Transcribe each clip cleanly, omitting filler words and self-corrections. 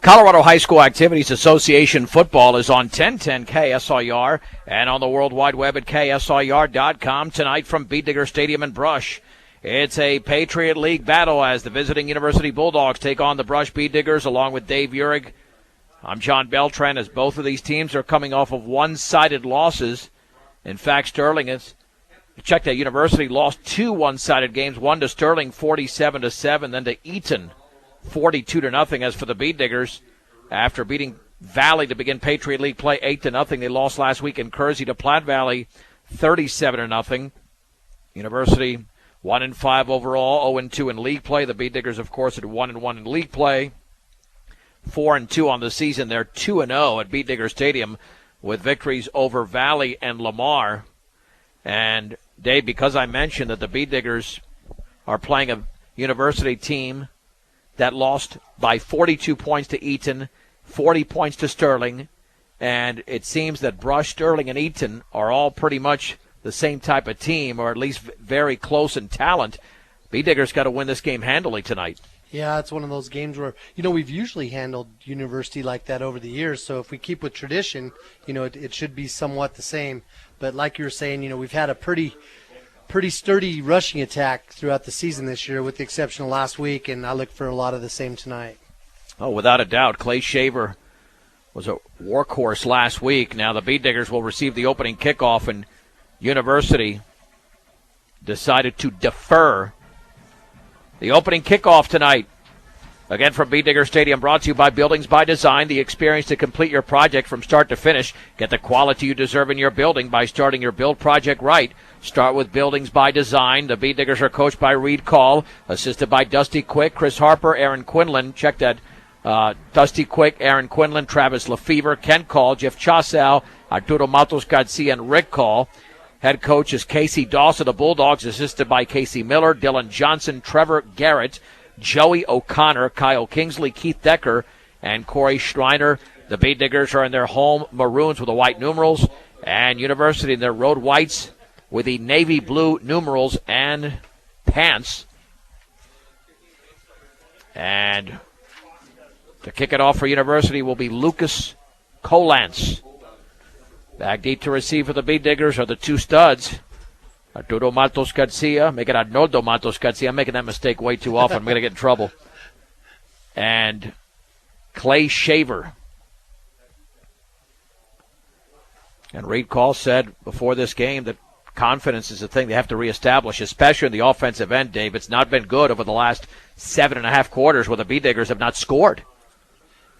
Colorado High School Activities Association football is on 1010 KSIR and on the World Wide Web at KSIR.com tonight from Beet Digger Stadium in Brush. It's a Patriot League battle as the visiting University Bulldogs take on the Brush Beet Diggers along with Dave Urig. I'm John Beltran as both of these teams are coming off of one-sided losses. In fact, Sterling has checked that University lost two one-sided games, one to Sterling 47-7, then to Eaton 42-0. As for the Beet Diggers, after beating Valley to begin Patriot League play 8-0, they lost last week in Kersey to Platte Valley 37-0. University 1-5 overall, 0-2 in league play. The Beet Diggers, of course, at 1-1 in league play, 4-2 on the season. They're 2-0 at Beet Digger Stadium with victories over Valley and Lamar. And Dave, because I mentioned that the Beet Diggers are playing a University team that lost by 42 points to Eaton, 40 points to Sterling, and it seems that Brush, Sterling, and Eaton are all pretty much the same type of team, or at least very close in talent. Beet Diggers got to win this game handily tonight. Yeah, it's one of those games where, we've usually handled University like that over the years, so if we keep with tradition, it should be somewhat the same. But like you were saying, we've had a pretty sturdy rushing attack throughout the season this year, with the exception of last week, and I look for a lot of the same tonight. Oh, without a doubt. Clay Shaver was a workhorse last week. Now the Beet Diggers will receive the opening kickoff, and University decided to defer the opening kickoff tonight. Again, from Beet Digger Stadium, brought to you by Buildings by Design, the experience to complete your project from start to finish. Get the quality you deserve in your building by starting your build project right. Start with Buildings by Design. The Beet Diggers are coached by Reed Call, assisted by Dusty Quick, Chris Harper, Aaron Quinlan. Check that. Dusty Quick, Aaron Quinlan, Travis Lefevre, Ken Call, Jeff Chasal, Arturo Matos Garcia, and Rick Call. Head coach is Casey Dawson. The Bulldogs assisted by Casey Miller, Dylan Johnson, Trevor Garrett, Joey O'Connor, Kyle Kingsley, Keith Decker, and Corey Schreiner. The Beet Diggers are in their home maroons with the white numerals, and University in their road whites with the navy blue numerals and pants. And to kick it off for University will be Lucas Colance. Back deep to receive for the Beet Diggers are the two studs, Arturo Matos Garcia, make it Arnoldo Matos Garcia. I'm making that mistake way too often. I'm going to get in trouble. And Clay Shaver. And Reed Call said before this game that confidence is a thing they have to reestablish, especially in the offensive end, Dave. It's not been good over the last 7.5 quarters where the Beet Diggers have not scored.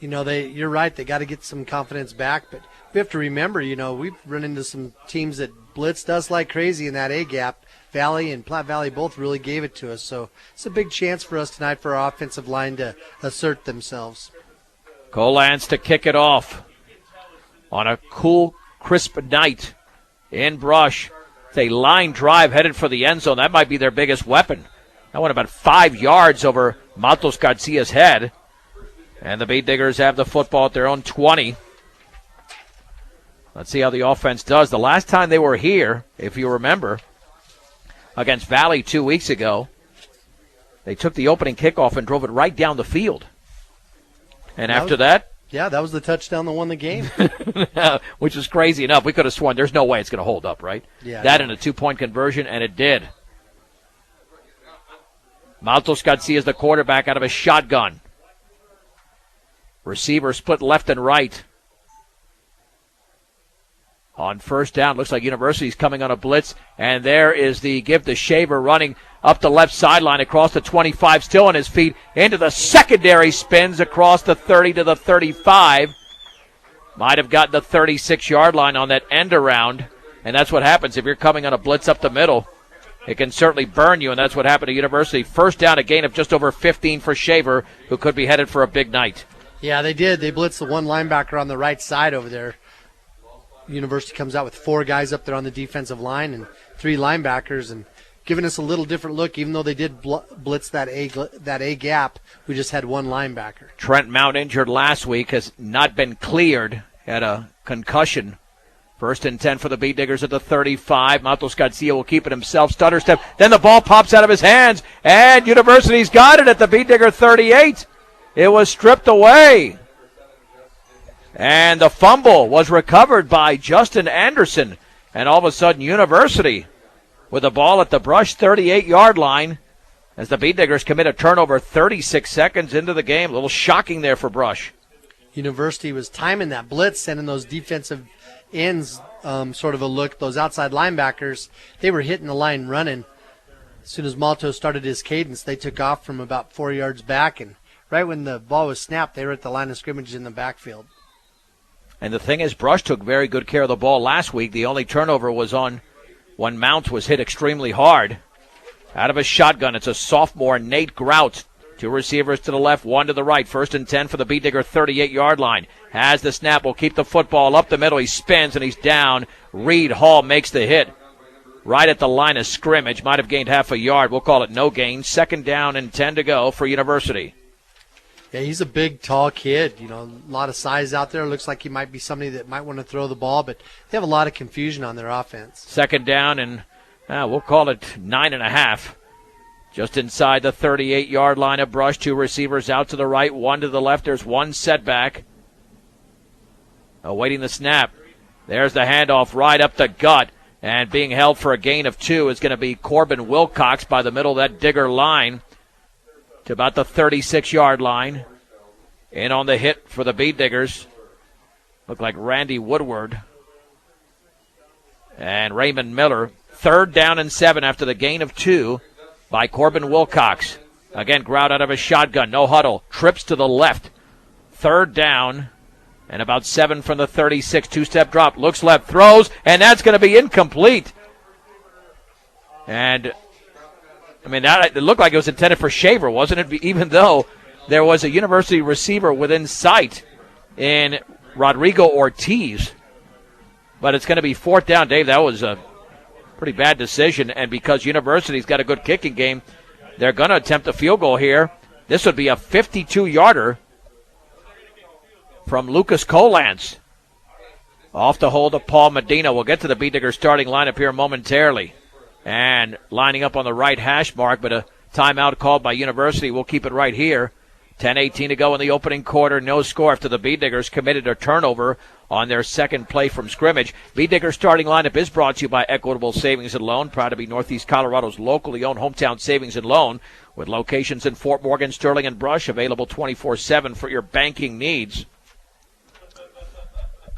You're right. They got to get some confidence back, but we have to remember, we've run into some teams that blitzed us like crazy in that A-gap. Valley and Platte Valley both really gave it to us, so it's a big chance for us tonight for our offensive line to assert themselves. Colance to kick it off on a cool, crisp night in Brush. It's a line drive headed for the end zone. That might be their biggest weapon. That went about 5 yards over Matos Garcia's head. And the Beet Diggers have the football at their own 20. Let's see how the offense does. The last time they were here, if you remember, against Valley 2 weeks ago, they took the opening kickoff and drove it right down the field. And after that? Yeah, that was the touchdown that won the game. Which is crazy enough. We could have sworn there's no way it's going to hold up, right? Yeah. That and a 2-point conversion, and it did. Matos Garcia is the quarterback out of a shotgun. Receiver split left and right. On first down, looks like University's coming on a blitz, and there is the give to Shaver running up the left sideline across the 25, still on his feet, into the secondary, spins across the 30 to the 35. Might have gotten the 36-yard line on that end around, and that's what happens if you're coming on a blitz up the middle. It can certainly burn you, and that's what happened to University. First down, a gain of just over 15 for Shaver, who could be headed for a big night. Yeah, they did. They blitzed the one linebacker on the right side over there. University comes out with 4 guys up there on the defensive line and 3 linebackers, and giving us a little different look. Even though they did blitz that A gap, we just had 1 linebacker. Trent Mount, injured last week, has not been cleared. Had a concussion. First and 10 for the Beet Diggers at the 35. Matos Garcia will keep it himself. Stutter step. Then the ball pops out of his hands, and University's got it at the Beet Digger 38. It was stripped away. And the fumble was recovered by Justin Anderson. And all of a sudden, University with the ball at the Brush 38-yard line as the Beet Diggers commit a turnover 36 seconds into the game. A little shocking there for Brush. University was timing that blitz, sending those defensive ends sort of a look. Those outside linebackers, they were hitting the line running. As soon as Malto started his cadence, they took off from about 4 yards back. And right when the ball was snapped, they were at the line of scrimmage in the backfield. And the thing is, Brush took very good care of the ball last week. The only turnover was on when Mount was hit extremely hard. Out of a shotgun, it's a sophomore, Nate Grout. Two receivers to the left, one to the right. 1st and 10 for the Beet Digger 38-yard line. Has the snap, will keep the football up the middle. He spins and he's down. Reed Hall makes the hit right at the line of scrimmage. Might have gained half a yard. We'll call it no gain. 2nd down and 10 to go for University. Yeah, he's a big, tall kid. You know, a lot of size out there. Looks like he might be somebody that might want to throw the ball, but they have a lot of confusion on their offense. 2nd down and we'll call it 9.5. Just inside the 38-yard line of Brush. Two receivers out to the right, one to the left. There's one setback. Awaiting the snap. There's the handoff right up the gut. And being held for a gain of 2 is going to be Corbin Wilcox by the middle of that Digger line to about the 36-yard line. In on the hit for the Beet Diggers. Looked like Randy Woodward. And Raymond Miller. 3rd down and 7 after the gain of 2 by Corbin Wilcox. Again, Grout out of a shotgun. No huddle. Trips to the left. 3rd down. And about 7 from the 36. 2-step drop. Looks left. Throws. And that's going to be incomplete. And, I mean, that it looked like it was intended for Shaver, wasn't it? Even though there was a University receiver within sight in Rodrigo Ortiz. But it's going to be 4th down. Dave, that was a pretty bad decision. And because University's got a good kicking game, they're going to attempt a field goal here. This would be a 52-yarder from Lucas Colance. Off the hold of Paul Medina. We'll get to the Beet Digger starting lineup here momentarily. And lining up on the right hash mark, but a timeout called by University. We'll keep it right here. 10:18 to go in the opening quarter. No score after the Beet Diggers committed a turnover on their second play from scrimmage. Beet Digger starting lineup is brought to you by Equitable Savings and Loan. Proud to be Northeast Colorado's locally owned hometown savings and loan with locations in Fort Morgan, Sterling, and Brush. Available 24/7 for your banking needs.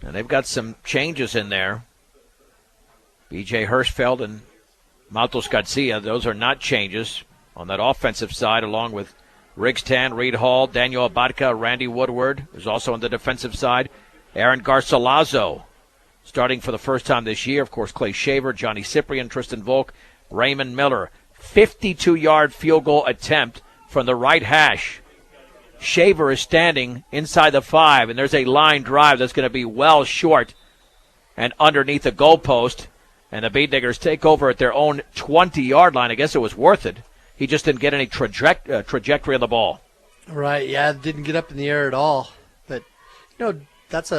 And they've got some changes in there. B.J. Hirschfeld and Maltos Garcia, those are not changes on that offensive side, along with Riggs Tan, Reed Hall, Daniel Abadka, Randy Woodward. There's also on the defensive side Aaron Garcilazo, starting for the first time this year. Of course, Clay Shaver, Johnny Cyprian, Tristan Volk, Raymond Miller. 52-yard field goal attempt from the right hash. Shaver is standing inside the 5, and there's a line drive that's going to be well short and underneath the goalpost. And the Beet Diggers take over at their own 20-yard line. I guess it was worth it. He just didn't get any trajectory of the ball. Right, yeah, didn't get up in the air at all. But, you know, that's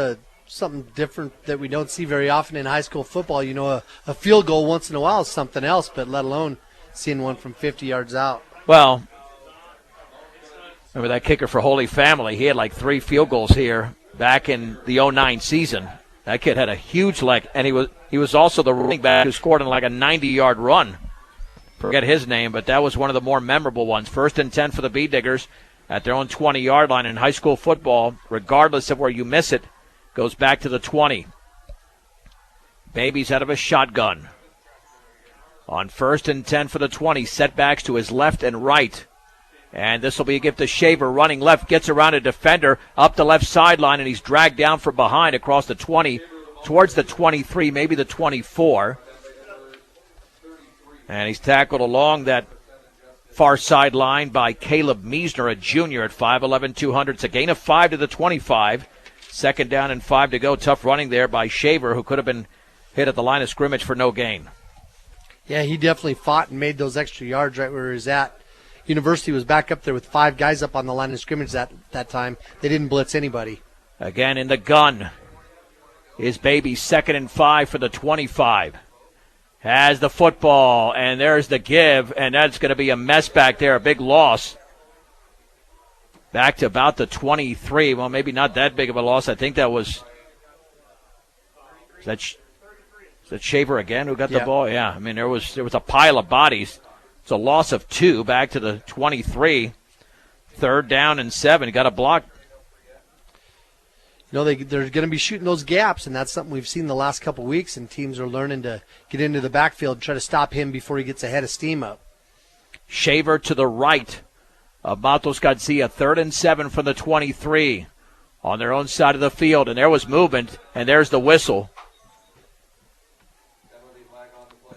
something different that we don't see very often in high school football. You know, a field goal once in a while is something else, but let alone seeing one from 50 yards out. Well, remember that kicker for Holy Family? He had like 3 field goals here back in the 09 season. That kid had a huge leg, and he was also the running back who scored in like a 90-yard run. Forget his name, but that was one of the more memorable ones. 1st and 10 for the Beet Diggers at their own 20-yard line in high school football. Regardless of where you miss it, goes back to the 20. Babies out of a shotgun. On 1st and 10 for the 20, setbacks to his left and right. And this will be a gift to Shaver, running left, gets around a defender up the left sideline, and he's dragged down from behind across the 20, towards the 23, maybe the 24. And he's tackled along that far sideline by Caleb Meisner, a junior at 5'11", 200. It's a gain of 5 to the 25. 2nd down and 5 to go. Tough running there by Shaver, who could have been hit at the line of scrimmage for no gain. Yeah, he definitely fought and made those extra yards right where he was at. University was back up there with 5 guys up on the line of scrimmage that time. They didn't blitz anybody. Again in the gun is Baby. 2nd and 5 for the 25. Has the football, and there's the give, and that's going to be a mess back there, a big loss. back to about the 23. Well, maybe not that big of a loss. I think that was – is that Shaver again who got the ball? Yeah, I mean, there was a pile of bodies. It's a loss of 2 back to the 23. 3rd down and 7. He got a block. You know, they're going to be shooting those gaps, and that's something we've seen the last couple of weeks, and teams are learning to get into the backfield and try to stop him before he gets ahead of steam up. Shaver to the right of Matos Garcia. 3rd and 7 from the 23 on their own side of the field, and there was movement, and there's the whistle.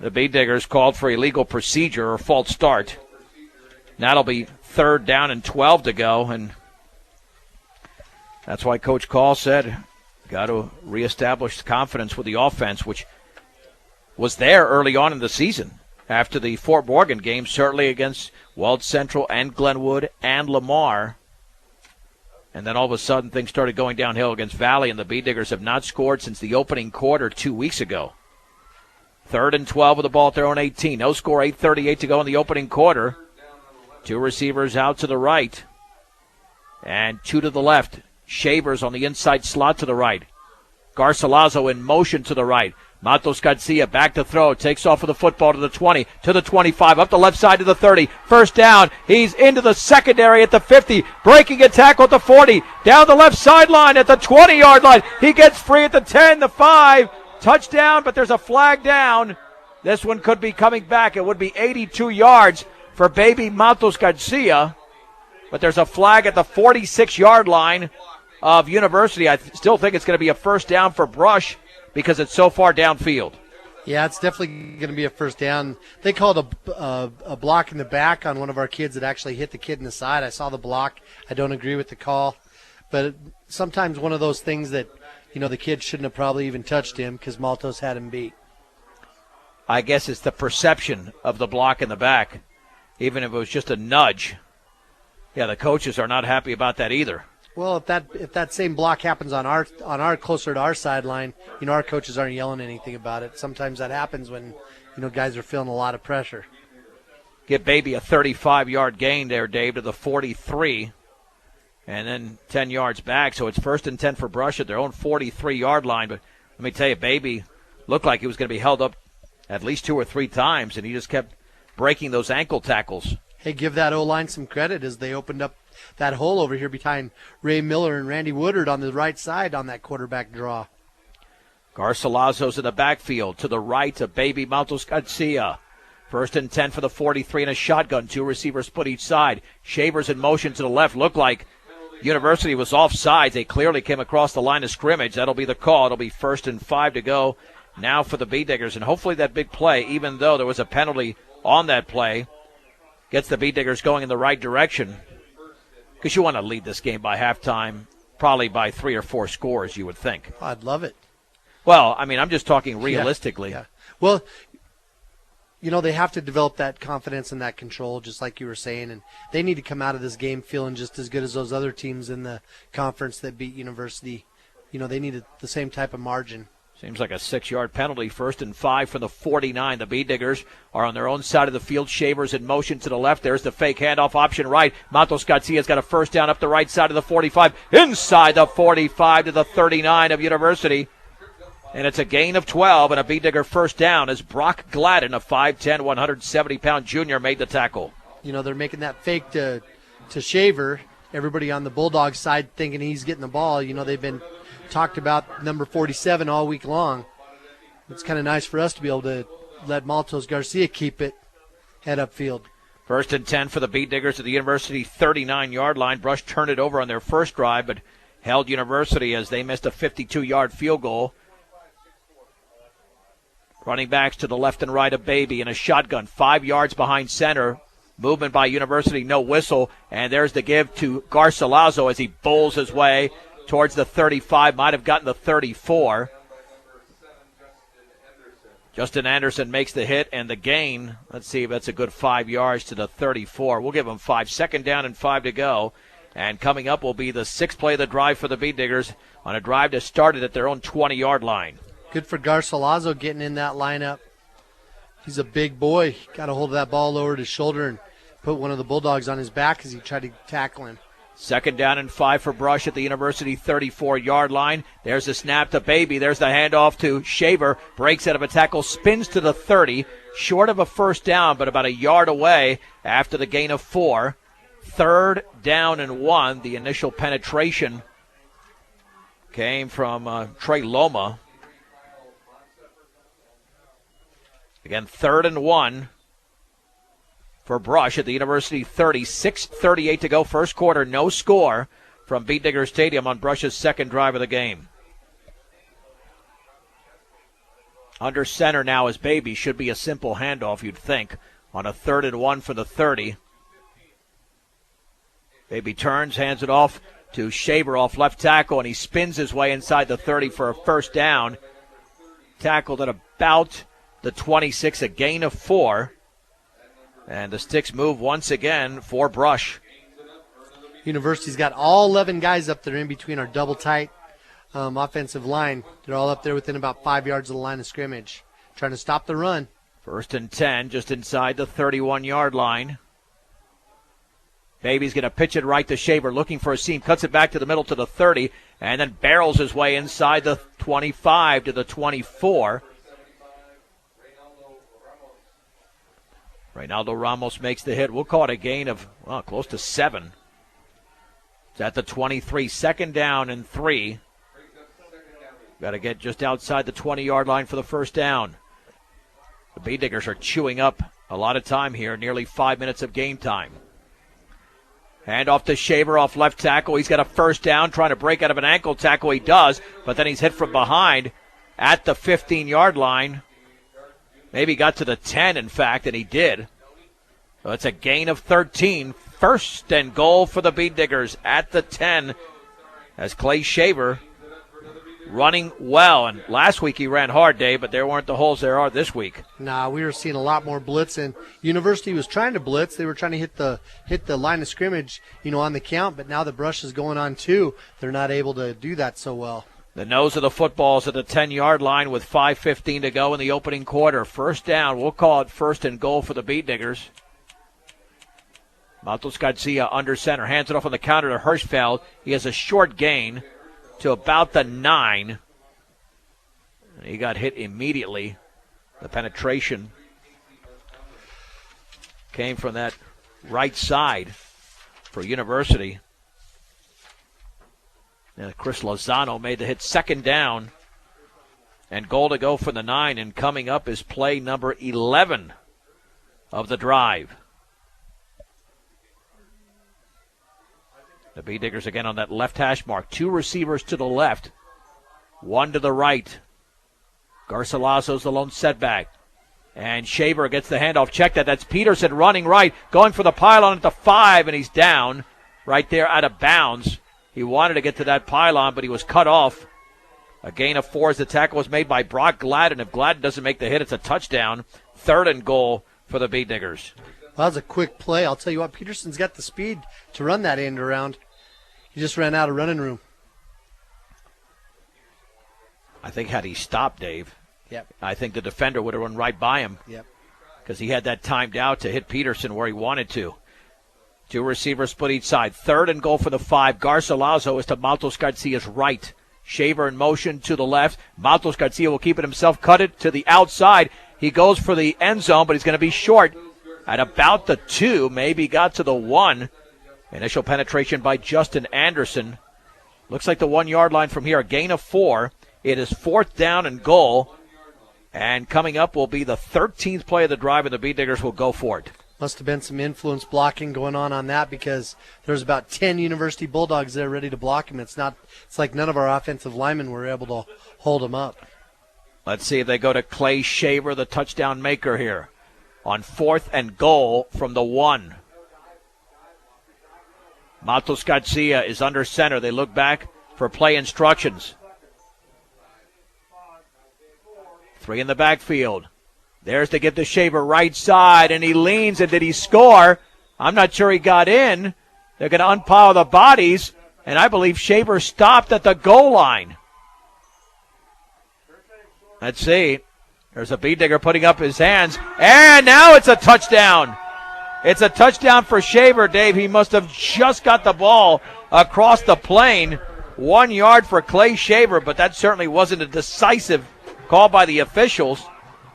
The Bee Diggers called for illegal procedure or false start. That'll be 3rd down and 12 to go, and that's why Coach Call said, got to reestablish confidence with the offense, which was there early on in the season after the Fort Morgan game, certainly against Weld Central and Glenwood and Lamar. And then all of a sudden things started going downhill against Valley, and the Bee Diggers have not scored since the opening quarter 2 weeks ago. 3rd and 12 with the ball at their own 18. No score, 8:38 to go in the opening quarter. 2 receivers out to the right and 2 to the left. Shavers on the inside slot to the right. Garcilaso in motion to the right. Matos Garcia back to throw. Takes off with the football to the 20, to the 25, up the left side to the 30. 1st down. He's into the secondary at the 50. Breaking a tackle at the 40. Down the left sideline at the 20-yard line. He gets free at the 10, the 5. Touchdown, but there's a flag down. This one could be coming back. It would be 82 yards for baby Matos Garcia. But there's a flag at the 46-yard line of University. I still think it's going to be a 1st down for Brush because it's so far downfield. Yeah, it's definitely going to be a 1st down. They called a block in the back on one of our kids that actually hit the kid in the side. I saw the block. I don't agree with the call. But sometimes one of those things that, you know, the kid shouldn't have probably even touched him because Maltos had him beat. I guess it's the perception of the block in the back, even if it was just a nudge. Yeah, the coaches are not happy about that either. Well, if that same block happens on our closer to our sideline, you know, our coaches aren't yelling anything about it. Sometimes that happens when, you know, guys are feeling a lot of pressure. Get baby a 35-yard gain there, Dave, to the 43, and then 10 yards back. So it's 1st and 10 for Brush at their own 43-yard line. But let me tell you, baby looked like he was going to be held up at least 2 or 3 times, and he just kept breaking those ankle tackles. Hey, give that O-line some credit as they opened up that hole over here behind Ray Miller and Randy Woodard on the right side on that quarterback draw. Garcilaso's in the backfield to the right of baby Matos Garcia. 1st and 10 for the 43 and a shotgun. 2 receivers split each side. Shavers in motion to the left. Looked like University was offsides. They clearly came across the line of scrimmage. That'll be the call. It'll be 1st and 5 to go now for the Bee Diggers. And hopefully that big play, even though there was a penalty on that play, gets the Bee Diggers going in the right direction. Because you want to lead this game by halftime, probably by 3 or 4 scores, you would think. I'd love it. Well, I mean, I'm just talking realistically. Yeah. Well, you know, they have to develop that confidence and that control, just like you were saying, and they need to come out of this game feeling just as good as those other teams in the conference that beat University. You know, they needed the same type of margin. Seems like a 6-yard penalty. 1st and 5 for the 49. The Bee Diggers are on their own side of the field. Shavers in motion to the left. There's the fake handoff option right. Matos Garcia's got a 1st down up the right side of the 45. Inside the 45 to the 39 of University. And it's a gain of 12 and a Bee Digger 1st down as Brock Gladden, a 5'10", 170-pound junior, made the tackle. You know, they're making that fake to Shaver. Everybody on the Bulldog side thinking he's getting the ball. You know, they've been talked about number 47 all week long. It's kind of nice for us to be able to let Maltos Garcia keep it head upfield. 1st and 10 for the Bee Diggers at the University 39-yard line. Brush turned it over on their first drive, but held University as they missed a 52-yard field goal. Running backs to the left and right of Baby in a shotgun, 5 yards behind center. Movement by University, no whistle, and there's the give to Garcilaso as he bowls his way towards the 35, might have gotten the 34. Justin Anderson makes the hit and the gain. Let's see if that's a good 5 yards to the 34. We'll give him 5. 2nd down and 5 to go. And coming up will be the 6th play of the drive for the Bee Diggers on a drive that started at their own 20-yard line. Good for Garcilaso getting in that lineup. He's a big boy. Got a hold of that ball over his shoulder and put one of the Bulldogs on his back as he tried to tackle him. Second down and 5 for Brush at the University 34-yard line. There's the snap to Baby. There's the handoff to Shaver. Breaks out of a tackle, spins to the 30. Short of a first down, but about a yard away after the gain of 4. Third down and 1. The initial penetration came from Trey Loma. Again, 3rd and 1 for Brush at the University 30. 6:38 to go, first quarter. No score from Beat Digger Stadium on Brush's second drive of the game. Under center now is Baby. Should be a simple handoff, you'd think, on a 3rd and 1 for the 30. Baby turns, hands it off to Shaver off left tackle, and he spins his way inside the 30 for a first down. Tackled at about the 26, a gain of 4. And the sticks move once again for Brush. University's got all 11 guys up there in between our double tight offensive line. They're all up there within about 5 yards of the line of scrimmage, trying to stop the run. 1st and 10, just inside the 31-yard line. Baby's going to pitch it right to Shaver, looking for a seam, cuts it back to the middle to the 30, and then barrels his way inside the 25 to the 24. Reynaldo Ramos makes the hit. We'll call it a gain of close to 7. It's at the 23. 2nd down and 3. Got to get just outside the 20-yard line for the first down. The Beat Diggers are chewing up a lot of time here, nearly 5 minutes of game time. Hand off to Shaver off left tackle. He's got a first down, trying to break out of an ankle tackle. He does, but then he's hit from behind at the 15-yard line. Maybe got to the 10, in fact, and he did. So it's a gain of 13. 1st and goal for the Beat Diggers at the 10 as Clay Shaver running well. And last week he ran hard, Dave, but there weren't the holes there are this week. Nah, we were seeing a lot more blitz, and University was trying to blitz. They were trying to hit the line of scrimmage, on the count, but now the Brush is going on 2. They're not able to do that so well. The nose of the football is at the 10-yard line with 5:15 to go in the opening quarter. First down, we'll call it 1st and goal for the Beat Diggers. Matos Garcia under center, hands it off on the counter to Hirschfeld. He has a short gain to about the 9. He got hit immediately. The penetration came from that right side for University. And Chris Lozano made the hit. 2nd down and goal to go for the 9. And coming up is play number 11 of the drive. The Beat Diggers again on that left hash mark. 2 receivers to the left, 1 to the right. Garcilaso's the lone setback. And Shaver gets the handoff. Check that. That's Peterson running right, going for the pylon at the 5, and he's down right there out of bounds. He wanted to get to that pylon, but he was cut off. A gain of 4 as the tackle was made by Brock Gladden. If Gladden doesn't make the hit, it's a touchdown. 3rd and goal for the Beat Diggers. Well, that was a quick play. I'll tell you what, Peterson's got the speed to run that end around. He just ran out of running room. I think had he stopped, Dave, Yep. I think the defender would have run right by him. Yep. Because he had that timed out to hit Peterson where he wanted to. 2 receivers split each side. 3rd and goal for the 5. Garcilaso is to Matos Garcia's right. Shaver in motion to the left. Matos Garcia will keep it himself, cut it to the outside. He goes for the end zone, but he's going to be short at about the 2. Maybe got to the 1. Initial penetration by Justin Anderson. Looks like the 1-yard line from here. A gain of 4. It is 4th down and goal. And coming up will be the 13th play of the drive, and the Beat Diggers will go for it. Must have been some influence blocking going on that, because there's about 10 University Bulldogs there ready to block him. It's like none of our offensive linemen were able to hold him up. Let's see if they go to Clay Shaver, the touchdown maker here, on 4th and goal from the 1. Matos Garcia is under center. They look back for play instructions. 3 in the backfield. There's to give the Shaver right side, and he leans, and did he score? I'm not sure he got in. They're going to unpile the bodies, and I believe Shaver stopped at the goal line. Let's see. There's a Beat Digger putting up his hands, and now it's a touchdown. It's a touchdown for Shaver, Dave. He must have just got the ball across the plane. 1 yard for Clay Shaver, but that certainly wasn't a decisive call by the officials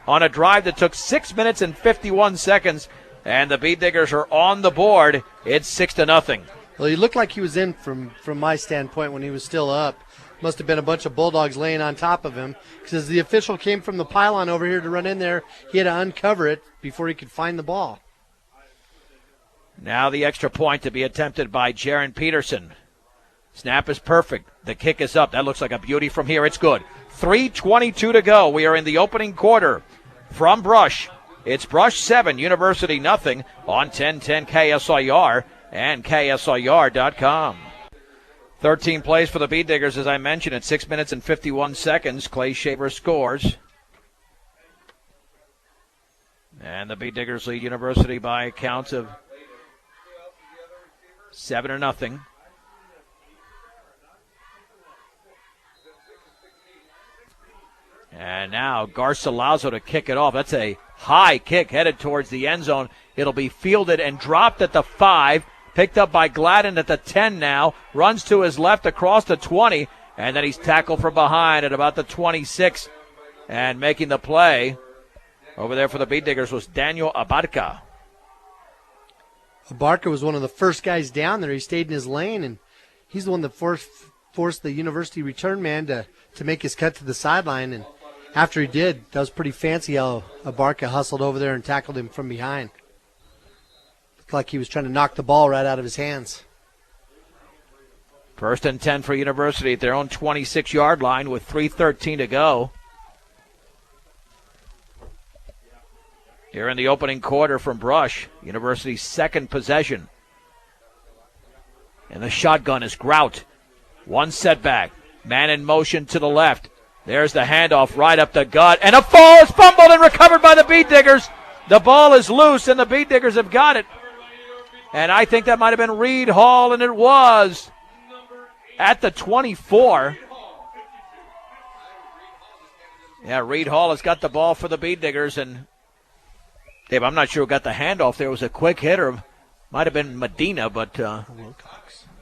on a drive that took 6 minutes and 51 seconds, and the Bead Diggers are on the board. It's 6-0. Well, he looked like he was in from my standpoint when he was still up. Must have been a bunch of Bulldogs laying on top of him, because the official came from the pylon over here to run in there. He had to uncover it before he could find the ball. Now the extra point to be attempted by Jaron Peterson. Snap is perfect. The kick is up. That looks like a beauty from here. It's good. 3:22 to go. We are in the opening quarter. From Brush, it's Brush 7, University nothing on 1010 KSIR and KSIR.com. 13 plays for the Bead Diggers, as I mentioned, at 6 minutes and 51 seconds. Clay Shaver scores. And the Bead Diggers lead University by a count of 7-0. And now Garcilaso to kick it off. That's a high kick headed towards the end zone. It'll be fielded and dropped at the 5. Picked up by Gladden at the 10 now. Runs to his left across the 20. And then he's tackled from behind at about the 26. And making the play over there for the Bead Diggers was Daniel Abarca. Abarca was one of the first guys down there. He stayed in his lane, and he's the one that forced the University return man to make his cut to the sideline. And after he did, that was pretty fancy how Abarca hustled over there and tackled him from behind. Looked like he was trying to knock the ball right out of his hands. 1st and 10 for University at their own 26-yard line with 3:13 to go. Here in the opening quarter from Brush, University's second possession. And the shotgun is Grout. One setback. Man in motion to the left. There's the handoff right up the gut. And a fall is fumbled and recovered by the Bead Diggers. The ball is loose, and the Bead Diggers have got it. And I think that might have been Reed Hall, and it was at the 24. Yeah, Reed Hall has got the ball for the Bead Diggers, and Dave, I'm not sure who got the handoff. There was a quick hitter. Might have been Medina, but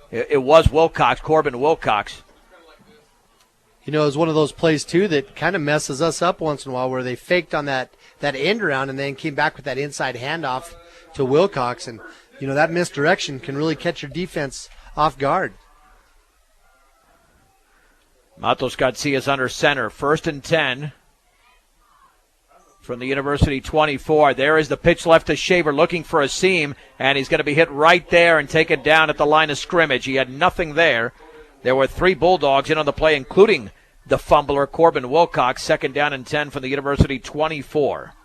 it was Wilcox, Corbin Wilcox. You know, it was one of those plays, too, that kind of messes us up once in a while, where they faked on that end around and then came back with that inside handoff to Wilcox. And, you know, that misdirection can really catch your defense off guard. Matos Garcia's under center. 1st and 10 from the University 24. There is the pitch left to Shaver looking for a seam, and he's going to be hit right there and taken down at the line of scrimmage. He had nothing there. There were 3 Bulldogs in on the play, including the fumbler, Corbin Wilcox. 2nd down and 10 from the University 24.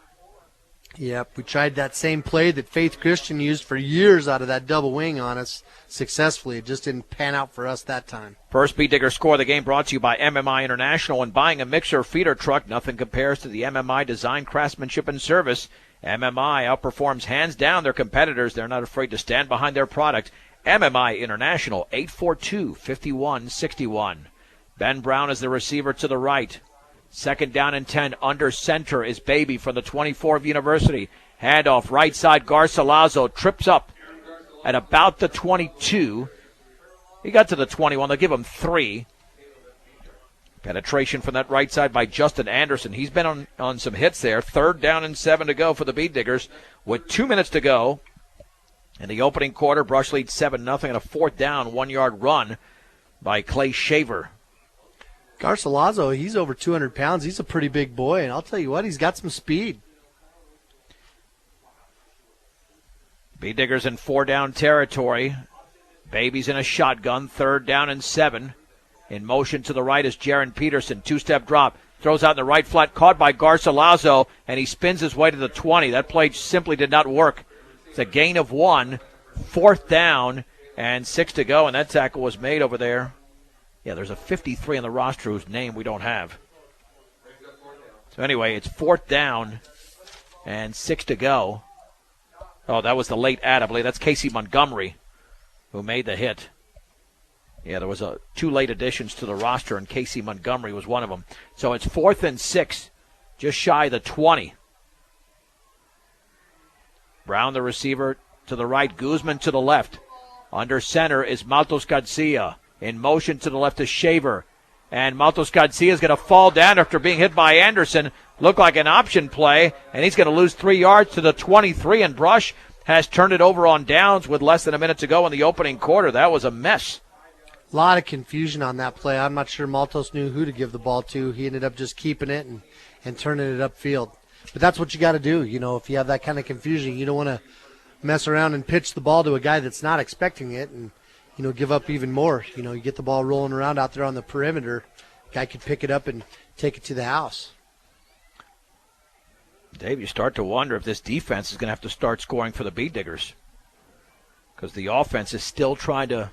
Yep, we tried that same play that Faith Christian used for years out of that double wing on us successfully. It just didn't pan out for us that time. First Bead Digger score of the game brought to you by MMI International. When buying a mixer feeder truck, nothing compares to the MMI design, craftsmanship, and service. MMI outperforms hands down their competitors. They're not afraid to stand behind their product. MMI International, 842-5161. Ben Brown is the receiver to the right. 2nd down and 10. Under center is Baby from the 24 of University. Handoff right side. Garcilaso trips up at about the 22. He got to the 21. They'll give him 3. Penetration from that right side by Justin Anderson. He's been on some hits there. 3rd down and 7 to go for the Bead Diggers with 2 minutes to go. In the opening quarter, Brush leads 7-0 and a 4th down, 1-yard run by Clay Shaver. Garcilaso, he's over 200 pounds. He's a pretty big boy, and I'll tell you what, he's got some speed. Bead Diggers in 4-down territory. Baby's in a shotgun, 3rd down and 7. In motion to the right is Jaron Peterson. 2-step drop. Throws out in the right flat, caught by Garcilaso, and he spins his way to the 20. That play simply did not work. It's a gain of 1, 4th down, and 6 to go, and that tackle was made over there. Yeah, there's a 53 on the roster whose name we don't have. So anyway, it's 4th down and 6 to go. Oh, that was the late add, I believe. That's Casey Montgomery who made the hit. Yeah, there was 2 late additions to the roster, and Casey Montgomery was one of them. So it's 4th and 6, just shy of the 20. Brown, the receiver, to the right, Guzman to the left. Under center is Maltos Garcia. In motion to the left is Shaver. And Maltos Garcia is going to fall down after being hit by Anderson. Looked like an option play, and he's going to lose 3 yards to the 23, and Brush has turned it over on downs with less than a minute to go in the opening quarter. That was a mess. A lot of confusion on that play. I'm not sure Maltos knew who to give the ball to. He ended up just keeping it and turning it upfield. But that's what you got to do. You know, if you have that kind of confusion, you don't want to mess around and pitch the ball to a guy that's not expecting it and, you know, give up even more. You know, you get the ball rolling around out there on the perimeter, guy could pick it up and take it to the house. Dave, you start to wonder if this defense is going to have to start scoring for the Bead Diggers, because the offense is still trying to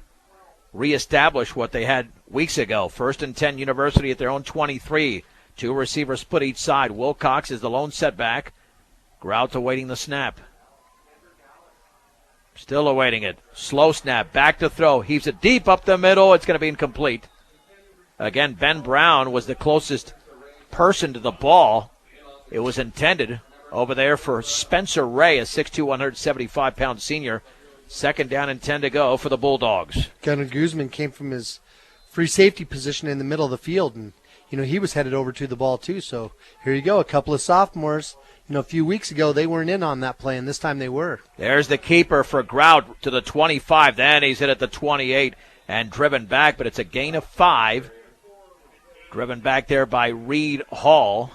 reestablish what they had weeks ago. 1st and 10, University at their own 23. 2 receivers split each side. Wilcox is the lone setback. Grout awaiting the snap. Still awaiting it. Slow snap. Back to throw. Heaves it deep up the middle. It's going to be incomplete. Again, Ben Brown was the closest person to the ball. It was intended over there for Spencer Ray, a 6'2", 175-pound senior. 2nd down and 10 to go for the Bulldogs. Gunnar Guzman came from his free safety position in the middle of the field, and, you know, he was headed over to the ball too. So here you go, a couple of sophomores. You know, a few weeks ago they weren't in on that play, and this time they were. There's the keeper for Grout to the 25. Then he's hit at the 28 and driven back, but it's a gain of 5. Driven back there by Reed Hall.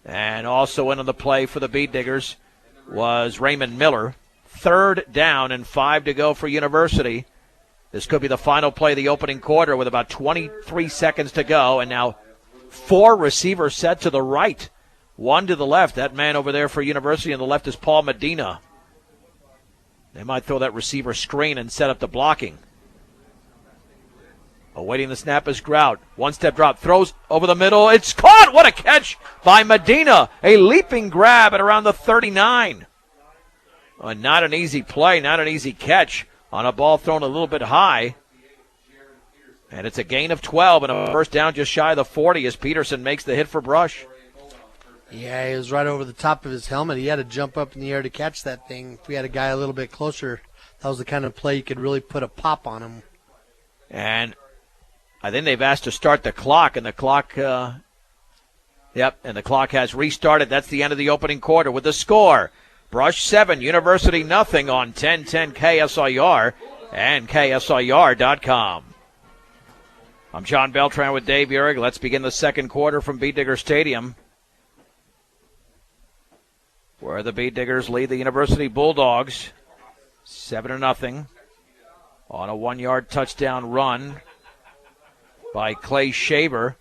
And also in on the play for the Bead Diggers was Raymond Miller. 3rd down and 5 to go for University. This could be the final play of the opening quarter with about 23 seconds to go. And now 4 receivers set to the right, 1 to the left. That man over there for University on the left is Paul Medina. They might throw that receiver screen and set up the blocking. Awaiting the snap is Grout. 1-step drop, throws over the middle. It's caught! What a catch by Medina. A leaping grab at around the 39. Not an easy play, not an easy catch on a ball thrown a little bit high. And it's a gain of 12 and a first down just shy of the 40 as Peterson makes the hit for Brush. Yeah, he was right over the top of his helmet. He had to jump up in the air to catch that thing. If we had a guy a little bit closer, that was the kind of play you could really put a pop on him. And I think they've asked to start the clock, and the clock, and the clock has restarted. That's the end of the opening quarter with the score. Brush 7, University nothing on 1010 KSIR and KSIR.com. I'm John Beltran with Dave Urig. Let's begin the second quarter from Bead Digger Stadium, where the Bead Diggers lead the University Bulldogs 7-0 on a 1-yard touchdown run by Clay Shaver.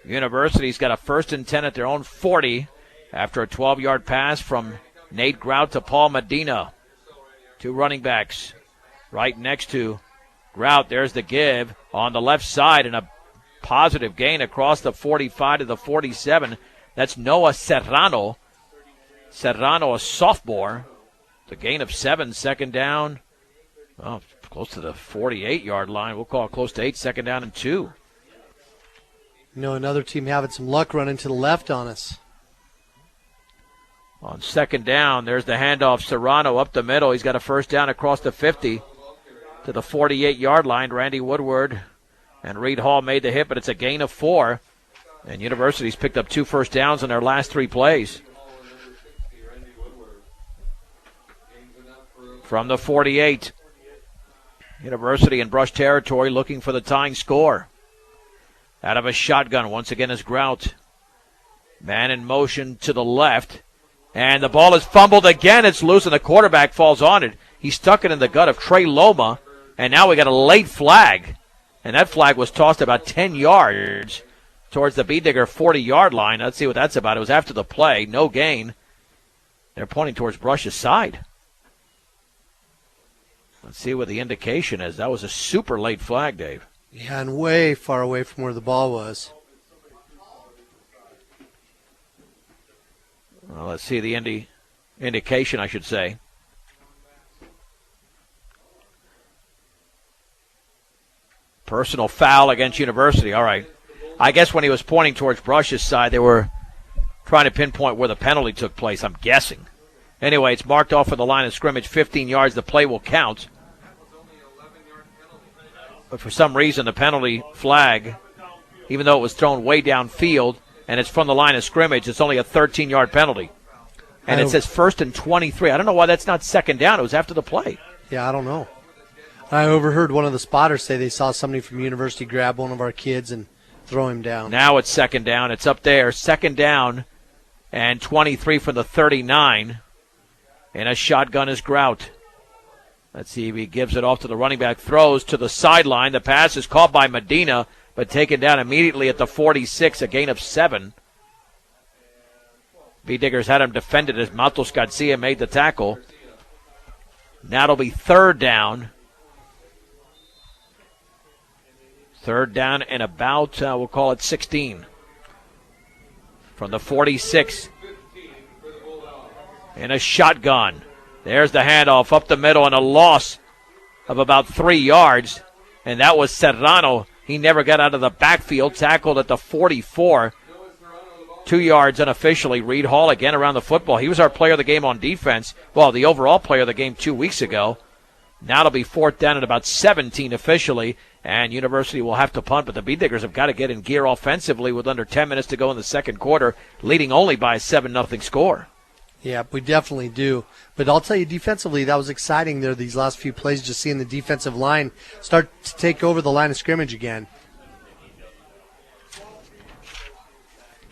University's got a 1st and 10 at their own 40 after a 12-yard pass from Nate Grout to Paul Medina. 2 running backs right next to Grout. There's the give on the left side and a positive gain across the 45 to the 47. That's Noah Serrano. Serrano, a sophomore. The gain of 7, 2nd down. Well, close to the 48-yard line. We'll call it close to 8, 2nd down and 2. You know, another team having some luck running to the left on us. On 2nd down, there's the handoff. Serrano up the middle. He's got a first down across the 50 to the 48-yard line. Randy Woodward and Reed Hall made the hit, but it's a gain of 4. And University's picked up 2 first downs in their last 3 plays. From the 48, University in Brush territory looking for the tying score. Out of a shotgun, once again is Grout. Man in motion to the left. And the ball is fumbled again. It's loose, and the quarterback falls on it. He stuck it in the gut of Trey Loma, and now we got a late flag. And that flag was tossed about 10 yards towards the Bead Digger 40-yard line. Let's see what that's about. It was after the play. No gain. They're pointing towards Brush's side. Let's see what the indication is. That was a super late flag, Dave. Yeah, and way far away from where the ball was. Well, let's see the indication, I should say. Personal foul against University. All right. I guess when he was pointing towards Brush's side, they were trying to pinpoint where the penalty took place, I'm guessing. Anyway, it's marked off of the line of scrimmage, 15 yards. The play will count. But for some reason, the penalty flag, even though it was thrown way downfield and it's from the line of scrimmage, it's only a 13-yard penalty. And it says 1st and 23. I don't know why that's not second down. It was after the play. Yeah, I don't know. I overheard one of the spotters say they saw somebody from University grab one of our kids and throw him down. Now it's second down. It's up there. Second down and 23 from the 39. And a shotgun is Grout. Let's see if he gives it off to the running back. Throws to the sideline. The pass is caught by Medina, but taken down immediately at the 46, a gain of 7. B-Diggers had him defended as Matos Garcia made the tackle. Now it'll be third down. Third down and about, we'll call it 16. From the 46. And a shotgun. There's the handoff up the middle and a loss of about 3 yards. And that was Serrano. He never got out of the backfield, tackled at the 44. 2 yards unofficially. Reed Hall again around the football. He was our player of the game on defense. Well, the overall player of the game 2 weeks ago. Now it'll be fourth down at about 17 officially. And University will have to punt, but the B-Diggers have got to get in gear offensively with under 10 minutes to go in the second quarter, leading only by a 7-0 score. Yeah, we definitely do. But I'll tell you, defensively, that was exciting there these last few plays, just seeing the defensive line start to take over the line of scrimmage again.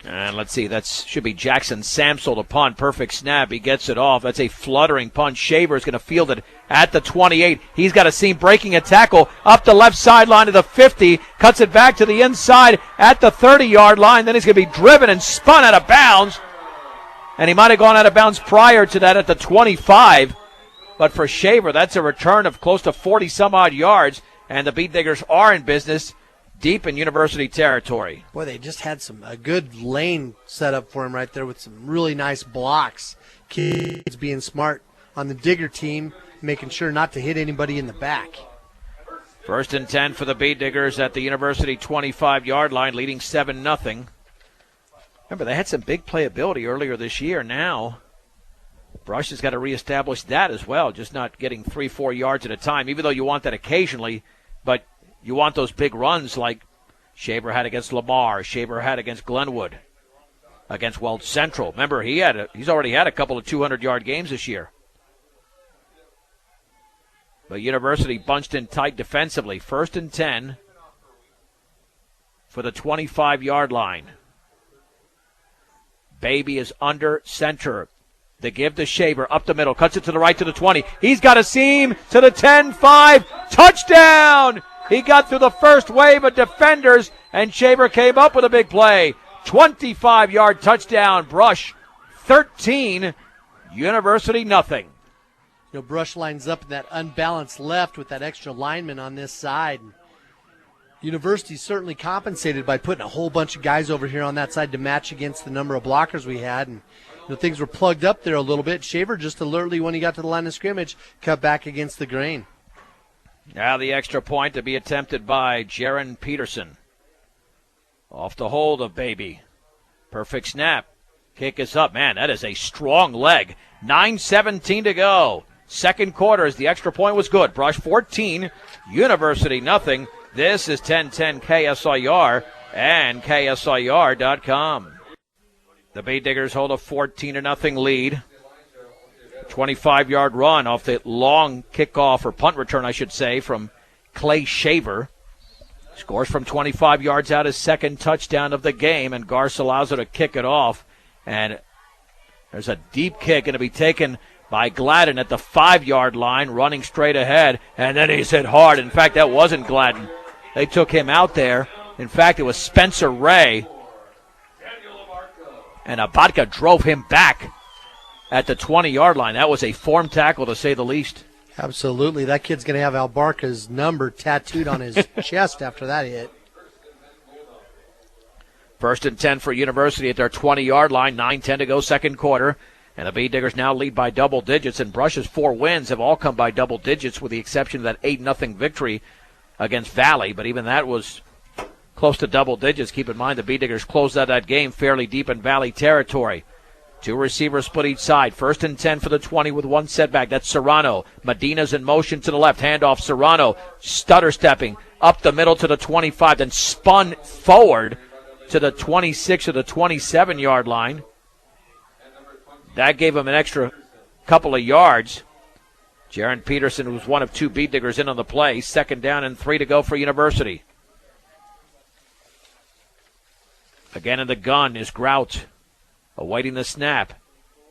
And let's see, that should be Jackson Samsel to punt. Perfect snap. He gets it off. That's a fluttering punt. Shaver is going to field it at the 28. He's got a seam breaking a tackle up the left sideline to the 50. Cuts it back to the inside at the 30-yard line. Then he's going to be driven and spun out of bounds. And he might have gone out of bounds prior to that at the 25. But for Shaver, that's a return of close to 40-some-odd yards. And the B-Diggers are in business deep in University territory. Boy, they just had a good lane set up for him right there with some really nice blocks. Kids being smart on the Digger team, making sure not to hit anybody in the back. 1st and 10 for the B-Diggers at the University 25-yard line, leading 7-0. Remember, they had some big playability earlier this year. Now, Brush has got to reestablish that as well, just not getting 3-4 yards at a time, even though you want that occasionally, but you want those big runs like Shaver had against Lamar, Shaver had against Glenwood, against Weld Central. Remember, he's already had a couple of 200-yard games this year. But University bunched in tight defensively. 1st and 10 for the 25-yard line. Baby is under center. The give to Shaver up the middle, cuts it to the right to the 20. He's got a seam to the 10-5. Touchdown! He got through the first wave of defenders, and Shaver came up with a big play. 25-yard touchdown. Brush 13, University nothing. You know, Brush lines up in that unbalanced left with that extra lineman on this side. University certainly compensated by putting a whole bunch of guys over here on that side to match against the number of blockers we had. And things were plugged up there a little bit. Shaver just alertly, when he got to the line of scrimmage, cut back against the grain. Now the extra point to be attempted by Jaron Peterson. Off the hold of Baby. Perfect snap. Kick is up. Man, that is a strong leg. 9:17 to go. Second quarter as the extra point was good. Brush 14, University nothing. This is 1010 KSIR and KSIR.com. The B-Diggers hold a 14-0 lead. 25-yard run off the long kickoff, or punt return, I should say, from Clay Shaver. Scores from 25 yards out, his second touchdown of the game, and Garcilaso to kick it off. And there's a deep kick going to be taken by Gladden at the 5-yard line, running straight ahead, and then he's hit hard. In fact, that wasn't Gladden. They took him out there. In fact, it was Spencer Ray. And Abadka drove him back at the 20-yard line. That was a form tackle, to say the least. Absolutely. That kid's going to have Albarca's number tattooed on his chest after that hit. 1st and 10 for University at their 20-yard line. 9:10 to go, second quarter. And the B-Diggers now lead by double digits. And Brush's 4 wins have all come by double digits, with the exception of that 8-0 victory against Valley. But even that was close to double digits. Keep in mind the B-Diggers closed out that game fairly deep in Valley territory. Two receivers split each side. 1st and 10 for the 20 with one setback. That's Serrano. Medina's in motion to the left. Handoff Serrano. Stutter stepping up the middle to the 25, then spun forward to the 26 or the 27-yard line. That gave him an extra couple of yards. Jaron Peterson was one of two beat diggers in on the play. 2nd down and 3 to go for University. Again in the gun is Grout, awaiting the snap.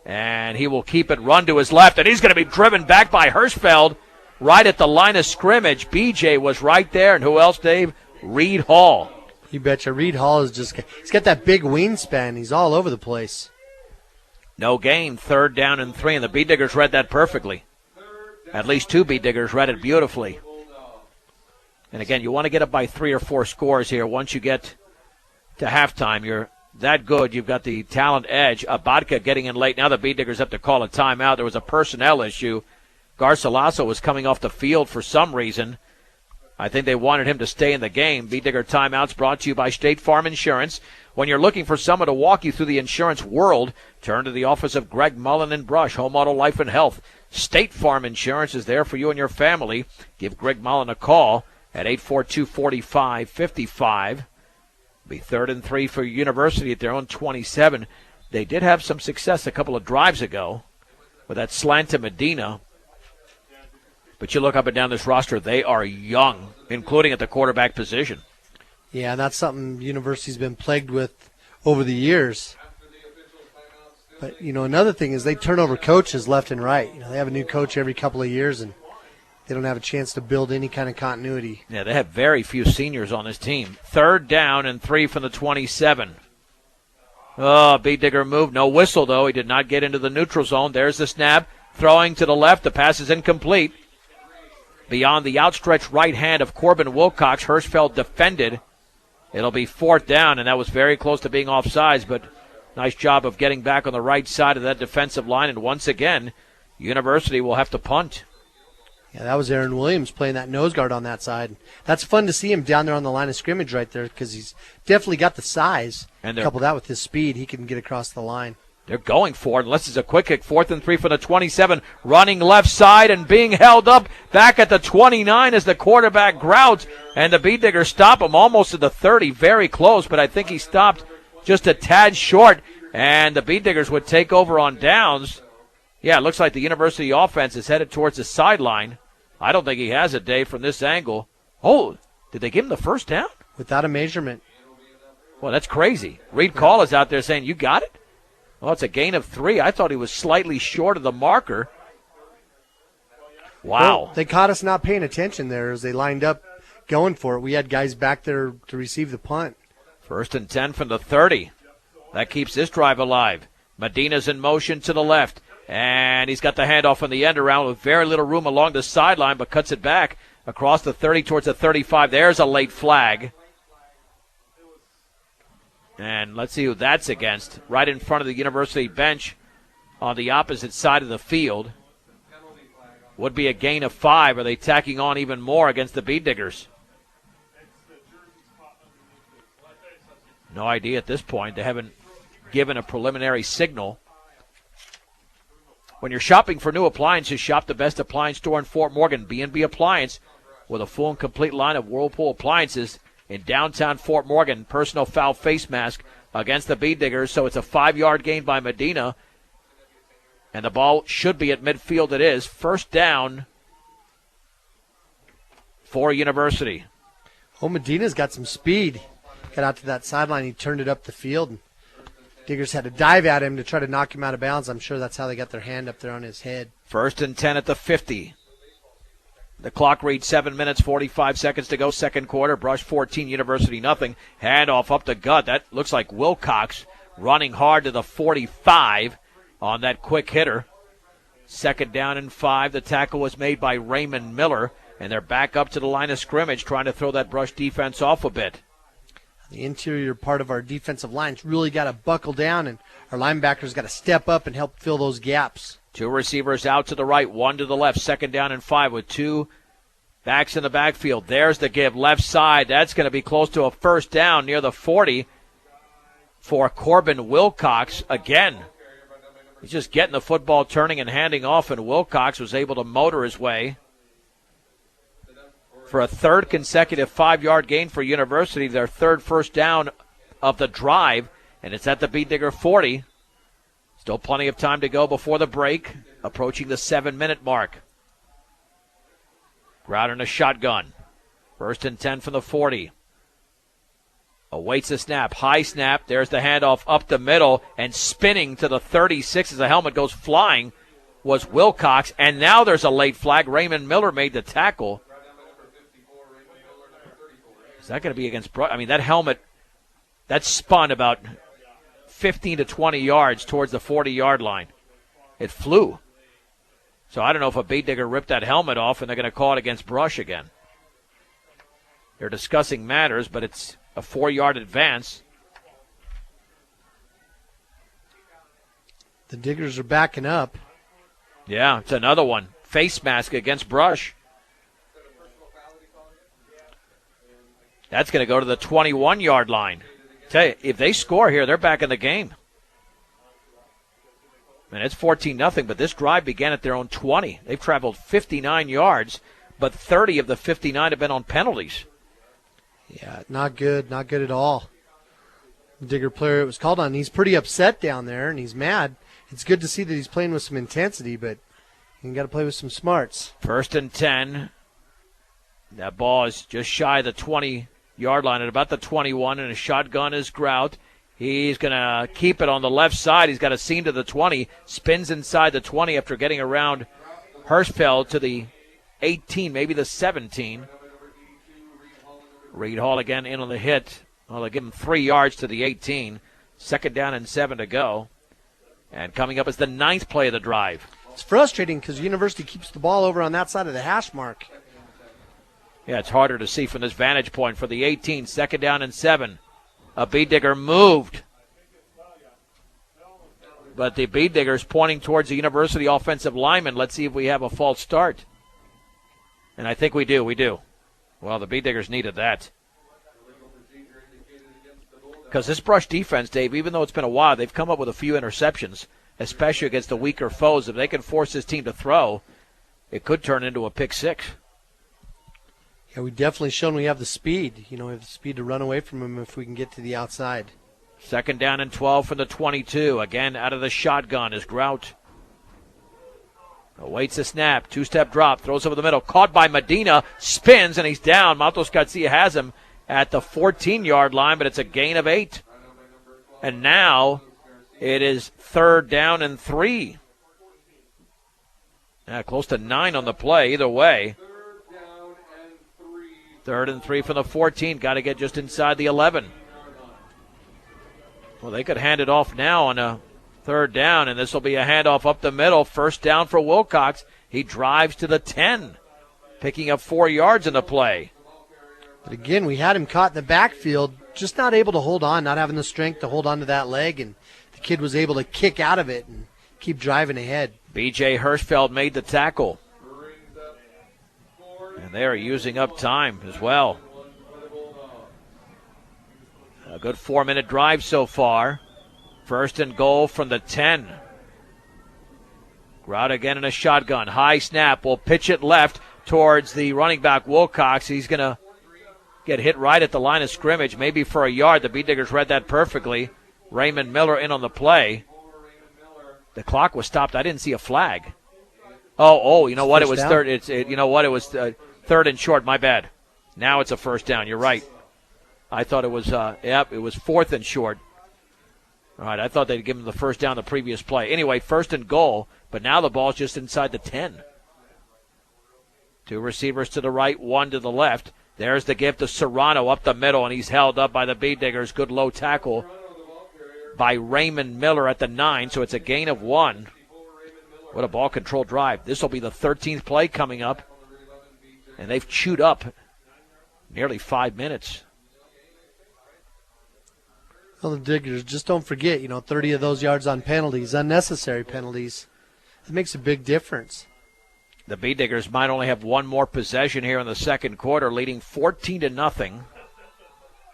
And he will keep it, run to his left, and he's going to be driven back by Hirschfeld right at the line of scrimmage. BJ was right there, and who else, Dave? Reed Hall. You betcha. Reed Hall is he's got that big wingspan. He's all over the place. No gain, 3rd down and 3, and the beat diggers read that perfectly. At least two beat diggers read it beautifully. And again, you want to get up by 3 or 4 scores here. Once you get to halftime, you're that good. You've got the talent edge. Abadka getting in late. Now the beat diggers have to call a timeout. There was a personnel issue. Garcilaso was coming off the field for some reason. I think they wanted him to stay in the game. Beat digger timeouts brought to you by State Farm Insurance. When you're looking for someone to walk you through the insurance world, turn to the office of Greg Mullen and Brush, Home Auto Life and Health. State Farm Insurance is there for you and your family. Give Greg Mullen a call at 842-4555. Be 3rd and 3 for University at their own 27. They did have some success a couple of drives ago with that slant to Medina. But you look up and down this roster, they are young, including at the quarterback position. Yeah, and that's something University's been plagued with over the years. But, another thing is they turn over coaches left and right. They have a new coach every couple of years, and they don't have a chance to build any kind of continuity. Yeah, they have very few seniors on this team. 3rd down and 3 from the 27. Oh, beat digger move. No whistle, though. He did not get into the neutral zone. There's the snap. Throwing to the left. The pass is incomplete. Beyond the outstretched right hand of Corbin Wilcox, Hirschfeld defended. It'll be 4th down, and that was very close to being offsides, but nice job of getting back on the right side of that defensive line. And once again, University will have to punt. Yeah, that was Aaron Williams playing that nose guard on that side. That's fun to see him down there on the line of scrimmage right there because he's definitely got the size. And couple that with his speed, he can get across the line. They're going for it, unless it's a quick kick. 4th and 3 for the 27. Running left side and being held up back at the 29 as the quarterback Grout. And the beat diggers stop him almost at the 30. Very close, but I think he stopped just a tad short. And the beat diggers would take over on downs. Yeah, it looks like the University offense is headed towards the sideline. I don't think he has it, Dave, from this angle. Oh, did they give him the 1st down? Without a measurement. Well, that's crazy. Reed Call is out there saying, you got it? Well, it's a gain of 3. I thought he was slightly short of the marker. Wow. Well, they caught us not paying attention there as they lined up going for it. We had guys back there to receive the punt. 1st and 10 from the 30. That keeps this drive alive. Medina's in motion to the left. And he's got the handoff on the end around with very little room along the sideline, but cuts it back across the 30 towards the 35. There's a late flag. And let's see who that's against. Right in front of the University bench on the opposite side of the field. Would be a gain of 5. Are they tacking on even more against the beat diggers? No idea at this point. They haven't given a preliminary signal. When you're shopping for new appliances, shop the best appliance store in Fort Morgan, B&B Appliance, with a full and complete line of Whirlpool appliances in downtown Fort Morgan. Personal foul face mask against the beat diggers, so it's a 5-yard gain by Medina. And the ball should be at midfield. It is. 1st down for University. Oh, Medina's got some speed. Got out to that sideline. He turned it up the field. And Diggers had to dive at him to try to knock him out of bounds. I'm sure that's how they got their hand up there on his head. 1st and 10 at the 50. The clock reads 7 minutes, 45 seconds to go. 2nd quarter. Brush 14, University nothing. Handoff up the gut. That looks like Wilcox running hard to the 45 on that quick hitter. 2nd down and 5. The tackle was made by Raymond Miller, and they're back up to the line of scrimmage trying to throw that Brush defense off a bit. The interior part of our defensive line's really got to buckle down, and our linebackers got to step up and help fill those gaps. 2 receivers out to the right, 1 to the left. 2nd down and 5 with 2 backs in the backfield. There's the give, left side. That's going to be close to a 1st down near the 40 for Corbin Wilcox. Again, He's just getting the football, turning and handing off, and Wilcox was able to motor his way for a third consecutive 5-yard gain for University, their third first down of the drive, and it's at the Beet Digger 40. Still plenty of time to go before the break, approaching the 7-minute mark. Crowder in a shotgun. 1st and 10 from the 40. Awaits the snap. High snap. There's the handoff up the middle, and spinning to the 36 as the helmet goes flying was Wilcox. And now there's a late flag. Raymond Miller made the tackle. Is that going to be against Brush? I mean, that helmet, that spun about 15 to 20 yards towards the 40-yard line. It flew. So I don't know if a Beet Digger ripped that helmet off and they're going to call it against Brush again. They're discussing matters, but it's a 4-yard advance. The Diggers are backing up. Yeah, it's another one. Face mask against Brush. That's going to go to the 21-yard line. Tell you, if they score here, they're back in the game. And it's 14-0, but this drive began at their own 20. They've traveled 59 yards, but 30 of the 59 have been on penalties. Yeah, not good at all. The Digger player it was called on, he's pretty upset down there, and he's mad. It's good to see that he's playing with some intensity, but you got to play with some smarts. 1st and 10. That ball is just shy of the 20-yard line at about the 21, and a shotgun is Grout. He's going to keep it on the left side. He's got a seam to the 20, spins inside the 20 after getting around Hirschfeld to the 18, maybe the 17. Reed Hall again in on the hit. Well, they give him 3 yards to the 18. 2nd down and 7 to go. And coming up is the 9th play of the drive. It's frustrating because University keeps the ball over on that side of the hash mark. Yeah, it's harder to see from this vantage point for the 18. 2nd down and 7. A Beet Digger moved. But the Beet Diggers pointing towards the University offensive lineman. Let's see if we have a false start. And I think we do. Well, the Beet Diggers needed that. Because this Brush defense, Dave, even though it's been a while, they've come up with a few interceptions, especially against the weaker foes. If they can force this team to throw, it could turn into a pick six. Yeah, we've definitely shown we have the speed. We have the speed to run away from them if we can get to the outside. 2nd down and 12 from the 22. Again, out of the shotgun is Grout. Awaits the snap. 2-step drop. Throws over the middle. Caught by Medina. Spins, and he's down. Matos Garcia has him at the 14-yard line, but it's a gain of 8. And now it is 3rd down and 3. Close to 9 on the play. Either way. 3rd and 3 from the 14. Got to get just inside the 11. Well, they could hand it off now on a 3rd down, and this will be a handoff up the middle. 1st down for Wilcox. He drives to the 10, picking up 4 yards in the play. But again, we had him caught in the backfield, just not able to hold on, not having the strength to hold on to that leg, and the kid was able to kick out of it and keep driving ahead. B.J. Hirschfeld made the tackle. And they are using up time as well. A good 4-minute drive so far. 1st and goal from the 10. Grout again in a shotgun. High snap. Will pitch it left towards the running back Wilcox. He's going to get hit right at the line of scrimmage, maybe for a yard. The Beet Diggers read that perfectly. Raymond Miller in on the play. The clock was stopped. I didn't see a flag. Oh, you know what? It was third. It was 3rd and short. My bad. Now it's a 1st down. You're right. I thought it was, it was 4th and short. All right, I thought they'd given the 1st down the previous play. Anyway, 1st and goal, but now the ball's just inside the 10. 2 receivers to the right, 1 to the left. There's the gift of Serrano up the middle, and he's held up by the Beet Diggers. Good low tackle by Raymond Miller at the 9, so it's a gain of 1. What a ball control drive. This will be the 13th play coming up, and they've chewed up nearly 5 minutes. Well, the Diggers, just don't forget, 30 of those yards on penalties, unnecessary penalties. It makes a big difference. The Beet Diggers might only have one more possession here in the second quarter, leading 14-0.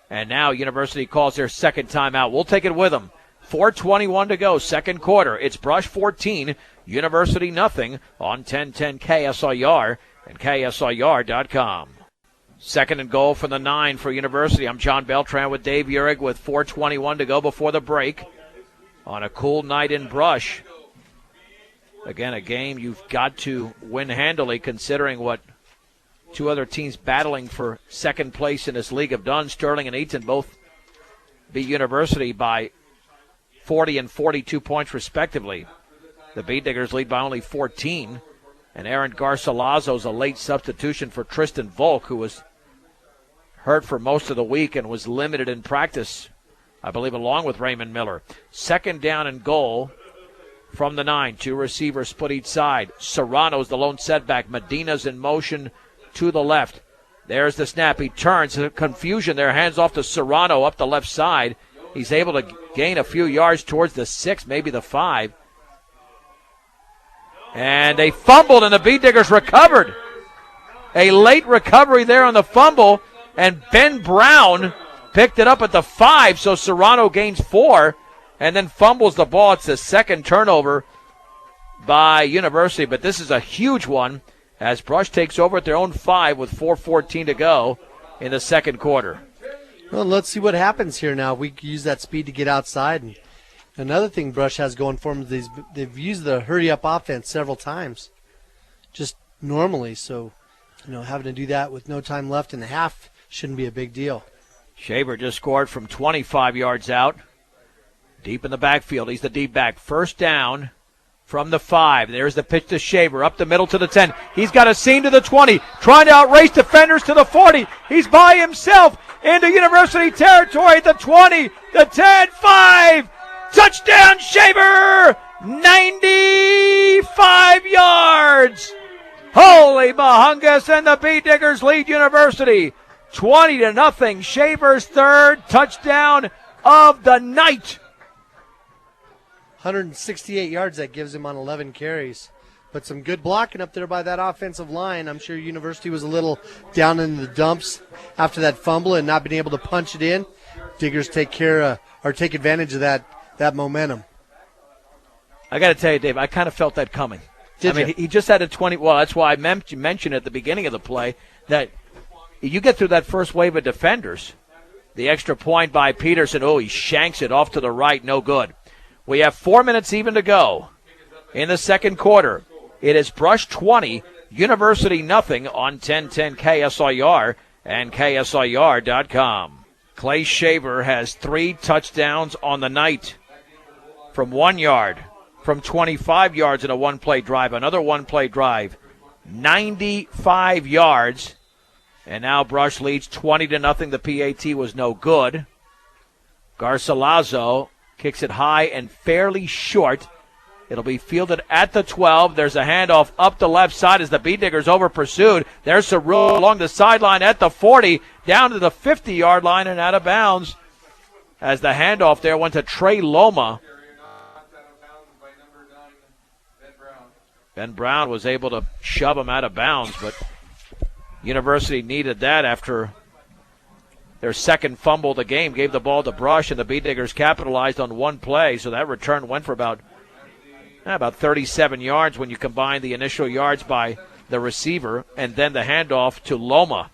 And now University calls their second timeout. We'll take it with them. 4:21 to go, second quarter. It's Brush 14, University nothing on 1010 KSIR and KSIR.com. Second and goal from the 9 for University. I'm John Beltran with Dave Urig with 4:21 to go before the break on a cool night in Brush. Again, a game you've got to win handily considering what two other teams battling for second place in this league have done. Sterling and Eaton both beat University by 40 and 42 points respectively. The Beat Diggers lead by only 14. And Aaron Garcilaso's a late substitution for Tristan Volk, who was hurt for most of the week and was limited in practice, I believe, along with Raymond Miller. Second down and goal from the 9. Two receivers split each side. Serrano's the lone setback. Medina's in motion to the left. There's the snap. He turns. Confusion there. Hands off to Serrano up the left side. He's able to gain a few yards towards the 6, maybe the 5. And they fumbled, and the Beat Diggers recovered. A late recovery there on the fumble, and Ben Brown picked it up at the 5, so Serrano gains 4, and then fumbles the ball. It's the second turnover by University, but this is a huge one as Brush takes over at their own 5 with 4:14 to go in the second quarter. Well, let's see what happens here now. We use that speed to get outside. And another thing Brush has going for them is they've used the hurry-up offense several times, just normally. So, having to do that with no time left in the half shouldn't be a big deal. Shaver just scored from 25 yards out. Deep in the backfield. He's the deep back. First down from the 5. There's the pitch to Shaver. Up the middle to the 10. He's got a seam to the 20. Trying to outrace defenders to the 40. He's by himself into University territory at the 20, the 10, 5. Touchdown, Shaver! 95 yards! Holy Mahungus, and the Beat Diggers lead University 20-0. Shaver's third touchdown of the night. 168 yards that gives him on 11 carries. But some good blocking up there by that offensive line. I'm sure University was a little down in the dumps after that fumble and not being able to punch it in. Diggers take advantage of that momentum. I got to tell you, Dave, I kind of felt that coming. Did you? He just had a 20. Well, that's why I mentioned at the beginning of the play that you get through that first wave of defenders. The extra point by Peterson. Oh, he shanks it off to the right. No good. We have 4 minutes even to go in the second quarter. It is Brush 20, University nothing on 1010 KSIR and KSIR.com. Clay Shaver has 3 touchdowns on the night from 1 yard, from 25 yards in a one-play drive, another one-play drive, 95 yards, and now Brush leads 20-0. The PAT was no good. Garcilaso kicks it high and fairly short. It'll be fielded at the 12. There's a handoff up the left side as the Beat Diggers over pursued. There's Cerullo along the sideline at the 40, down to the 50-yard line and out of bounds as the handoff there went to Trey Loma. Ben Brown was able to shove him out of bounds, but University needed that after their second fumble of the game, gave the ball to Brush, and the Beat Diggers capitalized on one play, so that return went for about 37 yards when you combine the initial yards by the receiver and then the handoff to Loma.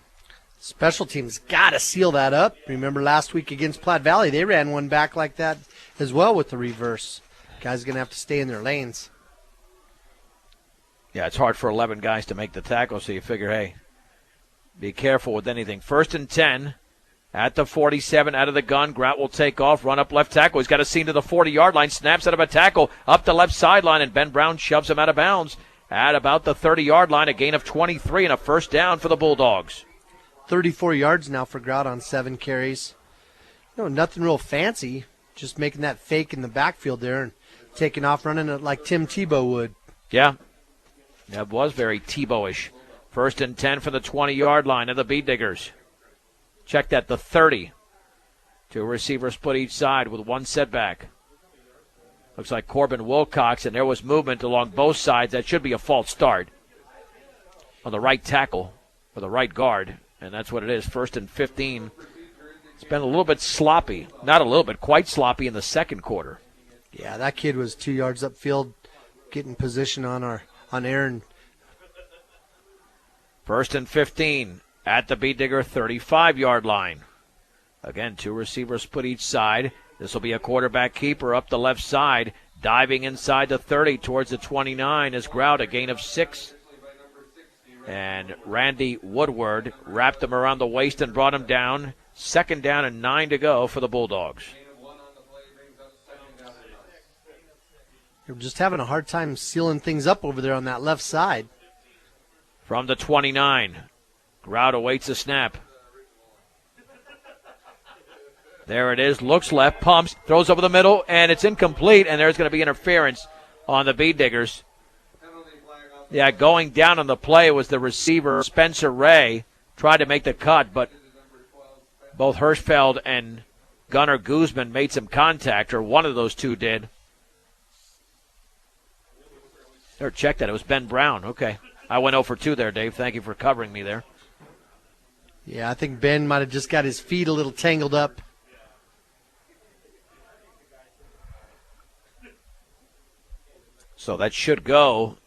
Special teams got to seal that up. Remember last week against Platte Valley, they ran one back like that as well with the reverse. Guys are going to have to stay in their lanes. Yeah, it's hard for 11 guys to make the tackle, so you figure, hey, be careful with anything. 1st and 10 at the 47, out of the gun. Grout will take off, run up left tackle. He's got a seam to the 40-yard line, snaps out of a tackle up the left sideline, and Ben Brown shoves him out of bounds at about the 30-yard line, a gain of 23 and a first down for the Bulldogs. 34 yards now for Grout on 7 carries. Nothing real fancy, just making that fake in the backfield there and taking off, running it like Tim Tebow would. Yeah, that was very Tebow-ish. 1st and 10 from the 20-yard line of the Beat Diggers. Check that, the 30. Two receivers split each side with one setback. Looks like Corbin Wilcox, and there was movement along both sides. That should be a false start on the right tackle or the right guard, and that's what it is. 1st and 15. It's been a little bit sloppy. Not a little bit, quite sloppy in the second quarter. Yeah, that kid was 2 yards upfield getting position on Aaron. 1st and 15 at the Beet Digger 35-yard line. Again, 2 receivers split each side. This will be a quarterback keeper up the left side. Diving inside the 30 towards the 29 is Grout, a gain of 6. And Randy Woodward wrapped him around the waist and brought him down. 2nd down and 9 to go for the Bulldogs. They're just having a hard time sealing things up over there on that left side. From the 29, Grout awaits a snap. There it is, looks left, pumps, throws over the middle, and it's incomplete, and there's going to be interference on the Beet Diggers. Yeah, going down on the play was the receiver, Spencer Ray, tried to make the cut, but both Hirschfeld and Gunnar Guzman made some contact, or one of those two did. Or check that, it was Ben Brown. Okay. I went 0 for 2 there, Dave. Thank you for covering me there. Yeah, I think Ben might have just got his feet a little tangled up. So that should go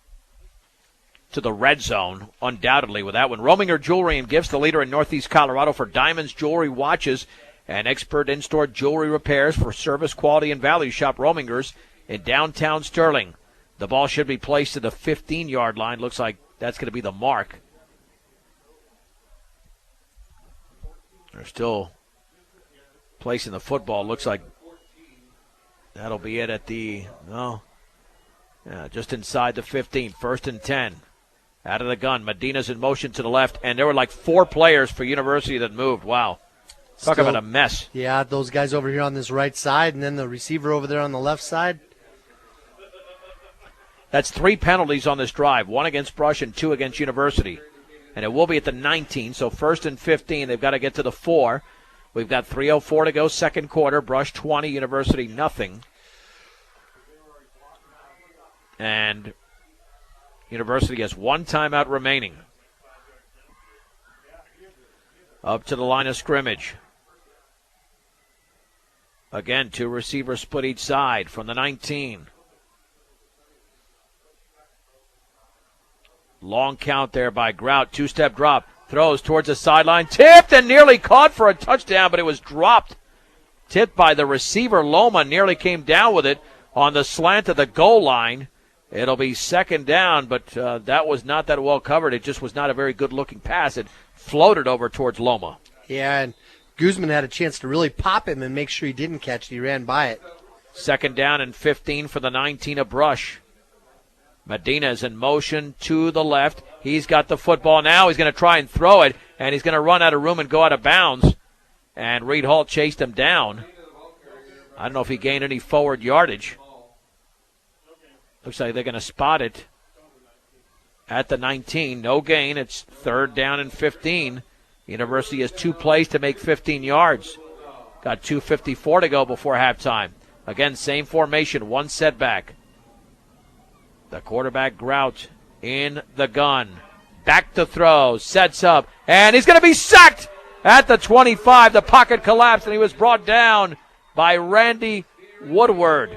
to the red zone, undoubtedly, with that one. Rominger Jewelry and Gifts, the leader in Northeast Colorado for diamonds, jewelry, watches, and expert in-store jewelry repairs for service, quality, and value. Shop Rominger's in downtown Sterling. The ball should be placed to the 15-yard line. Looks like that's going to be the mark. They're still placing the football. Looks like that'll be it at the, just inside the 15. 1st and 10. Out of the gun. Medina's in motion to the left, and there were like 4 players for University that moved. Wow. Talk about a mess. Yeah, those guys over here on this right side, and then the receiver over there on the left side. That's 3 penalties on this drive, 1 against Brush and 2 against University. And it will be at the 19, so 1st and 15, they've got to get to the 4. We've got 3:04 to go, second quarter. Brush 20, University nothing. And University has 1 timeout remaining. Up to the line of scrimmage. Again, 2 receivers split each side from the 19. Long count there by Grout. 2-step drop. Throws towards the sideline. Tipped and nearly caught for a touchdown, but it was dropped. Tipped by the receiver, Loma. Nearly came down with it on the slant of the goal line. It'll be 2nd down, but that was not that well covered. It just was not a very good-looking pass. It floated over towards Loma. Yeah, and Guzman had a chance to really pop him and make sure he didn't catch it. He ran by it. 2nd down and 15 for the 19 of Brush. Medina is in motion to the left. He's got the football now. He's going to try and throw it, and he's going to run out of room and go out of bounds. And Reed Hall chased him down. I don't know if he gained any forward yardage. Looks like they're going to spot it at the 19. No gain. It's 3rd down and 15. University has 2 plays to make 15 yards. Got 2:54 to go before halftime. Again, same formation, 1 setback. The quarterback Grout in the gun. Back to throw, sets up, and he's going to be sacked at the 25. The pocket collapsed, and he was brought down by Randy Woodward.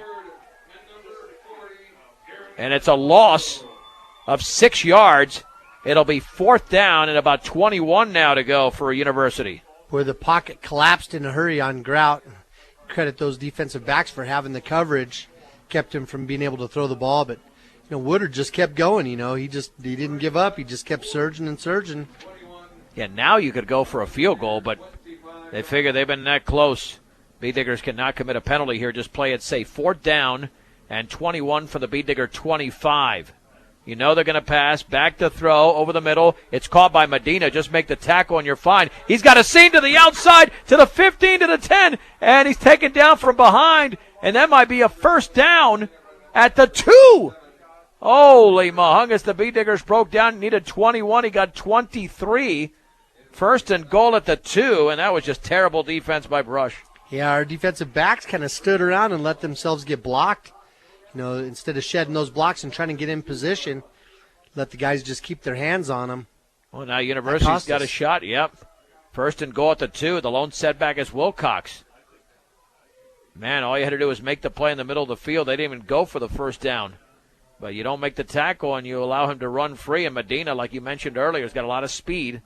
And it's a loss of 6 yards. It'll be 4th down and about 21 now to go for University. Where the pocket collapsed in a hurry on Grout. Credit those defensive backs for having the coverage. Kept him from being able to throw the ball, but Woodard just kept going. He didn't give up. He just kept surging and surging. Yeah, now you could go for a field goal, but they figure they've been that close. Beet Diggers cannot commit a penalty here. Just play it safe. 4th down and 21 for the Beet Digger 25. You know they're going to pass. Back to throw over the middle. It's caught by Medina. Just make the tackle and you're fine. He's got a seam to the outside, to the 15, to the 10, and he's taken down from behind, and that might be a 1st down at the 2. Holy mahungus, the Beet Diggers broke down, needed 21. He got 23. 1st and goal at the 2, and that was just terrible defense by Brush. Yeah, our defensive backs kind of stood around and let themselves get blocked. Instead of shedding those blocks and trying to get in position, let the guys just keep their hands on them. Well, now University's got a shot. Yep. First and goal at the 2. The lone setback is Wilcox. Man, all you had to do was make the play in the middle of the field. They didn't even go for the first down. But you don't make the tackle and you allow him to run free. And Medina, like you mentioned earlier, has got a lot of speed.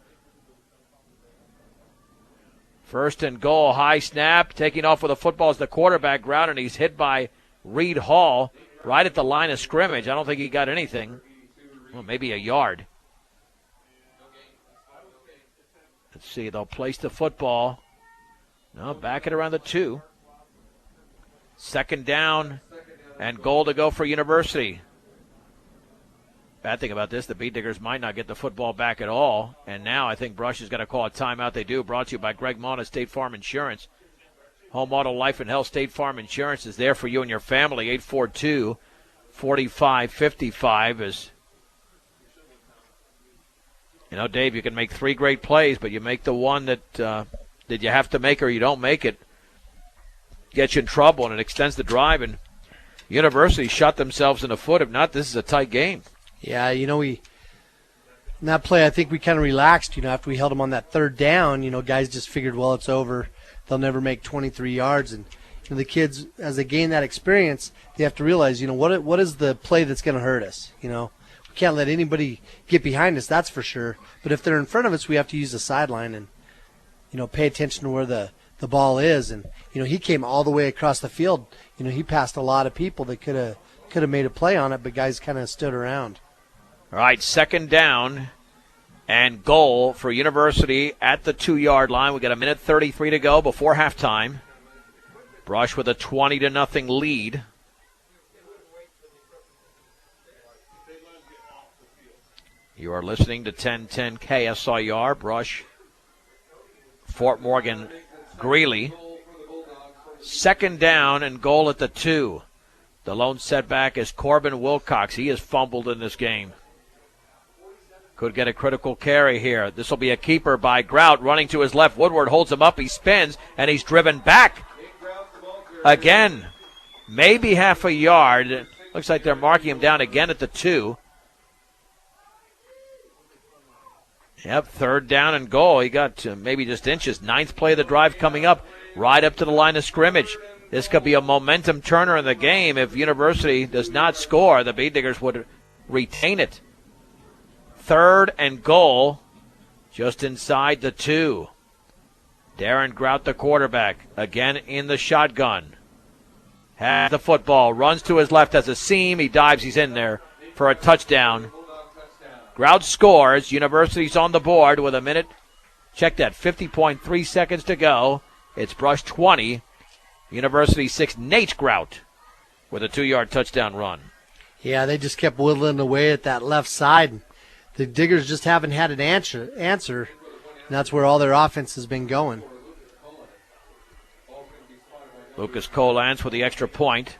First and goal, high snap. Taking off with the football is the quarterback ground, and he's hit by Reed Hall right at the line of scrimmage. I don't think he got anything. Well, maybe a yard. Let's see, they'll place the football. No, back it around the 2. Second down and goal to go for University. Bad thing about this, the Beet Diggers might not get the football back at all. And now I think Brush is going to call a timeout. They do. Brought to you by Greg Mona, State Farm Insurance. Home Auto Life and Health State Farm Insurance is there for you and your family. 842-4555 is, you know, Dave, you can make 3 great plays, but you make the one that you have to make or you don't make it, gets you in trouble, and it extends the drive. And University shot themselves in the foot. If not, this is a tight game. Yeah, you know, in that play, I think we kind of relaxed, you know, after we held them on that third down. You know, guys just figured, well, it's over. They'll never make 23 yards. And you know, the kids, as they gain that experience, they have to realize, you know, what is the play that's going to hurt us? You know, we can't let anybody get behind us, that's for sure. But if they're in front of us, we have to use the sideline and, you know, pay attention to where the ball is. And, you know, he came all the way across the field. You know, he passed a lot of people that could have made a play on it, but guys kind of stood around. All right, second down and goal for University at the 2-yard line. We got 1:33 to go before halftime. Brush with a 20-0 lead. You are listening to 1010 KSIR. Brush, Fort Morgan, Greeley. Second down and goal at the 2. The lone setback is Corbin Wilcox. He has fumbled in this game. Could get a critical carry here. This will be a keeper by Grout, running to his left. Woodward holds him up. He spins, and he's driven back. Again, maybe half a yard. Looks like they're marking him down again at the 2. Yep, third down and goal. He got maybe just inches. 9th play of the drive coming up, right up to the line of scrimmage. This could be a momentum turner in the game. If University does not score, the Beet Diggers would retain it. Third and goal, just inside the 2. Darren Grout, the quarterback, again in the shotgun. Has the football, runs to his left, has a seam. He dives, he's in there for a touchdown. Grout scores. University's on the board with a minute. Check that, 50.3 seconds to go. It's Brush 20. University 6, Nate Grout with a 2-yard touchdown run. Yeah, they just kept whittling away at that left side. The Diggers just haven't had an answer, and that's where all their offense has been going. Lucas Colans with the extra point.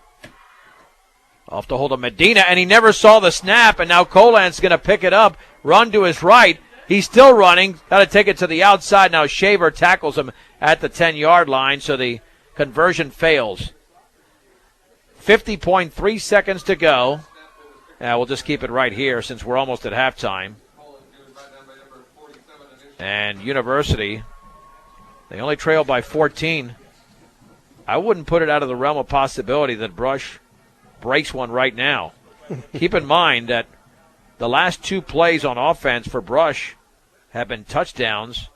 Off the hold of Medina, and he never saw the snap, and now Colans going to pick it up, run to his right. He's still running, got to take it to the outside. Now Shaver tackles him at the 10-yard line, so the conversion fails. 50.3 seconds to go. We'll just keep it right here since we're almost at halftime. And University, they only trail by 14. I wouldn't put it out of the realm of possibility that Brush breaks one right now. Keep in mind that the last 2 plays on offense for Brush have been touchdowns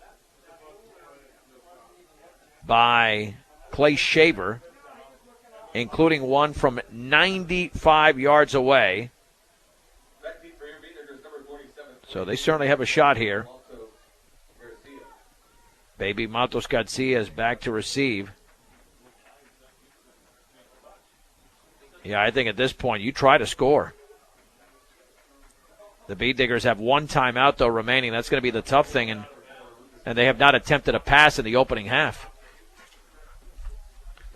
by Clay Shaver, including one from 95 yards away. So they certainly have a shot here. Baby Matos Garcia is back to receive. Yeah, I think at this point you try to score. The Beet Diggers have 1 timeout, though, remaining. That's going to be the tough thing, and they have not attempted a pass in the opening half.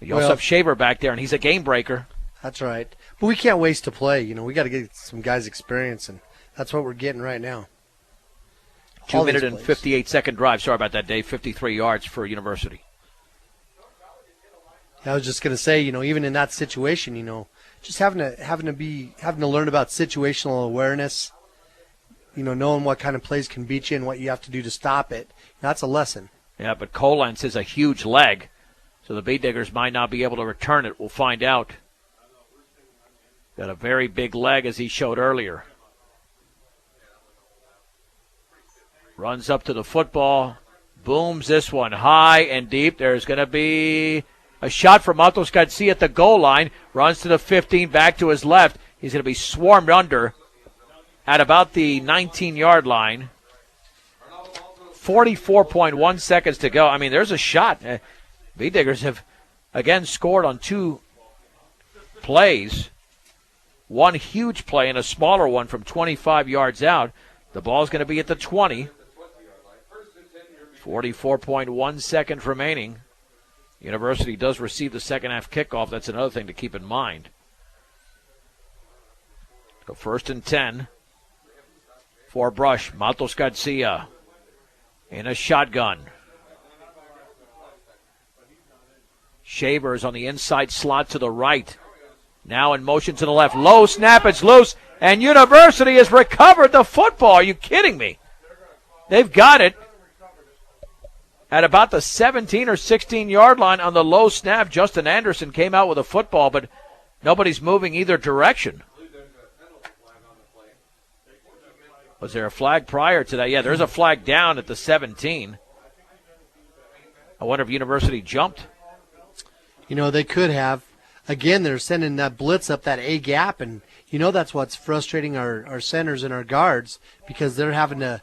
You also have Shaver back there, and he's a game breaker. That's right. But we can't waste a play. You know, we got to get some guys experience, and that's what we're getting right now. 2-minute and 58-second drive. Sorry about that, Dave. 53 yards for University. I was just going to say, you know, even in that situation, you know, just having to learn about situational awareness, you know, knowing what kind of plays can beat you and what you have to do to stop it. That's a lesson. Yeah, but Koblenz is a huge leg, so the Beet Diggers might not be able to return it. We'll find out. Got a very big leg, as he showed earlier. Runs up to the football, booms this one high and deep. There's going to be a shot from Matos Garcia at the goal line. Runs to the 15, back to his left. He's going to be swarmed under at about the 19-yard line. 44.1 seconds to go. I mean, there's a shot. Beet Diggers have, again, scored on 2 plays. One huge play and a smaller one from 25 yards out. The ball's going to be at the 20. 44.1 seconds remaining. University does receive the second half kickoff. That's another thing to keep in mind. So 1st and 10 for Brush. Matos Garcia in a shotgun. Shavers on the inside slot to the right. Now in motion to the left. Low snap, it's loose, and University has recovered the football. Are you kidding me? They've got it at about the 17 or 16-yard line on the low snap. Justin Anderson came out with a football, but nobody's moving either direction. Was there a flag prior to that? Yeah, there's a flag down at the 17. I wonder if University jumped. You know, they could have. Again, they're sending that blitz up that A gap, and you know that's what's frustrating our centers and our guards, because they're having to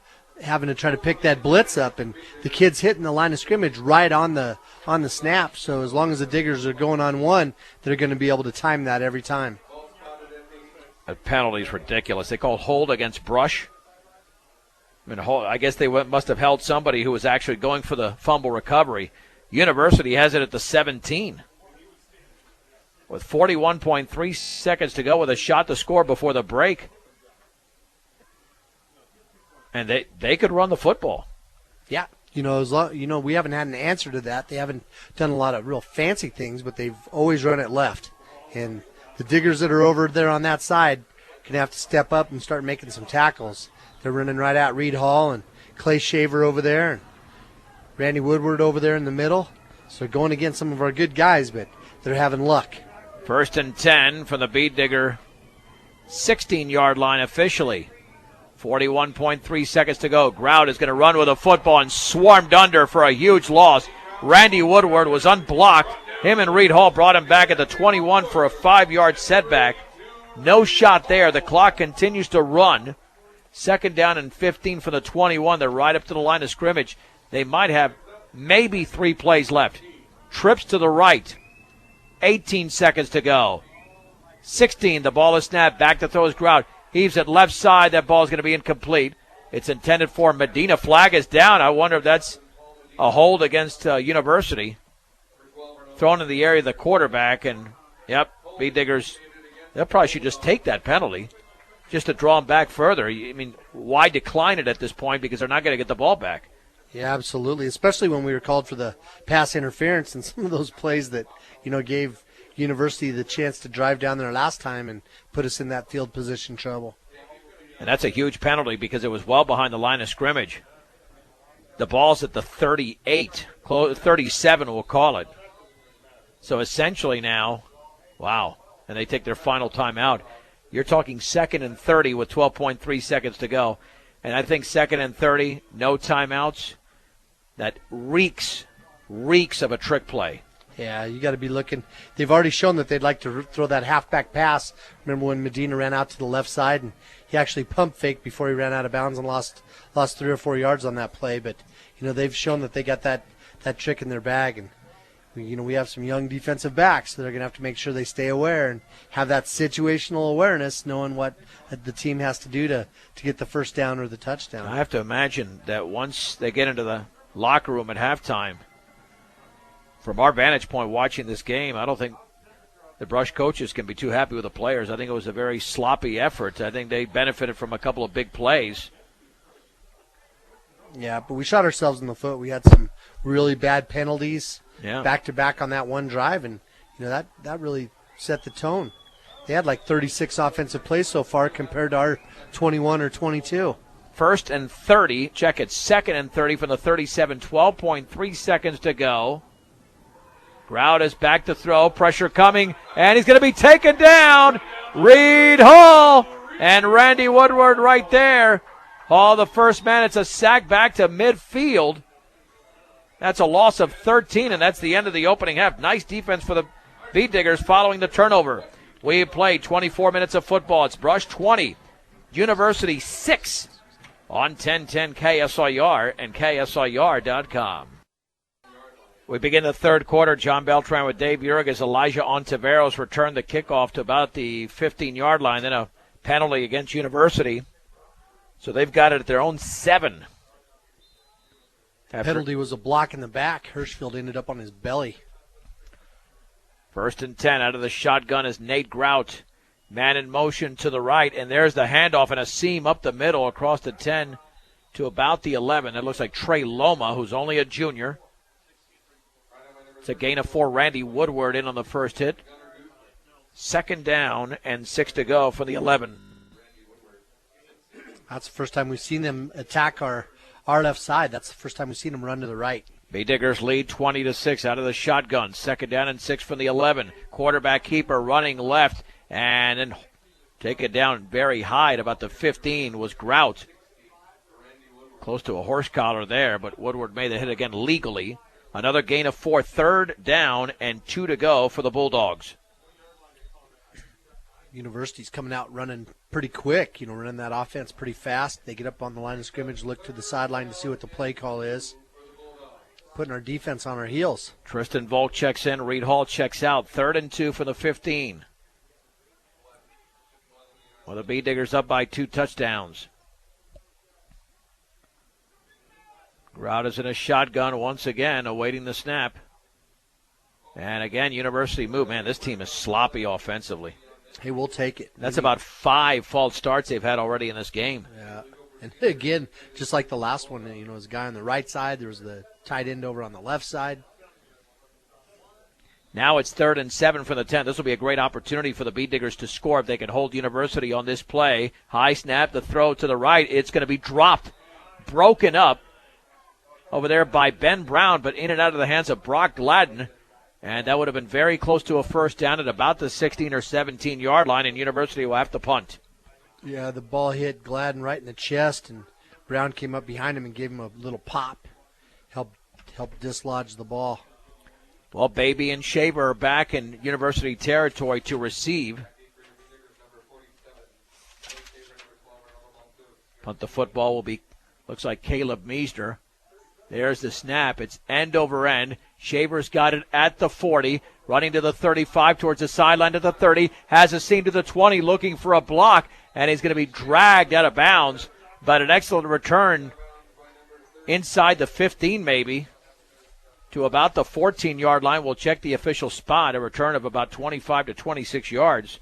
try to pick that blitz up, and the kid's hitting the line of scrimmage right on the snap. So as long as the Diggers are going on one, they're going to be able to time that every time. That penalty's ridiculous. They called hold against Brush. I guess they must have held somebody who was actually going for the fumble recovery. University has it at the 17. With 41.3 seconds to go with a shot to score before the break. And they could run the football. Yeah. We haven't had an answer to that. They haven't done a lot of real fancy things, but they've always run it left. And the Diggers that are over there on that side can have to step up and start making some tackles. They're running right at Reed Hall and Clay Shaver over there and Randy Woodward over there in the middle. So they're going against some of our good guys, but they're having luck. 1st and 10 from the Beet Digger 16-yard line officially. 41.3 seconds to go. Grout is going to run with a football and swarmed under for a huge loss. Randy Woodward was unblocked. Him and Reed Hall brought him back at the 21 for a 5-yard setback. No shot there. The clock continues to run. 2nd down and 15 for the 21. They're right up to the line of scrimmage. They might have maybe 3 plays left. Trips to the right. 18 seconds to go. 16, the ball is snapped. Back to throw is Grout. Heaves it left side. That ball is going to be incomplete. It's intended for Medina. Flag is down. I wonder if that's a hold against University. Thrown in the area of the quarterback. And, yep, Beet Diggers, they probably should just take that penalty just to draw them back further. I mean, why decline it at this point, because they're not going to get the ball back? Yeah, absolutely, especially when we were called for the pass interference and some of those plays that, gave University the chance to drive down there last time and put us in that field position trouble. And that's a huge penalty because it was well behind the line of scrimmage. The ball's at the 38, 37 we'll call it. So essentially now, wow, and they take their final timeout. You're talking 2nd and 30 with 12.3 seconds to go. And I think 2nd and 30, no timeouts, that reeks of a trick play. Yeah, you got to be looking. They've already shown that they'd like to throw that halfback pass. Remember when Medina ran out to the left side and he actually pump faked before he ran out of bounds and lost 3 or 4 yards on that play. But, they've shown that they got that trick in their bag. And, we have some young defensive backs, so they're going to have to make sure they stay aware and have that situational awareness, knowing what the team has to do to get the first down or the touchdown. I have to imagine that once they get into the locker room at halftime, from our vantage point watching this game, I don't think the Brush coaches can be too happy with the players. I think it was a very sloppy effort. I think they benefited from a couple of big plays. Yeah, but we shot ourselves in the foot. We had some really bad penalties back-to-back on that one drive, and that really set the tone. They had like 36 offensive plays so far compared to our 21 or 22. First and 30. Check it. Second and 30 from the 37. 12.3 seconds to go. Grout is back to throw. Pressure coming. And he's going to be taken down. Reed Hall. And Randy Woodward right there. Hall, the first man. It's a sack back to midfield. That's a loss of 13, and that's the end of the opening half. Nice defense for the Beet Diggers following the turnover. We played 24 minutes of football. It's Brush 20. University 6. On 1010 KSIR and KSIR.com. We begin the third quarter. John Beltran with Dave Urich as Elijah Ontiveros returned the kickoff to about the 15-yard line. Then a penalty against University. So they've got it at their own 7. Penalty was a block in the back. Hirschfield ended up on his belly. First and 10 out of the shotgun is Nate Grout. Man in motion to the right, and there's the handoff and a seam up the middle across the 10 to about the 11. That looks like Trey Loma, who's only a junior. It's a gain of 4. Randy Woodward in on the first hit. Second down and 6 to go for the 11. That's the first time we've seen them attack our left side. That's the first time we've seen them run to the right. Beet Diggers lead 20-6 out of the shotgun. Second down and 6 from the 11. Quarterback keeper running left. And then take it down very high at about the 15 was Grout. Close to a horse collar there, but Woodward made the hit again legally. Another gain of 4. Third down and 2 to go for the Bulldogs. University's coming out running pretty quick, running that offense pretty fast. They get up on the line of scrimmage, look to the sideline to see what the play call is. Putting our defense on our heels. Tristan Volk checks in. Reed Hall checks out. 3rd and 2 for the 15. Well, the Beet Diggers up by 2 touchdowns. Grout is in a shotgun once again, awaiting the snap. And again, University move. Man, this team is sloppy offensively. Hey, we'll take it. That's about 5 false starts they've had already in this game. Yeah. And again, just like the last one, there was a guy on the right side. There was the tight end over on the left side. Now it's 3rd and 7 from the 10. This will be a great opportunity for the Beet Diggers to score if they can hold University on this play. High snap, the throw to the right. It's going to be dropped, broken up over there by Ben Brown, but in and out of the hands of Brock Gladden. And that would have been very close to a first down at about the 16 or 17-yard line, and University will have to punt. Yeah, the ball hit Gladden right in the chest, and Brown came up behind him and gave him a little pop. Helped dislodge the ball. Well, Baby and Shaver are back in University territory to receive. Punt the football will be, looks like Caleb Meisner. There's the snap. It's end over end. Shaver's got it at the 40, running to the 35 towards the sideline to the 30, has a seam to the 20 looking for a block, and he's going to be dragged out of bounds. But an excellent return inside the 15 maybe to about the 14-yard line. We'll check the official spot, a return of about 25 to 26 yards.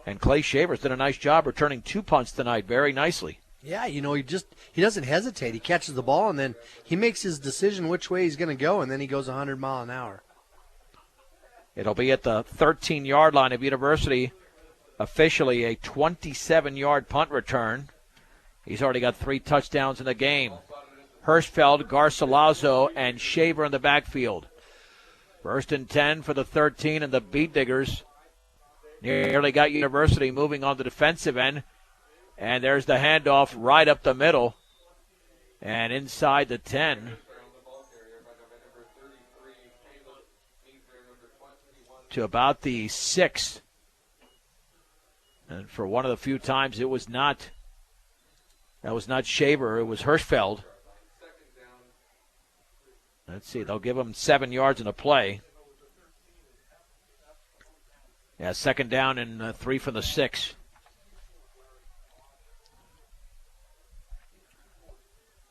And Clay Shaver's done a nice job returning 2 punts tonight very nicely. Yeah, he doesn't hesitate. He catches the ball, and then he makes his decision which way he's going to go, and then he goes 100 mile an hour. It'll be at the 13-yard line of University, officially a 27-yard punt return. He's already got 3 touchdowns in the game. Hirschfeld, Garcilaso, and Shaver in the backfield. 1st and 10 for the 13, and the Beet Diggers nearly got University moving on the defensive end. And there's the handoff right up the middle and inside the 10 to about the 6. And for one of the few times that was not Shaver, it was Hirschfeld. Let's see, they'll give him 7 yards in a play. Yeah, 2nd down and 3 from the 6.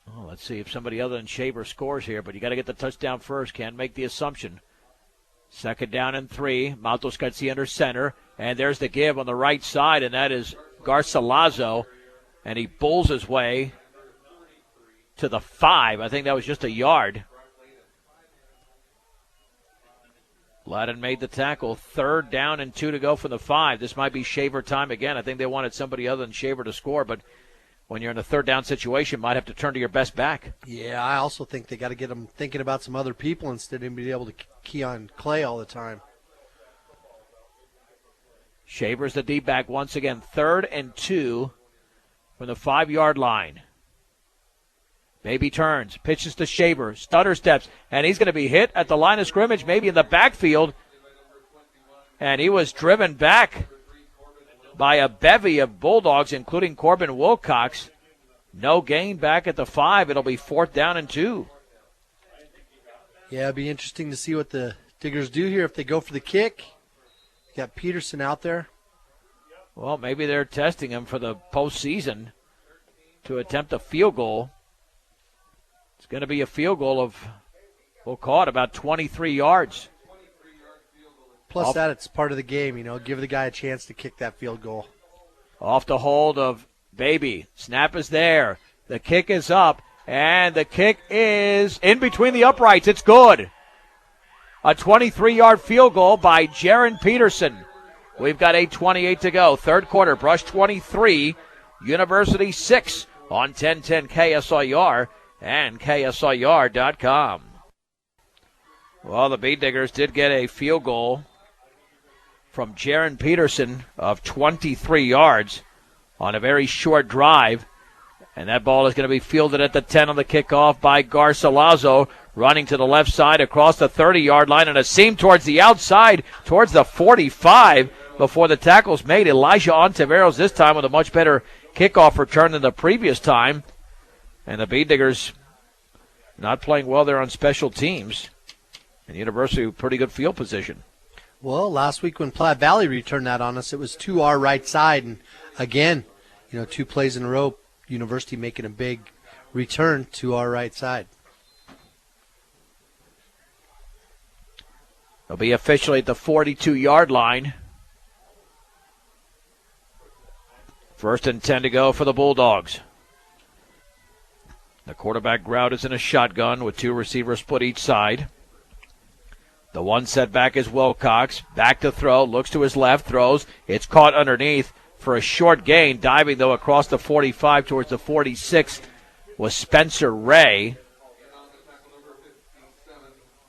Oh, let's see if somebody other than Shaver scores here, but you got to get the touchdown first. Can't make the assumption. 2nd down and 3. Matos Garcia under center, and there's the give on the right side, and that is Garcilaso, and he bulls his way to the 5. I think that was just a yard. Gladden made the tackle. 3rd down and 2 to go from the 5. This might be Shaver time again. I think they wanted somebody other than Shaver to score, but when you're in a third down situation, might have to turn to your best back. Yeah, I also think they got to get them thinking about some other people instead of being able to key on Clay all the time. Shaver's the D-back once again. 3rd and 2 from the 5-yard line. Maybe turns, pitches to Shaver, stutter steps, and he's going to be hit at the line of scrimmage, maybe in the backfield. And he was driven back by a bevy of Bulldogs, including Corbin Wilcox. No gain back at the 5. It'll be 4th down and 2. Yeah, it'd be interesting to see what the Diggers do here if they go for the kick. Got Peterson out there. Well, maybe they're testing him for the postseason to attempt a field goal. It's going to be a field goal of, we'll call it about 23 yards. Plus that, it's part of the game, give the guy a chance to kick that field goal. Off the hold of Baby. Snap is there. The kick is up, and the kick is in between the uprights. It's good. A 23-yard field goal by Jaron Peterson. We've got 8:28 to go. Third quarter, Brush 23, University 6 on 1010 KSIR and KSIR.com. Well, the Bead Diggers did get a field goal from Jaron Peterson of 23 yards on a very short drive. And that ball is going to be fielded at the 10 on the kickoff by Garcilaso, running to the left side across the 30-yard line and a seam towards the outside, towards the 45 before the tackle's made. Elijah Ontiveros this time with a much better kickoff return than the previous time. And the Bead Diggers not playing well there on special teams. And University with pretty good field position. Well, last week when Platte Valley returned that on us, it was to our right side. And again, 2 plays in a row, University making a big return to our right side. They'll be officially at the 42-yard line. 1st and 10 to go for the Bulldogs. The quarterback route is in a shotgun with 2 receivers split each side. The one setback is Wilcox. Back to throw, looks to his left, throws. It's caught underneath for a short gain. Diving, though, across the 45 towards the 46 was Spencer Ray.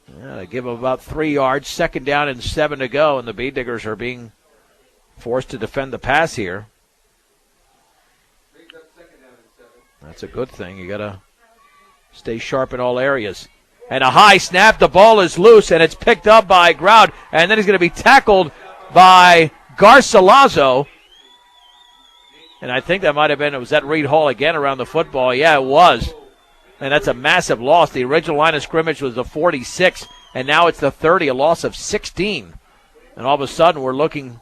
They give him about 3 yards. 2nd down and 7 to go, and the Bead Diggers are being forced to defend the pass here. That's a good thing. You got to stay sharp in all areas. And a high snap. The ball is loose, and it's picked up by Grout. And then he's going to be tackled by Garcilaso. And I think that might have been, was that Reed Hall again around the football? Yeah, it was. And that's a massive loss. The original line of scrimmage was the 46, and now it's the 30, a loss of 16. And all of a sudden we're looking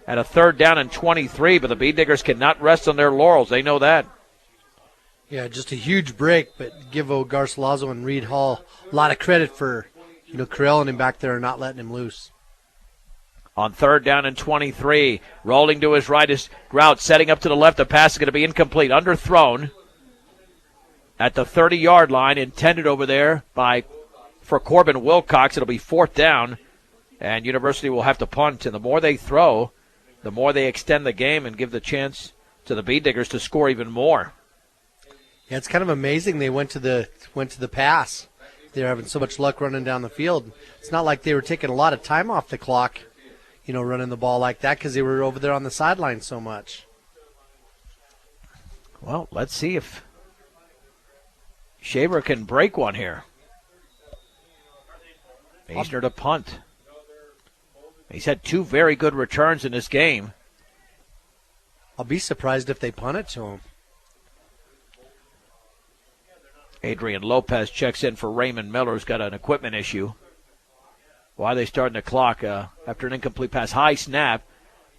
at a 3rd down and 23, but the Bead Diggers cannot rest on their laurels. They know that. Yeah, just a huge break, but give Garcilaso and Reed Hall a lot of credit for, corralling him back there and not letting him loose. On 3rd down and 23, rolling to his right is Grout, setting up to the left. The pass is going to be incomplete, underthrown at the 30-yard line, intended over there for Corbin Wilcox. It'll be 4th down, and University will have to punt. And the more they throw, the more they extend the game and give the chance to the Bead Diggers to score even more. Yeah, it's kind of amazing they went to the pass. They're having so much luck running down the field. It's not like they were taking a lot of time off the clock, running the ball like that because they were over there on the sideline so much. Well, let's see if Shaver can break one here. Eisner to punt. He's had 2 very good returns in this game. I'll be surprised if they punt it to him. Adrian Lopez checks in for Raymond Miller, who's got an equipment issue. Why are they starting the clock after an incomplete pass? High snap,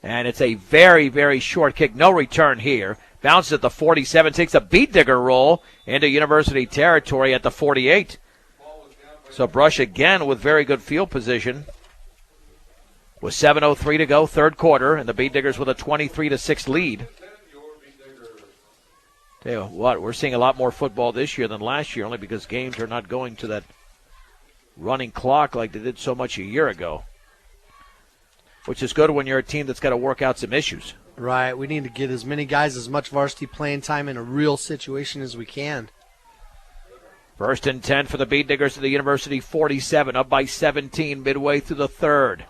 and it's a very, very short kick. No return here. Bounces at the 47, takes a Bead Digger roll into University territory at the 48. So Brush again with very good field position. With 7:03 to go, 3rd quarter, and the Bead Diggers with a 23-6 lead. Tell you what, we're seeing a lot more football this year than last year, only because games are not going to that running clock like they did so much a year ago. Which is good when you're a team that's got to work out some issues. Right. We need to get as many guys as much varsity playing time in a real situation as we can. 1st and 10 for the Bead Diggers at the University 47, up by 17 midway through the third.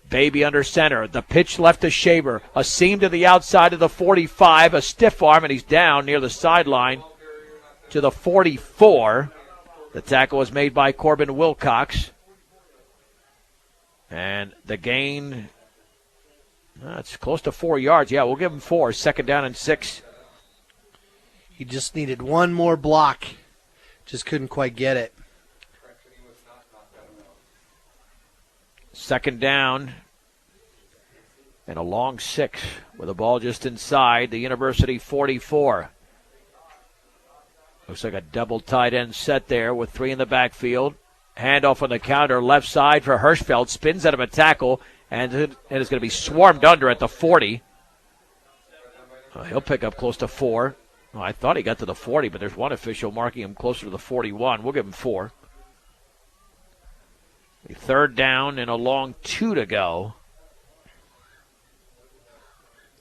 Baby under center. The pitch left to Shaver. A seam to the outside of the 45, a stiff arm, and he's down near the sideline to the 44. The tackle was made by Corbin Wilcox. And the gain, it's close to 4 yards. Yeah, we'll give him 4. 2nd down and 6. He just needed one more block. Just couldn't quite get it. 2nd down and a long 6 with the ball just inside the University 44. Looks like a double tight end set there with 3 in the backfield. Handoff on the counter, left side for Hirschfeld. Spins out of a tackle, and it is going to be swarmed under at the 40. He'll pick up close to 4. Well, I thought he got to the 40, but there's one official marking him closer to the 41. We'll give him 4. 3rd down and a long 2 to go.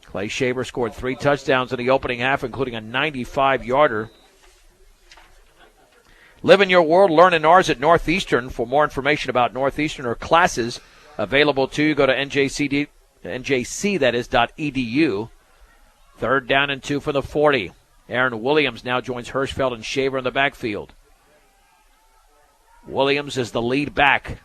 Clay Shaver scored 3 touchdowns in the opening half, including a 95-yarder. Live in your world, learn in ours at Northeastern. For more information about Northeastern or classes available to you, go to njc.edu. 3rd down and 2 for the 40. Aaron Williams now joins Hirschfeld and Shaver in the backfield. Williams is the lead back.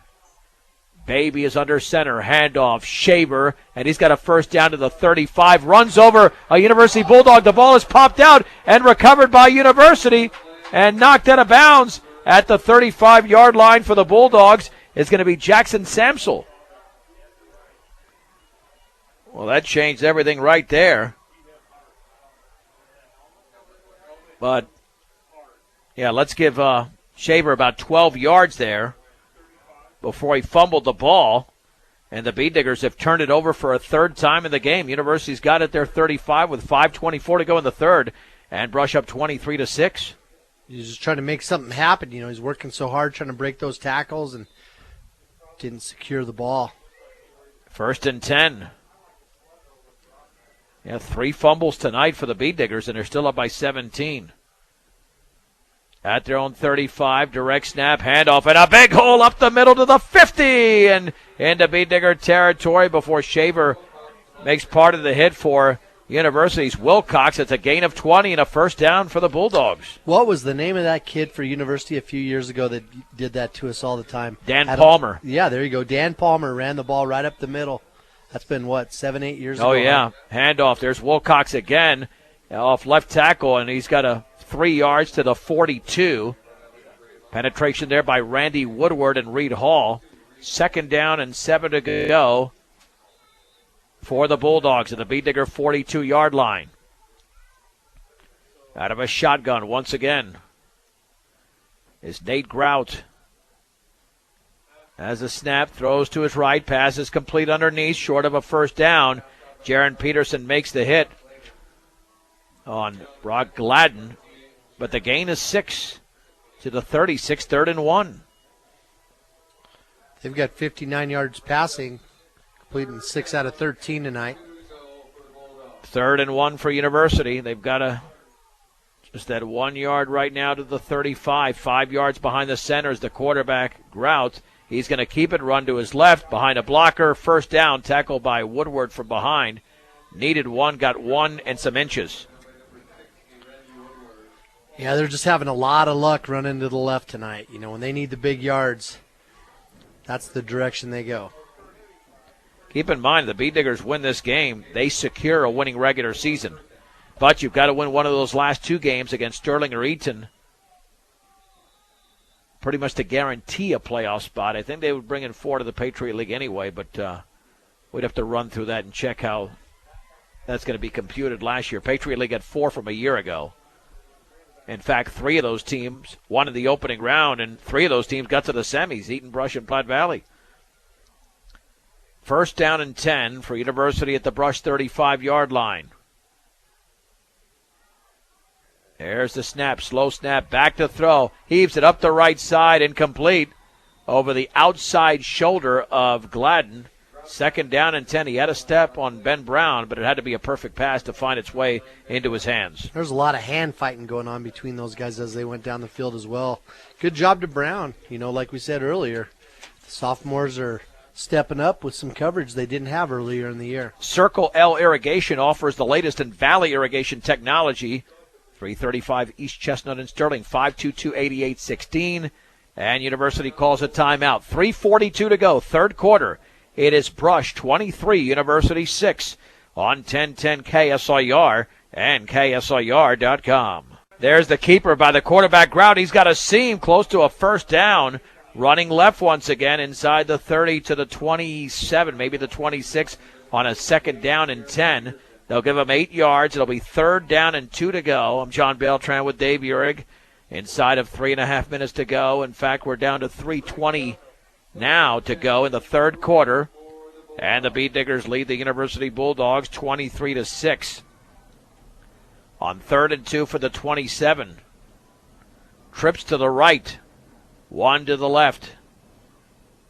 Baby is under center. Handoff. Shaver. And he's got a 1st down to the 35. Runs over a University Bulldog. The ball is popped out and recovered by University and knocked out of bounds at the 35-yard line for the Bulldogs. Is going to be Jackson Samsel. Well, that changed everything right there. But, yeah, let's give Shaver about 12 yards there before he fumbled the ball. And the Bead Diggers have turned it over for a 3rd time in the game. University's got it their 35 with 5:24 to go in the 3rd. And Brush up 23-6. He's just trying to make something happen. You know, he's working so hard trying to break those tackles and didn't secure the ball. 1st and 10. Yeah, 3 fumbles tonight for the Bead Diggers, and they're still up by 17. At their own 35, direct snap, handoff, and a big hole up the middle to the 50, and into Bead Digger territory before Shaver makes part of the hit for University's Wilcox. It's a gain of 20 and a 1st down for the Bulldogs. What was the name of that kid for University a few years ago that did that to us all the time? Dan Palmer. Yeah, there you go. Dan Palmer ran the ball right up the middle. That's been, 7-8 years ago? Oh, yeah. Handoff. There's Wilcox again off left tackle, and he's got a 3 yards to the 42. Penetration there by Randy Woodward and Reed Hall. 2nd down and 7 to go for the Bulldogs at the Bead Digger 42-yard line. Out of a shotgun once again is Nate Grout. As the snap, throws to his right, pass is complete underneath, short of a 1st down. Jaron Peterson makes the hit on Brock Gladden, but the gain is 6 to the 36, 3rd and 1. They've got 59 yards passing, completing 6 out of 13 tonight. 3rd and 1 for University. They've got just that 1 yard right now to the 35, 5 yards behind the center is the quarterback, Grout. He's going to keep it, run to his left, behind a blocker, 1st down, tackled by Woodward from behind. Needed 1, got 1 and some inches. Yeah, they're just having a lot of luck running to the left tonight. You know, when they need the big yards, that's the direction they go. Keep in mind, the Bead Diggers win this game, they secure a winning regular season. But you've got to win one of those last 2 games against Sterling or Eaton, pretty much to guarantee a playoff spot. I think they would bring in 4 to the Patriot League anyway, but we'd have to run through that and check how that's going to be computed last year. Patriot League had 4 from a year ago. In fact, 3 of those teams won in the opening round, and 3 of those teams got to the semis, Eaton, Brush, and Platte Valley. 1st down and 10 for University at the Brush 35-yard line. There's the snap, slow snap, back to throw. Heaves it up the right side, incomplete. Over the outside shoulder of Gladden. 2nd down and 10. He had a step on Ben Brown, but it had to be a perfect pass to find its way into his hands. There's a lot of hand fighting going on between those guys as they went down the field as well. Good job to Brown. Like we said earlier, the sophomores are stepping up with some coverage they didn't have earlier in the year. Circle L Irrigation offers the latest in valley irrigation technology. 335 East Chestnut and Sterling, 522-8816. And University calls a timeout. 3:42 to go, third quarter. It is Brush 23, University 6 on 1010 KSIR and KSIR.com. There's the keeper by the quarterback ground. He's got a seam close to a first down. Running left once again inside the 30 to the 27, maybe the 26 on a 2nd down and 10. They'll give him 8 yards. It'll be 3rd down and 2 to go. I'm John Beltran with Dave Uhrig. Inside of 3.5 minutes to go. In fact, we're down to 3:20 now to go in the third quarter. And the Bead Diggers lead the University Bulldogs 23-6. On 3rd and 2 for the 27. Trips to the right. 1 to the left.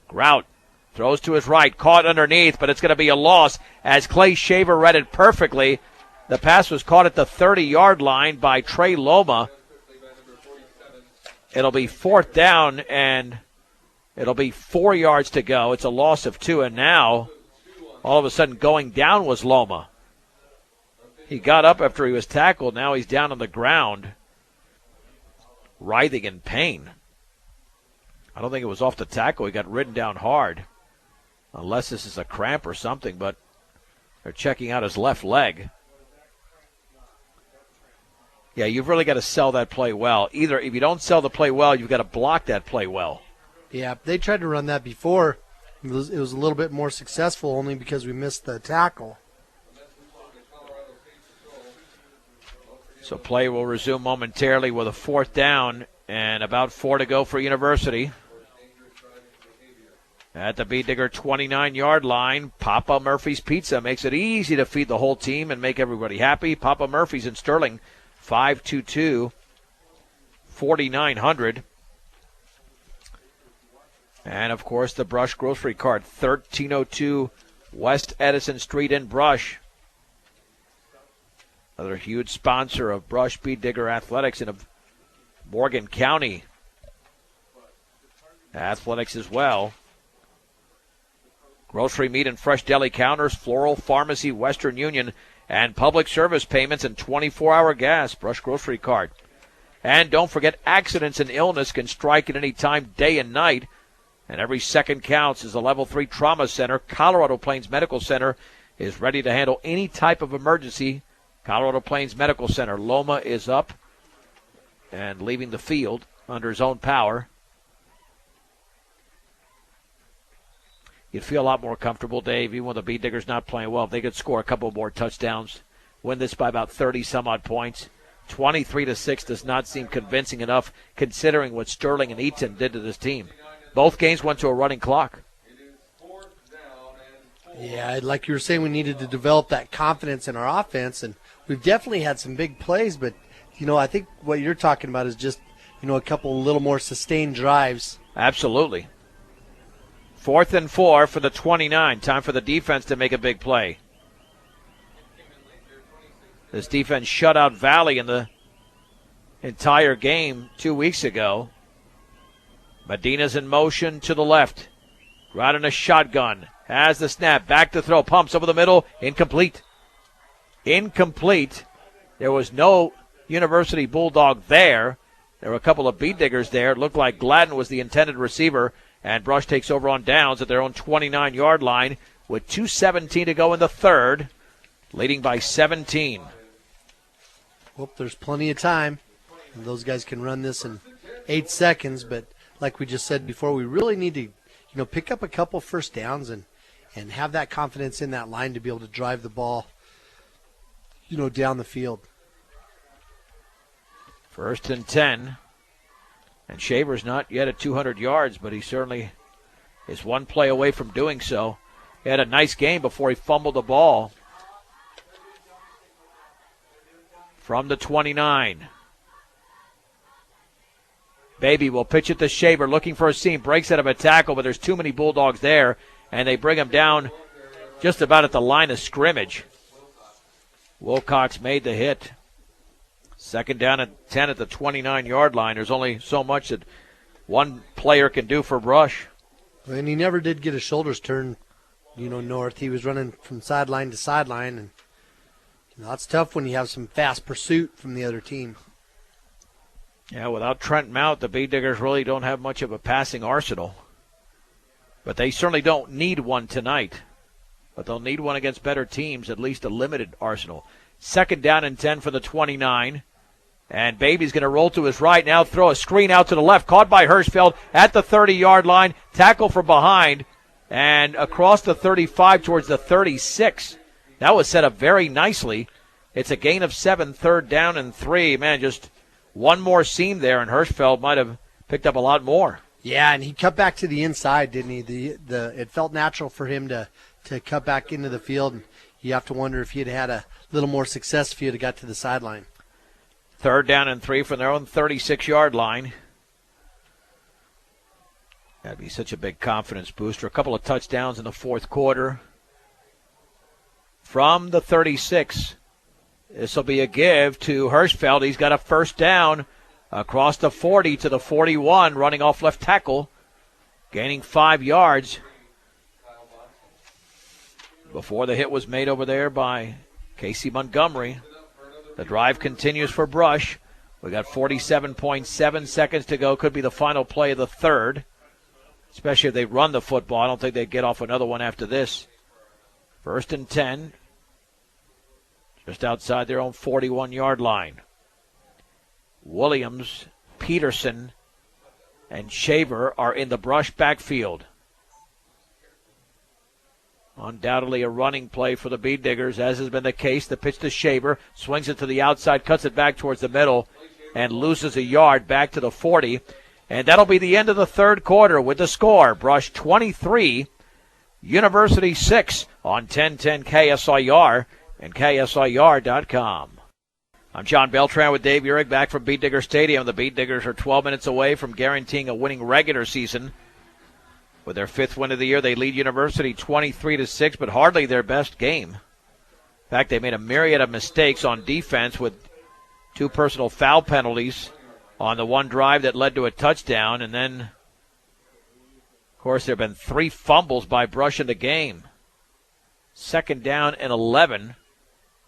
Grout throws to his right. Caught underneath, but it's going to be a loss as Clay Shaver read it perfectly. The pass was caught at the 30-yard line by Trey Loma. It'll be 4th down, and it'll be 4 yards to go. It's a loss of 2, and now all of a sudden going down was Loma. He got up after he was tackled. Now he's down on the ground, writhing in pain. I don't think it was off the tackle. He got ridden down hard, unless this is a cramp or something, but they're checking out his left leg. Yeah, you've really got to sell that play well. Either if you don't sell the play well, you've got to block that play well. Yeah, they tried to run that before. It was a little bit more successful only because we missed the tackle. So play will resume momentarily with a 4th down and about 4 to go for University. At the Bead Digger 29-yard line, Papa Murphy's Pizza makes it easy to feed the whole team and make everybody happy. Papa Murphy's in Sterling, 522-4900. And, of course, the Brush grocery cart, 1302 West Edison Street in Brush. Another huge sponsor of Brush Bead Digger Athletics and of Morgan County Athletics as well. Grocery, meat, and fresh deli counters, Floral, Pharmacy, Western Union, and public service payments and 24-hour gas. Brush grocery cart. And don't forget, accidents and illness can strike at any time, day and night. And every second counts as a Level 3 Trauma Center. Colorado Plains Medical Center is ready to handle any type of emergency. Colorado Plains Medical Center. Loma is up and leaving the field under his own power. You'd feel a lot more comfortable, Dave, even when the Bead Diggers not playing well. If they could score a couple more touchdowns, win this by about 30-some-odd points. 23-6 does not seem convincing enough considering what Sterling and Eaton did to this team. Both games went to a running clock. Yeah, like you were saying, we needed to develop that confidence in our offense, and we've definitely had some big plays, but, I think what you're talking about is just, a couple little more sustained drives. Absolutely. 4th and 4 for the 29. Time for the defense to make a big play. This defense shut out Valley in the entire game 2 weeks ago. Medina's in motion to the left. Right in a shotgun. Has the snap. Back to throw. Pumps over the middle. Incomplete. Incomplete. There was no University Bulldog there. There were a couple of Bead Diggers there. It looked like Gladden was the intended receiver. And Brush takes over on downs at their own 29-yard line with 2:17 to go in the third, leading by 17. Well, there's plenty of time. And those guys can run this in 8 seconds, but like we just said before, we really need to, pick up a couple first downs and have that confidence in that line to be able to drive the ball, down the field. 1st and 10. And Shaver's not yet at 200 yards, but he certainly is one play away from doing so. He had a nice game before he fumbled the ball. From the 29. Baby will pitch it to Shaver, looking for a seam. Breaks out of a tackle, but there's too many Bulldogs there, and they bring him down just about at the line of scrimmage. Wilcox made the hit. Second down and 10 at the 29-yard line. There's only so much that one player can do for Brush. And he never did get his shoulders turned, north. He was running from sideline to sideline, and that's tough when you have some fast pursuit from the other team. Yeah, without Trent Mount, the Bead Diggers really don't have much of a passing arsenal. But they certainly don't need one tonight. But they'll need one against better teams, at least a limited arsenal. Second down and 10 for the 29. And Baby's going to roll to his right now, throw a screen out to the left. Caught by Hirschfeld at the 30-yard line. Tackle from behind. And across the 35 towards the 36. That was set up very nicely. It's a gain of 7, third down and 3. Man, just one more seam there, and Hirschfeld might have picked up a lot more. Yeah, and he cut back to the inside, didn't he? It felt natural for him to cut back into the field. And you have to wonder if he'd had a little more success if he had got to the sideline. Third down and 3 from their own 36-yard line. That'd be such a big confidence booster. A couple of touchdowns in the fourth quarter. From the 36, this will be a give to Hirschfeld. He's got a first down across the 40 to the 41, running off left tackle, gaining 5 yards. Before the hit was made over there by Casey Montgomery. The drive continues for Brush. We got 47.7 seconds to go. Could be the final play of the third, especially if they run the football. I don't think they'd get off another one after this. First and 10, just outside their own 41-yard line. Williams, Peterson, and Shaver are in the Brush backfield. Undoubtedly a running play for the Bead Diggers, as has been the case. The pitch to Shaver, swings it to the outside, cuts it back towards the middle, and loses a yard back to the 40. And that'll be the end of the third quarter with the score. Brush 23, University 6 on 1010 KSIR and KSIR.com. I'm John Beltran with Dave Urich back from Bead Digger Stadium. The Bead Diggers are 12 minutes away from guaranteeing a winning regular season. With their 5th win of the year, they lead University 23-6, but hardly their best game. In fact, they made a myriad of mistakes on defense with 2 personal foul penalties on the one drive that led to a touchdown. And then, of course, there have been 3 fumbles by Brush in the game. Second down and 11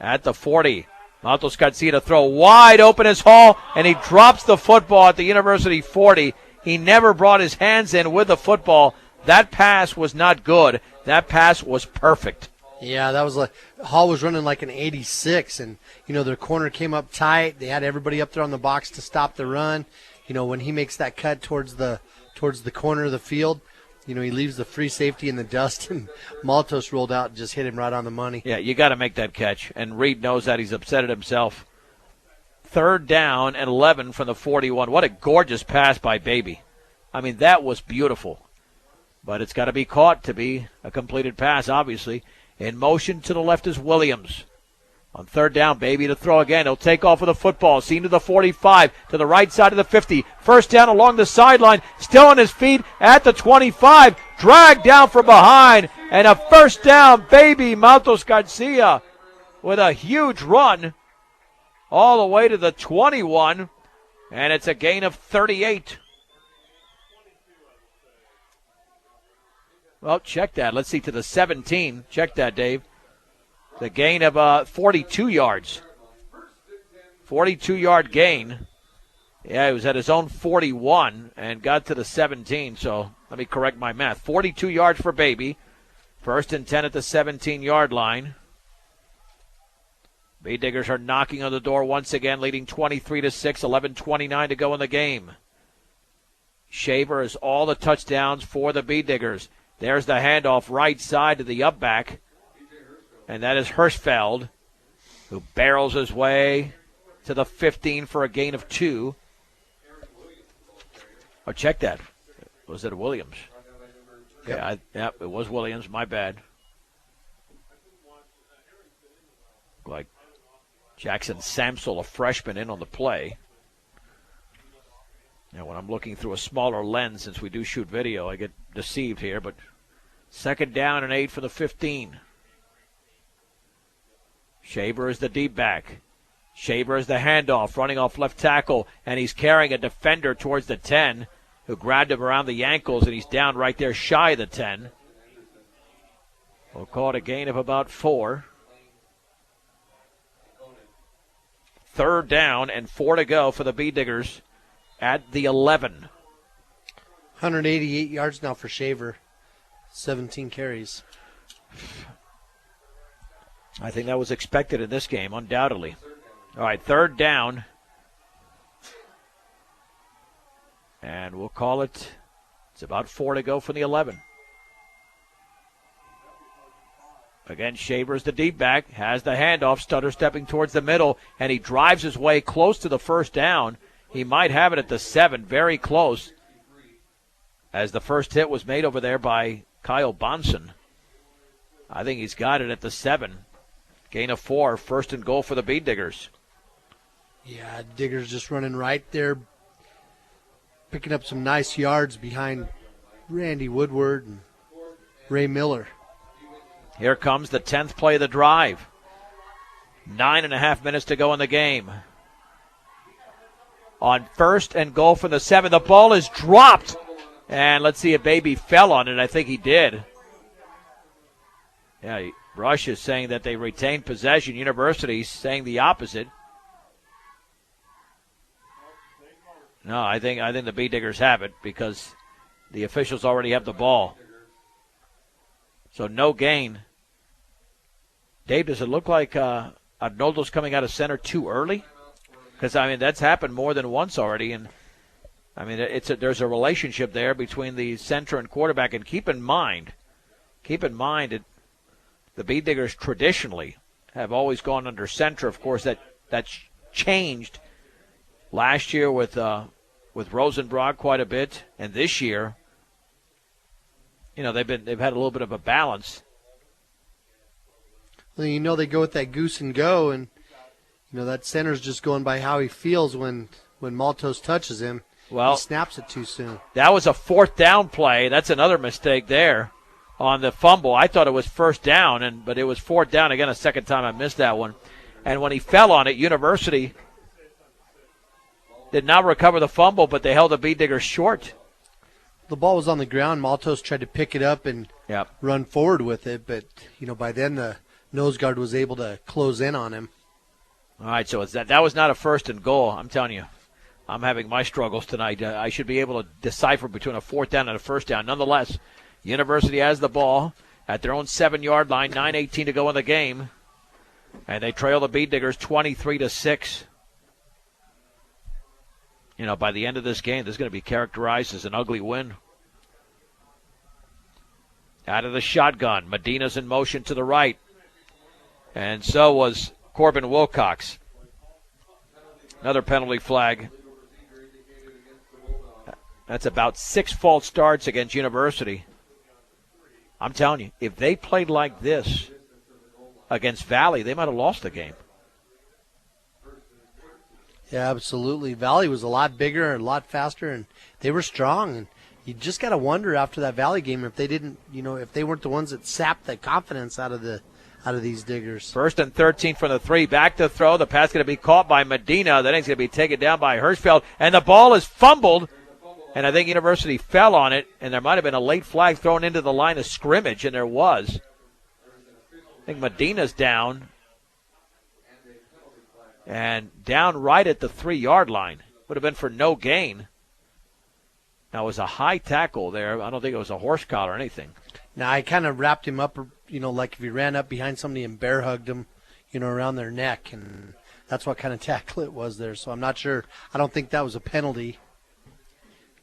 at the 40. Matos Garcia to throw wide open as Hall, and he drops the football at the University 40. He never brought his hands in with the football. That pass was not good. That pass was perfect. Yeah, that was like Hall was running like an 86, and their corner came up tight. They had everybody up there on the box to stop the run. When he makes that cut towards the corner of the field, he leaves the free safety in the dust, and Maltos rolled out and just hit him right on the money. Yeah, you got to make that catch, and Reed knows that. He's upset at himself. Third down and 11 from the 41. What a gorgeous pass by Baby. I mean, that was beautiful. But it's got to be caught to be a completed pass, obviously. In motion to the left is Williams. On third down, Baby to throw again. He'll take off with the football. Seen to the 45, to the right side of the 50. First down along the sideline. Still on his feet at the 25. Dragged down from behind. And a first down, Baby Matos Garcia with a huge run all the way to the 21. And it's a gain of 38. Well, check that. Let's see, to the 17. Check that, Dave. The gain of 42 yards. 42-yard gain. Yeah, he was at his own 41 and got to the 17. So let me correct my math. 42 yards for Baby. First and 10 at the 17-yard line. Bead Diggers are knocking on the door once again, leading 23-6, 11:29 to go in the game. Shaver is all the touchdowns for the Bead Diggers. There's the handoff right side to the up back. And that is Hirschfeld, who barrels his way to the 15 for a gain of 2. Oh, check that. Was it Williams? Yep. Yeah, it was Williams. My bad. Like Jackson Samsel, a freshman, in on the play. Now, when I'm looking through a smaller lens, since we do shoot video, I get deceived here. But second down and 8 for the 15. Shaver is the deep back. Shaver is the handoff, running off left tackle, and he's carrying a defender towards the 10, who grabbed him around the ankles, and he's down right there shy of the 10. We'll call it a gain of about 4. 3rd down and 4 to go for the Bee Diggers at the 11. 188 yards now for Shaver. 17 carries. I think that was expected in this game, undoubtedly. All right, 3rd down. And we'll call it, it's about 4 to go from the 11. Again, Shaver's the deep back, has the handoff, stutter stepping towards the middle, and he drives his way close to the 1st down. He might have it at the 7, very close, as the first hit was made over there by Kyle Bonson. I think he's got it at the 7. Gain of 4, 1st and goal for the Bee Diggers. Yeah, Diggers just running right there, picking up some nice yards behind Randy Woodward and Ray Miller. Here comes the 10th play of the drive. 9.5 minutes to go in the game. On 1st and goal from the 7, the ball is dropped. And let's see if Baby fell on it. I think he did. Yeah, Rush is saying that they retained possession. University saying the opposite. No, I think the Bee Diggers have it because the officials already have the ball. So no gain. Dave, does it look like Arnoldo's coming out of center too early? Because, I mean, that's happened more than once already. And, I mean, there's a relationship there between the center and quarterback. And keep in mind, the Bee Diggers traditionally have always gone under center. Of course, that's changed last year with Rosenbrock quite a bit. And this year, you know, they've had a little bit of a balance. Well, you know, they go with that goose and go, and you know that center's just going by how he feels when Maltos touches him. Well, he snaps it too soon. That was a 4th down play. That's another mistake there on the fumble. I thought it was 1st down, but it was 4th down. Again, a second time I missed that one. And when he fell on it, University did not recover the fumble, but they held the Bee Diggers short. The ball was on the ground. Maltos tried to pick it up and run forward with it, but you know by then the nose guard was able to close in on him. All right, so that was not a 1st and goal. I'm telling you, I'm having my struggles tonight. I should be able to decipher between a 4th down and a 1st down. Nonetheless, University has the ball at their own 7-yard line, 9:18 to go in the game, and they trail the Bee Diggers 23-6. You know, by the end of this game, this is going to be characterized as an ugly win. Out of the shotgun, Medina's in motion to the right. And so was Corbin Wilcox. Another penalty flag. That's about 6 false starts against University. I'm telling you, if they played like this against Valley, they might have lost the game. Yeah, absolutely. Valley was a lot bigger and a lot faster, and they were strong. And you just got to wonder after that Valley game if they didn't, you know, if they weren't the ones that sapped the confidence out of these Diggers. 1st and 13 from the 3. Back to throw. The pass going to be caught by Medina. Then it's going to be taken down by Hirschfeld. And the ball is fumbled. And I think University fell on it. And there might have been a late flag thrown into the line of scrimmage. And there was. I think Medina's down. And down right at the 3-yard line. Would have been for no gain. Now, it was a high tackle there. I don't think it was a horse collar or anything. Now, I kind of wrapped him up, you know, like if he ran up behind somebody and bear hugged him, you know, around their neck. And that's what kind of tackle it was there. So I'm not sure. I don't think that was a penalty.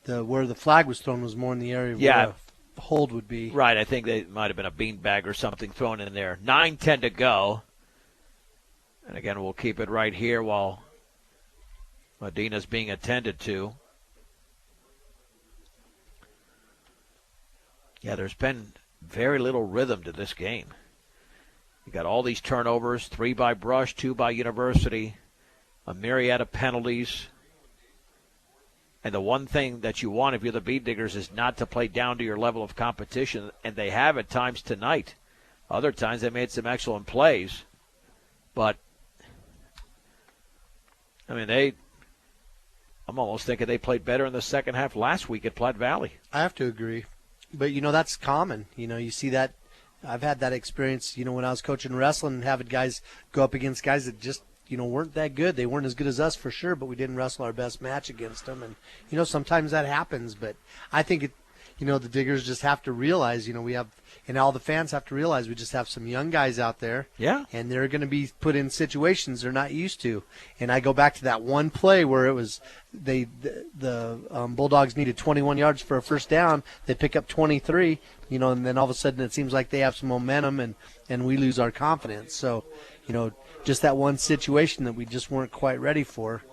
Where the flag was thrown was more in the area where a hold would be. Right. I think they might have been a beanbag or something thrown in there. 9:10 to go. And again, we'll keep it right here while Medina's being attended to. Yeah, there's been very little rhythm to this game. You got all these turnovers, 3 by Brush, 2 by University, a myriad of penalties. And the one thing that you want if you're the Bee Diggers is not to play down to your level of competition, and they have at times tonight. Other times they made some excellent plays. But, I mean, I'm almost thinking they played better in the second half last week at Platte Valley. I have to agree. But, that's common. You see that. I've had that experience, when I was coaching wrestling and having guys go up against guys that just, weren't that good. They weren't as good as us for sure, but we didn't wrestle our best match against them. And, sometimes that happens. But I think, the Diggers just have to realize, we have, and all the fans have to realize we just have some young guys out there. Yeah. And they're going to be put in situations they're not used to. And I go back to that one play where it was the Bulldogs needed 21 yards for a first down. They pick up 23, and then all of a sudden it seems like they have some momentum and we lose our confidence. So, just that one situation that we just weren't quite ready for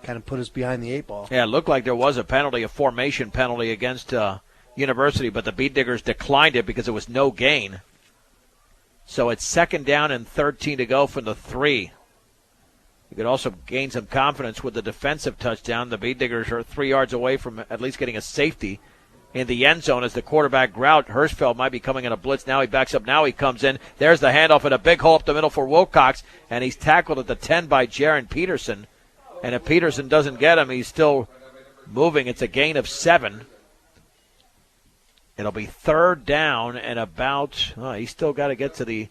kind of put us behind the 8 ball. Yeah, it looked like there was a penalty, a formation penalty against University, but the Beat Diggers declined it because it was no gain. So it's 2nd down and 13 to go from the 3. You could also gain some confidence with the defensive touchdown. The Beat Diggers are 3 yards away from at least getting a safety in the end zone as the quarterback Grout. Hirschfeld might be coming in a blitz. Now he backs up. Now he comes in. There's the handoff and a big hole up the middle for Wilcox, and he's tackled at the 10 by Jaron Peterson. And if Peterson doesn't get him, he's still moving. It's a gain of 7. It'll be 3rd down and about, he's still got to get to the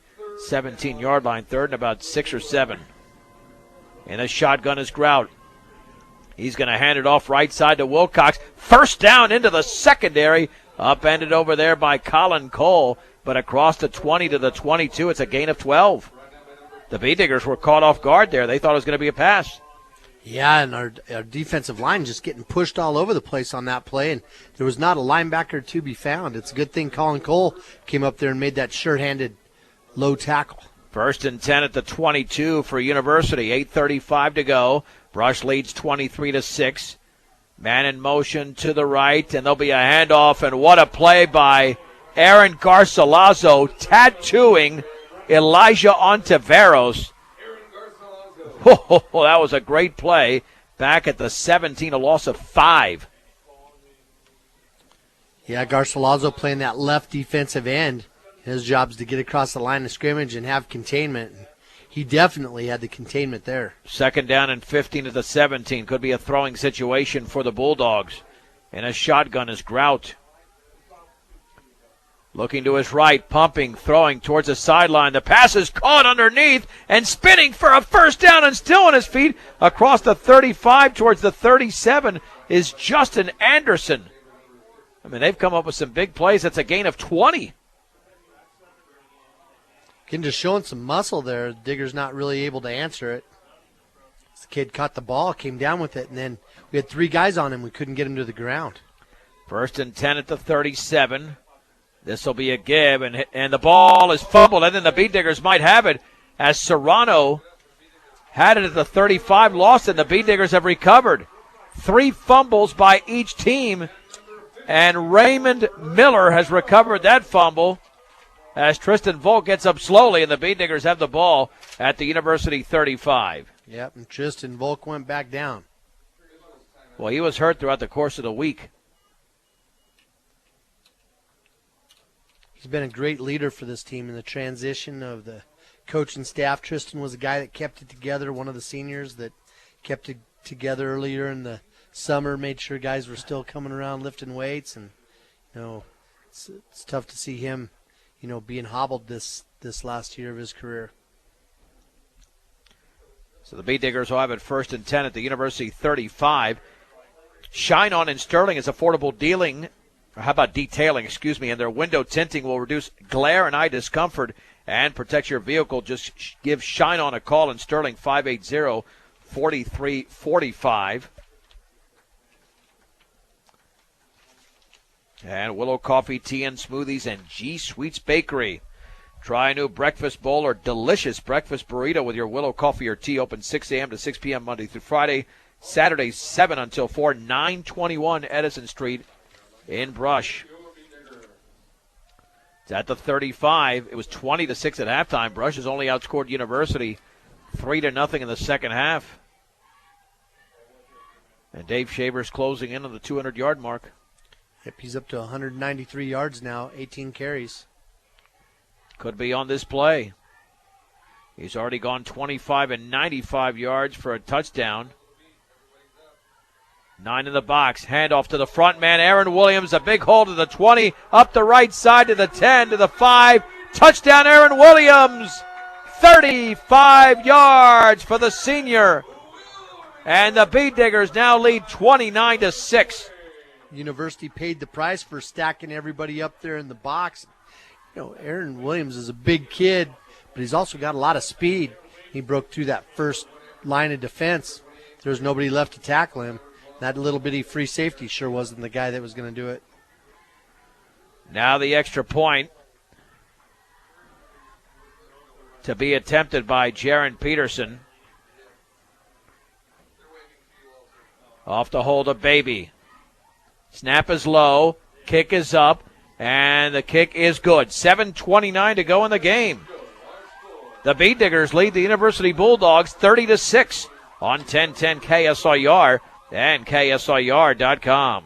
17-yard line. 3rd and about 6 or 7. And a shotgun is Grout. He's going to hand it off right side to Wilcox. First down into the secondary. Upended over there by Colin Cole, but across the 20 to the 22. It's a gain of 12. The Beat Diggers were caught off guard there. They thought it was going to be a pass. Yeah, and our defensive line just getting pushed all over the place on that play, and there was not a linebacker to be found. It's a good thing Colin Cole came up there and made that sure-handed low tackle. 1st and 10 at the 22 for University. 8:35 to go. Brush leads 23-6. Man in motion to the right, and there'll be a handoff, and what a play by Aaron Garcilaso, tattooing Elijah Ontiveros. Oh, that was a great play. Back at the 17, a loss of 5. Yeah, Garcilaso playing that left defensive end. His job is to get across the line of scrimmage and have containment. He definitely had the containment there. 2nd down and 15 at the 17. Could be a throwing situation for the Bulldogs. And a shotgun is Grout. Looking to his right, pumping, throwing towards the sideline. The pass is caught underneath and spinning for a first down and still on his feet. Across the 35 towards the 37 is Justin Anderson. I mean, they've come up with some big plays. That's a gain of 20. Again, just showing some muscle there. Digger's not really able to answer it. The kid caught the ball, came down with it, and then we had 3 guys on him. We couldn't get him to the ground. 1st and 10 at the 37. This will be a give, and the ball is fumbled, and then the Beat Diggers might have it as Serrano had it at the 35, lost it, and the Beat Diggers have recovered. 3 fumbles by each team, and Raymond Miller has recovered that fumble as Tristan Volk gets up slowly, and the Beat Diggers have the ball at the University 35. Yep, and Tristan Volk went back down. Well, he was hurt throughout the course of the week. He's been a great leader for this team in the transition of the coaching staff. Tristan was a guy that kept it together, one of the seniors that kept it together earlier in the summer, made sure guys were still coming around lifting weights, and it's tough to see him, being hobbled this last year of his career. So the Beat Diggers will have it 1st and 10 at the University 35. Shine On in Sterling is affordable detailing, and their window tinting will reduce glare and eye discomfort and protect your vehicle. Just give Shine On a call in Sterling, 580-4345. And Willow Coffee, Tea and Smoothies, and G Sweets Bakery. Try a new breakfast bowl or delicious breakfast burrito with your Willow Coffee or Tea. Open 6 a.m. to 6 p.m. Monday through Friday. Saturday, 7 until 4, 921 Edison Street in Brush. It's at the 35. It was 20-6 at halftime. Brush has only outscored University 3-0 in the second half. And Dave Shaver's closing in on the 200-yard mark. Yep, he's up to 193 yards now, 18 carries. Could be on this play. He's already gone 25 and 95 yards for a touchdown. 9 in the box. Handoff to the front man, Aaron Williams. A big hole to the 20. Up the right side to the 10, to the 5. Touchdown, Aaron Williams. 35 yards for the senior. And the Bead Diggers now lead 29-6. University paid the price for stacking everybody up there in the box. Aaron Williams is a big kid, but he's also got a lot of speed. He broke through that first line of defense. There was nobody left to tackle him. That little bitty free safety sure wasn't the guy that was going to do it. Now the extra point to be attempted by Jaron Peterson. Off the hold of Baby. Snap is low, kick is up, and the kick is good. 7:29 to go in the game. The Bead Diggers lead the University Bulldogs 30-6 on 1010 KSIR and KSIR.com.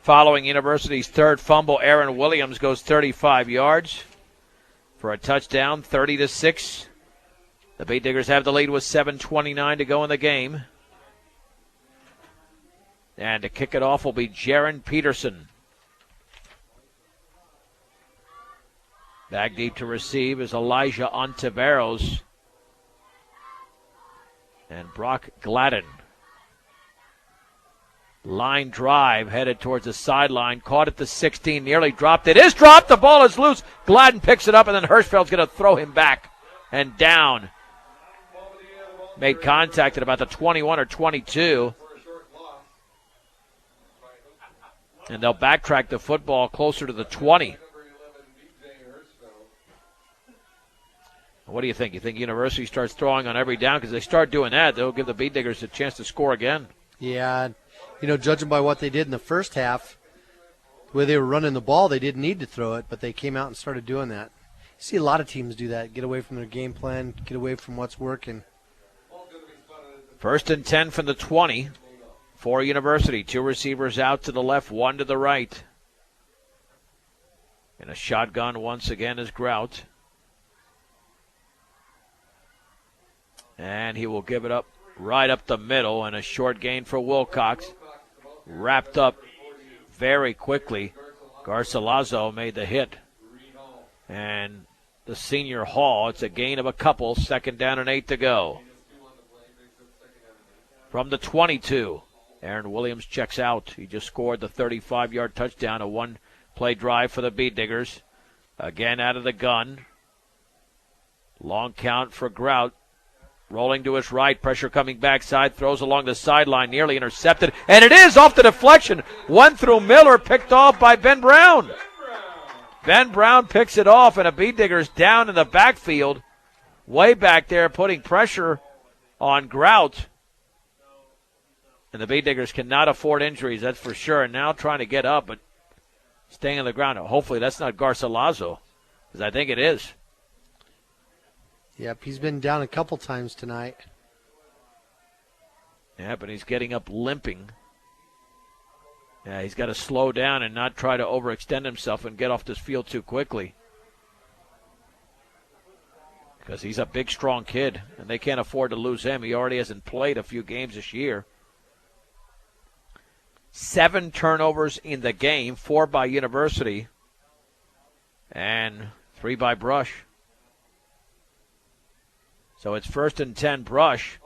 Following University's third fumble, Aaron Williams goes 35 yards for a touchdown, 30-6. The Bead Diggers have the lead with 7:29 to go in the game. And to kick it off will be Jaron Peterson. Back deep to receive is Elijah Ontiveros. And Brock Gladden. Line drive headed towards the sideline. Caught at the 16, nearly dropped. It is dropped. The ball is loose. Gladden picks it up, and then Hirschfeld's going to throw him back and down. Made contact at about the 21 or 22. And they'll backtrack the football closer to the 20. What do you think? You think University starts throwing on every down? Because they start doing that, they'll give the Bead Diggers a chance to score again. Yeah, judging by what they did in the first half, the way they were running the ball, they didn't need to throw it, but they came out and started doing that. You see a lot of teams do that, get away from their game plan, get away from what's working. 1st and 10 from the 20 for University. 2 receivers out to the left, 1 to the right. And a shotgun once again is Grout. And he will give it up right up the middle, and a short gain for Wilcox. Wrapped up very quickly. Garcilaso made the hit. And the senior Hall, it's a gain of a couple. 2nd down and 8 to go. From the 22, Aaron Williams checks out. He just scored the 35-yard touchdown, a one-play drive for the Bead Diggers. Again out of the gun. Long count for Grout. Rolling to his right, pressure coming backside, throws along the sideline, nearly intercepted, and it is off the deflection. One through Miller, picked off by Ben Brown. Ben Brown picks it off, and a Bead Diggers down in the backfield, way back there, putting pressure on Grout. And the Bead Diggers cannot afford injuries, that's for sure. And now trying to get up, but staying on the ground. Hopefully that's not Garcilaso, because I think it is. Yep, he's been down a couple times tonight. Yeah, but he's getting up limping. Yeah, he's got to slow down and not try to overextend himself and get off this field too quickly. Because he's a big, strong kid, and they can't afford to lose him. He already hasn't played a few games this year. 7 turnovers in the game, 4 by University, and 3 by Brush. So it's 1st and 10 Brush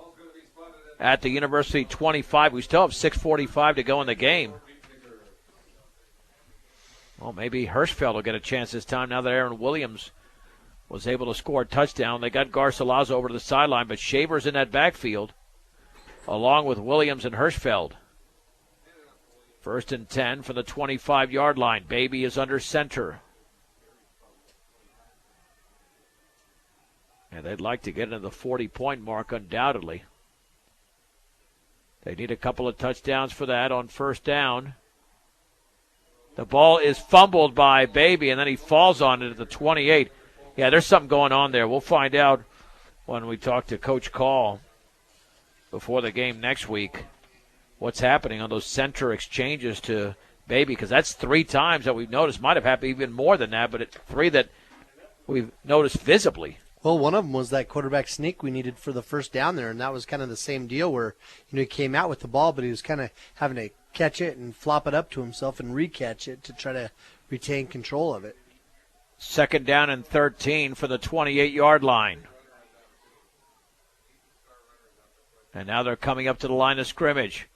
at the University 25. We still have 6:45 to go in the game. Well, maybe Hirschfeld will get a chance this time now that Aaron Williams was able to score a touchdown. They got Garcilaso over to the sideline, but Shaver's in that backfield along with Williams and Hirschfeld. 1st and 10 from the 25-yard line. Baby is under center. And they'd like to get into the 40-point mark undoubtedly. They need a couple of touchdowns for that on 1st down. The ball is fumbled by Baby, and then he falls on it at the 28. Yeah, there's something going on there. We'll find out when we talk to Coach Call before the game next week what's happening on those center exchanges to Baby, because that's 3 times that we've noticed. Might have happened even more than that, but it's 3 that we've noticed visibly. Well, one of them was that quarterback sneak we needed for the first down there, and that was kind of the same deal where, he came out with the ball, but he was kind of having to catch it and flop it up to himself and re-catch it to try to retain control of it. 2nd down and 13 for the 28-yard line. And now they're coming up to the line of scrimmage.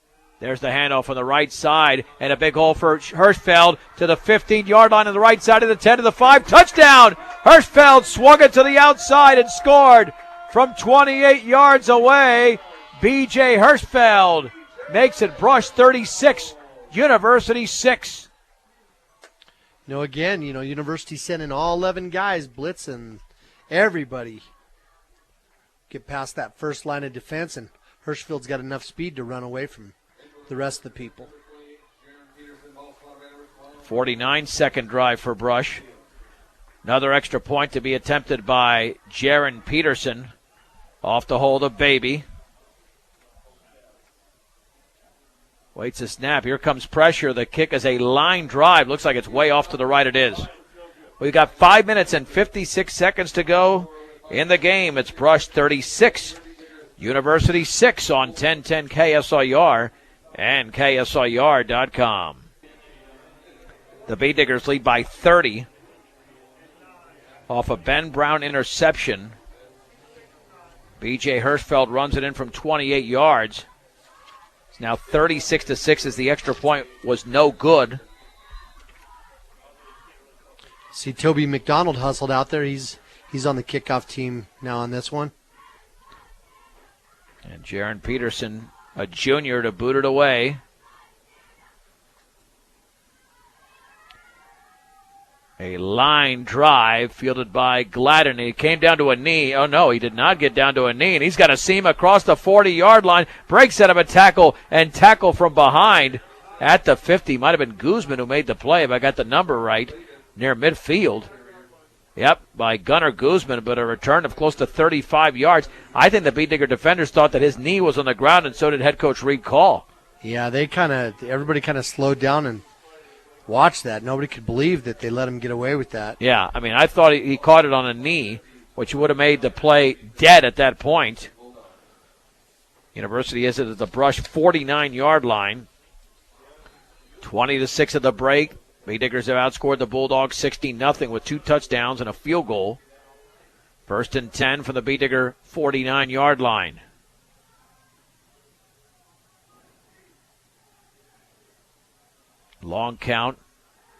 There's the handoff on the right side, and a big hole for Hirschfeld to the 15-yard line on the right side of the 10 to the 5. Touchdown! Hirschfeld swung it to the outside and scored from 28 yards away. B.J. Hirschfeld makes it Brush 36, University 6. Again, University sending all 11 guys blitzing everybody. Get past that first line of defense, and Hirschfeld's got enough speed to run away from the rest of the people. 49-second drive for Brush. Another extra point to be attempted by Jaron Peterson off the hold of Baby. Waits a snap. Here comes pressure. The kick is a line drive. Looks like it's way off to the right. It is. We've got 5 minutes and 56 seconds to go in the game. It's Brush 36, University 6 on 1010 KSIR and KSIR.com. The Bee Diggers lead by 30 off a Ben Brown interception. B.J. Hirschfeld runs it in from 28 yards. It's now 36-6 as the extra point was no good. See Toby McDonald hustled out there. He's on the kickoff team now on this one. And Jaron Peterson, a junior, to boot it away. A line drive fielded by Gladden. He came down to a knee. Oh, no, he did not get down to a knee. And he's got a seam across the 40-yard line. Breaks out of a tackle and tackle from behind at the 50. Might have been Guzman who made the play if I got the number right, near midfield. Yep, by Gunnar Guzman, but a return of close to 35 yards. I think the Bee Digger defenders thought that his knee was on the ground, and so did head coach Reed Call. Yeah, everybody kind of slowed down and watched that. Nobody could believe that they let him get away with that. Yeah, I mean, I thought he caught it on a knee, which would have made the play dead at that point. University is at the Brush 49-yard line. 20-6 at the break. Bee Diggers have outscored the Bulldogs 16-0 with 2 touchdowns and a field goal. 1st and 10 from the Bee Digger 49-yard line. Long count.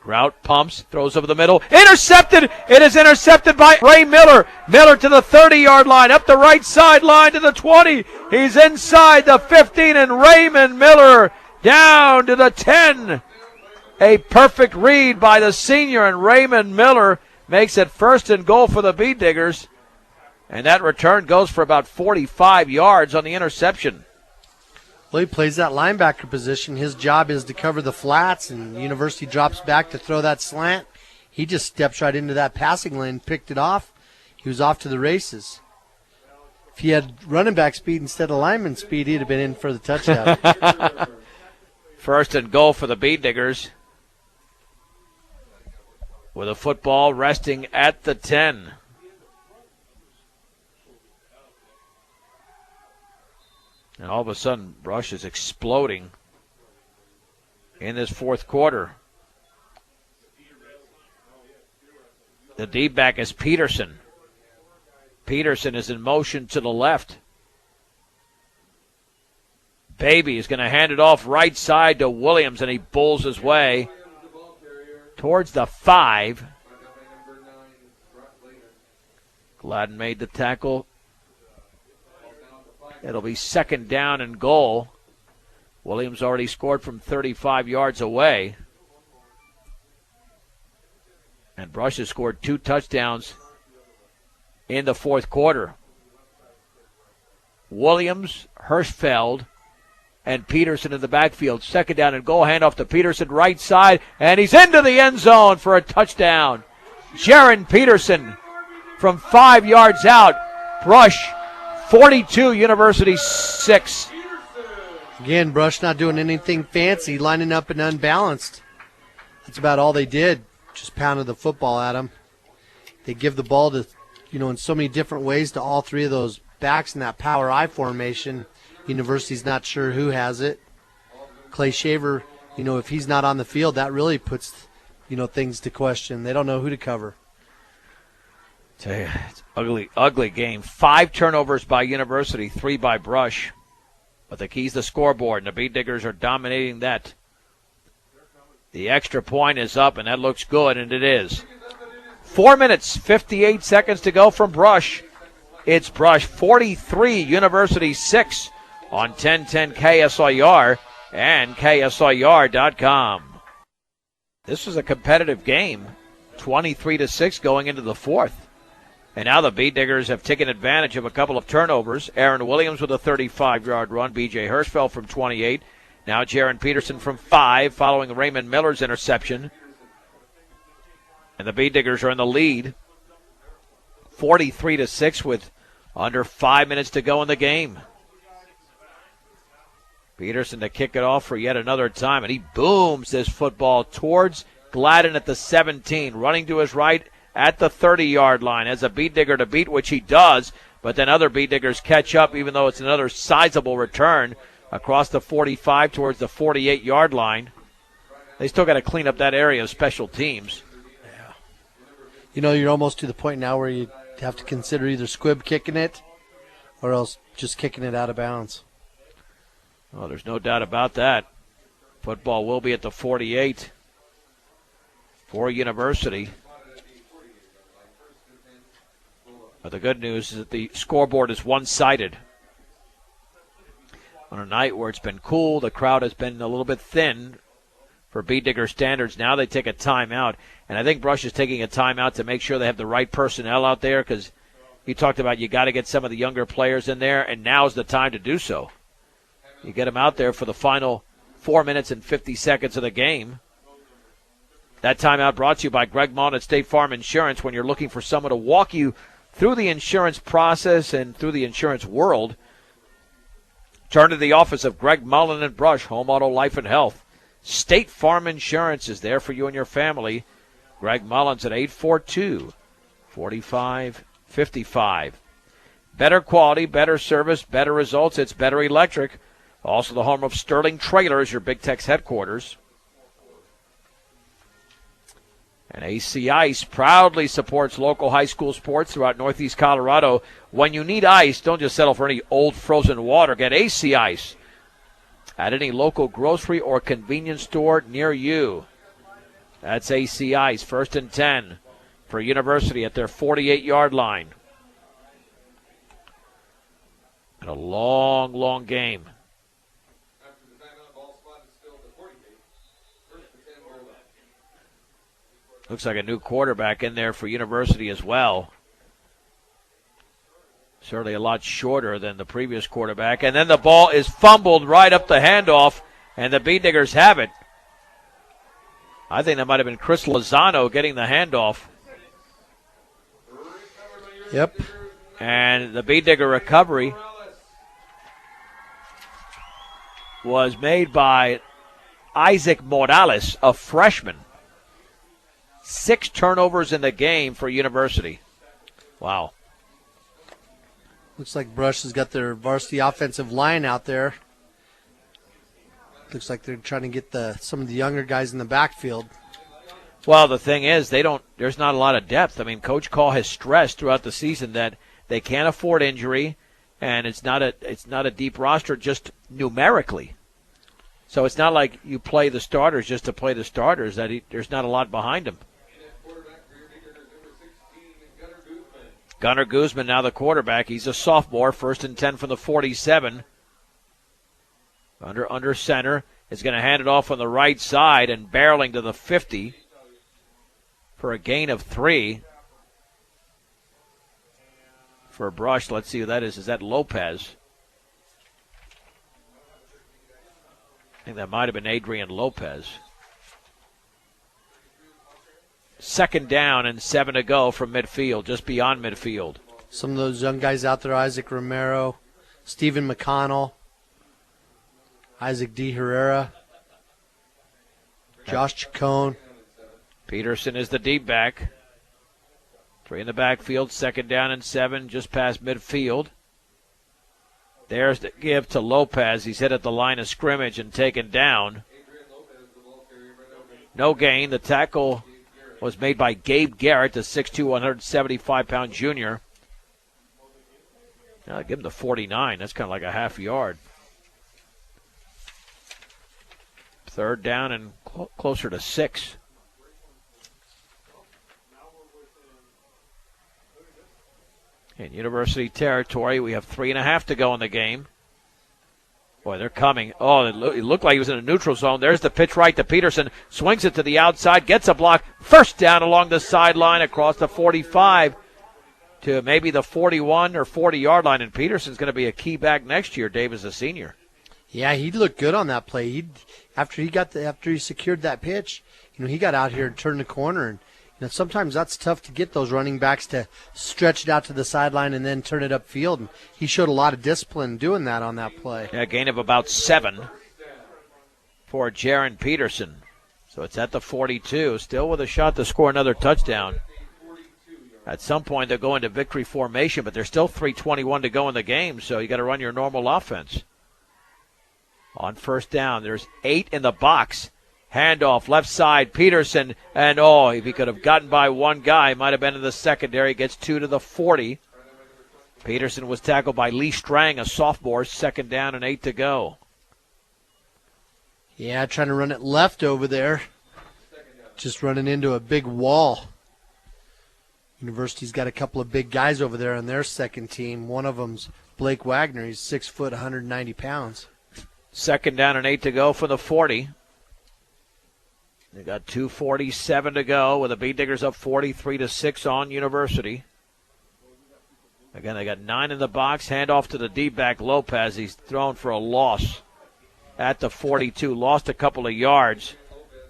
Grout pumps, throws over the middle. Intercepted! It is intercepted by Ray Miller. Miller to the 30-yard line, up the right sideline to the 20. He's inside the 15, and Raymond Miller down to the 10. A perfect read by the senior, and Raymond Miller makes it 1st and goal for the Bee Diggers. And that return goes for about 45 yards on the interception. Well, he plays that linebacker position. His job is to cover the flats, and University drops back to throw that slant. He just steps right into that passing lane, picked it off. He was off to the races. If he had running back speed instead of lineman speed, he'd have been in for the touchdown. 1st and goal for the Bee Diggers, with a football resting at the 10. And all of a sudden, Brush is exploding in this 4th quarter. The deep back is Peterson. Peterson is in motion to the left. Baby is going to hand it off right side to Williams, and he bulls his way towards the 5. Gladden made the tackle. It'll be 2nd down and goal. Williams already scored from 35 yards away. And Brush has scored 2 touchdowns in the 4th quarter. Williams, Hirschfeld, and Peterson in the backfield. 2nd down and goal. Handoff to Peterson, right side, and he's into the end zone for a touchdown. Jaron Peterson from 5 yards out. Brush 42, University 6. Again, Brush not doing anything fancy, lining up and unbalanced. That's about all they did. Just pounded the football at him. they give the ball to, in so many different ways to all three of those backs in that power I formation. University's not sure who has it. Clay Shaver, if he's not on the field, that really puts, things to question. They don't know who to cover. Tell you, it's ugly game. 5 turnovers by University, 3 by Brush. But the key's the scoreboard, and the Bead Diggers are dominating that. The extra point is up, and that looks good, and it is. 4 minutes, 58 seconds to go from Brush. It's Brush 43, University 6 on 1010 KSIR and KSIR.com. This was a competitive game, 23-6 going into the fourth. And now the Bead Diggers have taken advantage of a couple of turnovers. Aaron Williams with a 35-yard run. B.J. Hirschfeld from 28. Now Jaron Peterson from 5 following Raymond Miller's interception. And the Bead Diggers are in the lead, 43-6 with under 5 minutes to go in the game. Peterson to kick it off for yet another time, and he booms this football towards Gladden at the 17, running to his right at the 30-yard line as a Bead Digger to beat, which he does, but then other Bead Diggers catch up, even though it's another sizable return across the 45 towards the 48-yard line. They still got to clean up that area of special teams. Yeah. You're almost to the point now where you have to consider either squib kicking it or else just kicking it out of bounds. Well, there's no doubt about that. Football will be at the 48 for University. But the good news is that the scoreboard is one-sided. On a night where it's been cool, the crowd has been a little bit thin for Bead Digger standards. Now they take a timeout. And I think Brush is taking a timeout to make sure they have the right personnel out there, because you talked about you got to get some of the younger players in there, and now's the time to do so. You get them out there for the final 4 minutes and 50 seconds of the game. That timeout brought to you by Greg Mullen at State Farm Insurance. When you're looking for someone to walk you through the insurance process and through the insurance world, turn to the office of Greg Mullen and Brush, Home, Auto, Life, and Health. State Farm Insurance is there for you and your family. Greg Mullins at 842-4555. Better quality, better service, better results. It's Better Electric. Also the home of Sterling Trailers, your Big Tex headquarters. And AC Ice proudly supports local high school sports throughout Northeast Colorado. When you need ice, don't just settle for any old frozen water. Get AC Ice at any local grocery or convenience store near you. That's AC Ice, 1st and 10 for University at their 48-yard line. And a long, long game. Looks like a new quarterback in there for University as well. Certainly a lot shorter than the previous quarterback. And then the ball is fumbled right up the handoff, and the Bead Diggers have it. I think that might have been Chris Lozano getting the handoff. Yep. And the Bead Digger recovery was made by Isaac Morales, a freshman. 6 turnovers in the game for University. Wow. Looks like Brush has got their varsity offensive line out there. Looks like they're trying to get some of the younger guys in the backfield. Well, the thing is, there's not a lot of depth. I mean, Coach Call has stressed throughout the season that they can't afford injury, and it's not a deep roster just numerically. So it's not like you play the starters just to play the starters. There's not a lot behind them. Gunnar Guzman now the quarterback. He's a sophomore, 1st and 10 from the 47. Under center is going to hand it off on the right side and barreling to the 50 for a gain of 3. For a Brush, let's see who that is. Is that Lopez? I think that might have been Adrian Lopez. 2nd down and 7 to go from midfield, just beyond midfield. Some of those young guys out there, Isaac Romero, Stephen McConnell, Isaac D. Herrera, Josh Chacon. Peterson is the deep back. 3 in the backfield, 2nd down and 7, just past midfield. There's the give to Lopez. He's hit at the line of scrimmage and taken down. No gain. The tackle was made by Gabe Garrett, the 6'2", 175-pound junior. I'll give him the 49. That's kind of like a half yard. 3rd down and closer to 6. In University territory, we have 3.5 to go in the game. Boy, they're coming. Oh, it looked like he was in a neutral zone. There's the pitch right to Peterson. Swings it to the outside, gets a block. 1st down along the sideline across the 45 to maybe the 41 or 40-yard line. And Peterson's going to be a key back next year, Dave, as a senior. Yeah, he looked good on that play. After he secured that pitch, he got out here and turned the corner. And sometimes that's tough to get those running backs to stretch it out to the sideline and then turn it upfield. And he showed a lot of discipline doing that on that play. Yeah, a gain of about 7 for Jaron Peterson. So it's at the 42, still with a shot to score another touchdown. At some point they'll go into victory formation, but there's still 3:21 to go in the game, so you got to run your normal offense. On 1st down, there's 8 in the box. Handoff, left side, Peterson, and if he could have gotten by one guy, might have been in the secondary, gets 2 to the 40. Peterson was tackled by Lee Strang, a sophomore, 2nd down and 8 to go. Yeah, trying to run it left over there. Just running into a big wall. University's got a couple of big guys over there on their second team. One of them's Blake Wagner. He's 6 foot, 190 pounds. 2nd down and 8 to go for the 40. They got 2:47 to go with the Beat Diggers up 43-6 on University. Again, they got 9 in the box. Handoff to the D-back Lopez. He's thrown for a loss at the 42. Lost a couple of yards.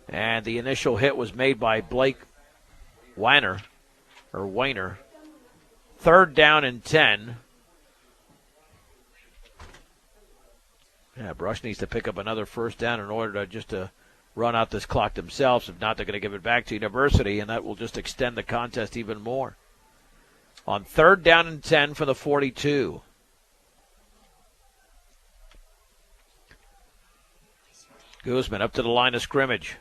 And the initial hit was made by Blake Weiner. 3rd down and 10. Yeah, Brush needs to pick up another 1st down in order to run out this clock themselves. If not, they're going to give it back to University, and that will just extend the contest even more. On 3rd down and 10 for the 42. Guzman up to the line of scrimmage.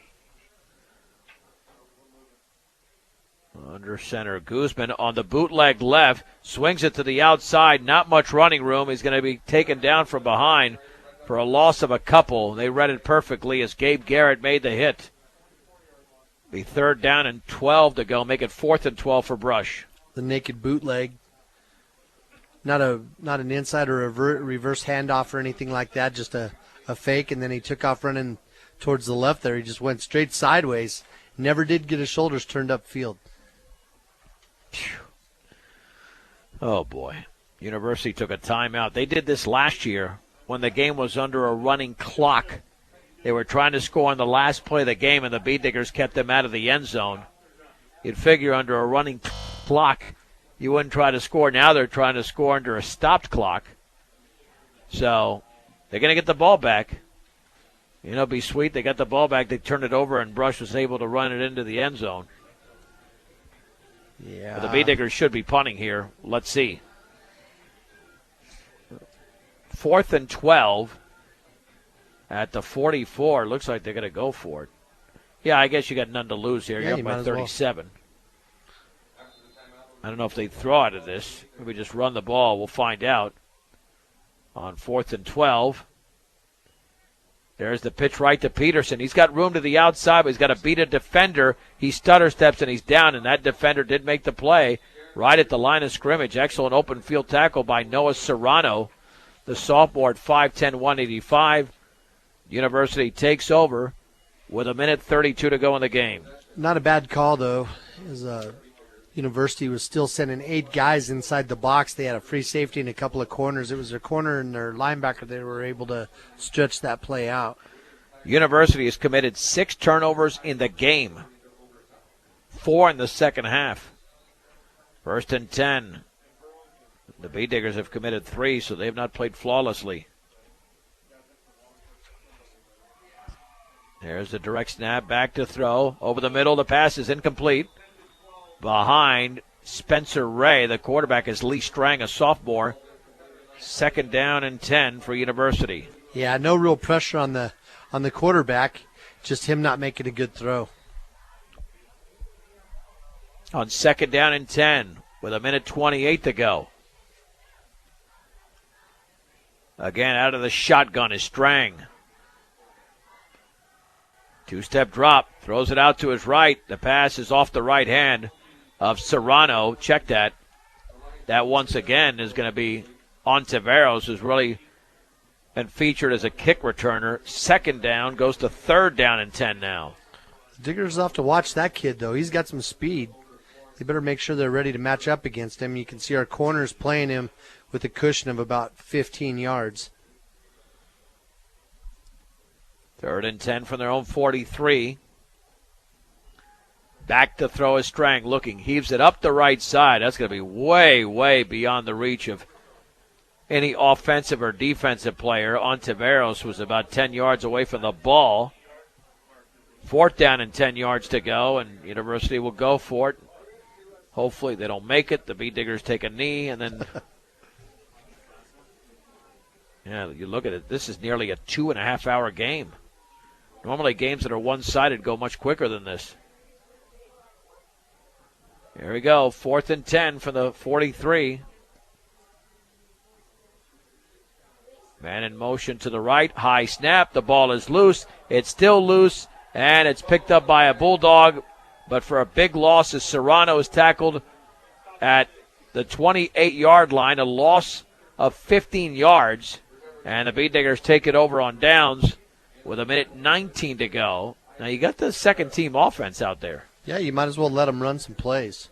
Under center, Guzman on the bootleg left, swings it to the outside, not much running room. He's going to be taken down from behind for a loss of a couple. They read it perfectly as Gabe Garrett made the hit. Be 3rd down and 12 to go, make it 4th and 12 for Brush. The naked bootleg. Not an inside or a reverse handoff or anything like that, just a fake, and then he took off running towards the left there. He just went straight sideways. Never did get his shoulders turned upfield. Oh, boy. University took a timeout. They did this last year when the game was under a running clock. They were trying to score on the last play of the game, and the Beat Diggers kept them out of the end zone. You'd figure under a running clock you wouldn't try to score. Now they're trying to score under a stopped clock. So they're going to get the ball back. It'd be sweet. They got the ball back. They turned it over, and Brush was able to run it into the end zone. Yeah. But the Beat Diggers should be punting here. Let's see. 4th and 12 at the 44. Looks like they're going to go for it. Yeah, I guess you got none to lose here. You're up by 37. Well. I don't know if they throw out of this. Maybe just run the ball. We'll find out. On 4th and 12. There's the pitch right to Peterson. He's got room to the outside, but he's got to beat a defender. He stutter steps and he's down, and that defender did make the play right at the line of scrimmage. Excellent open field tackle by Noah Serrano. The sophomore at 5'10", 185. University takes over with 1:32 to go in the game. Not a bad call, though. As University was still sending 8 guys inside the box. They had a free safety and a couple of corners. It was their corner and their linebacker that were able to stretch that play out. University has committed 6 turnovers in the game. 4 in the second half. 1st and 10. The Beat Diggers have committed 3, so they have not played flawlessly. There's the direct snap, back to throw. Over the middle, the pass is incomplete. Behind Spencer Ray. The quarterback is Lee Strang, a sophomore. 2nd down and 10 for University. Yeah, no real pressure on the quarterback, just him not making a good throw. On 2nd down and 10 with 1:28 to go. Again, out of the shotgun is Strang. 2-step drop, throws it out to his right. The pass is off the right hand of Serrano. Check that. That once again is going to be Ontiveros, who's really been featured as a kick returner. 2nd down goes to 3rd down and 10 now. Diggers will have to watch that kid, though. He's got some speed. They better make sure they're ready to match up against him. You can see our corners playing him with a cushion of about 15 yards. 3rd and 10 from their own 43. Back to throw is Strang, looking, heaves it up the right side. That's going to be way, way beyond the reach of any offensive or defensive player. Ontiveros was about 10 yards away from the ball. 4th down and 10 yards to go, and University will go for it. Hopefully they don't make it. The Bee Diggers take a knee, and then yeah, you look at it. This is nearly a 2.5-hour game. Normally games that are one-sided go much quicker than this. Here we go. 4th and 10 for the 43. Man in motion to the right. High snap. The ball is loose. It's still loose, and it's picked up by a Bulldog. But for a big loss, as Serrano is tackled at the 28-yard line, a loss of 15 yards. And the Bee Diggers take it over on downs with 1:19 to go. Now, you got the second-team offense out there. Yeah, you might as well let them run some plays.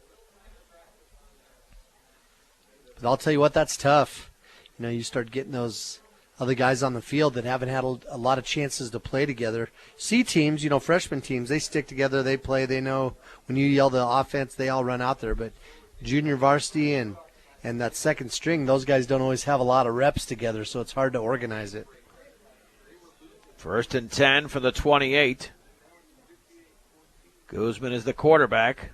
But I'll tell you what, that's tough. You know, you start getting those other guys on the field that haven't had a lot of chances to play together. C teams, you know, freshman teams, they stick together, they play, they know when you yell the offense, they all run out there. But junior varsity and that second string, those guys don't always have a lot of reps together, so it's hard to organize it. 1st and 10 for the 28. Guzman is the quarterback.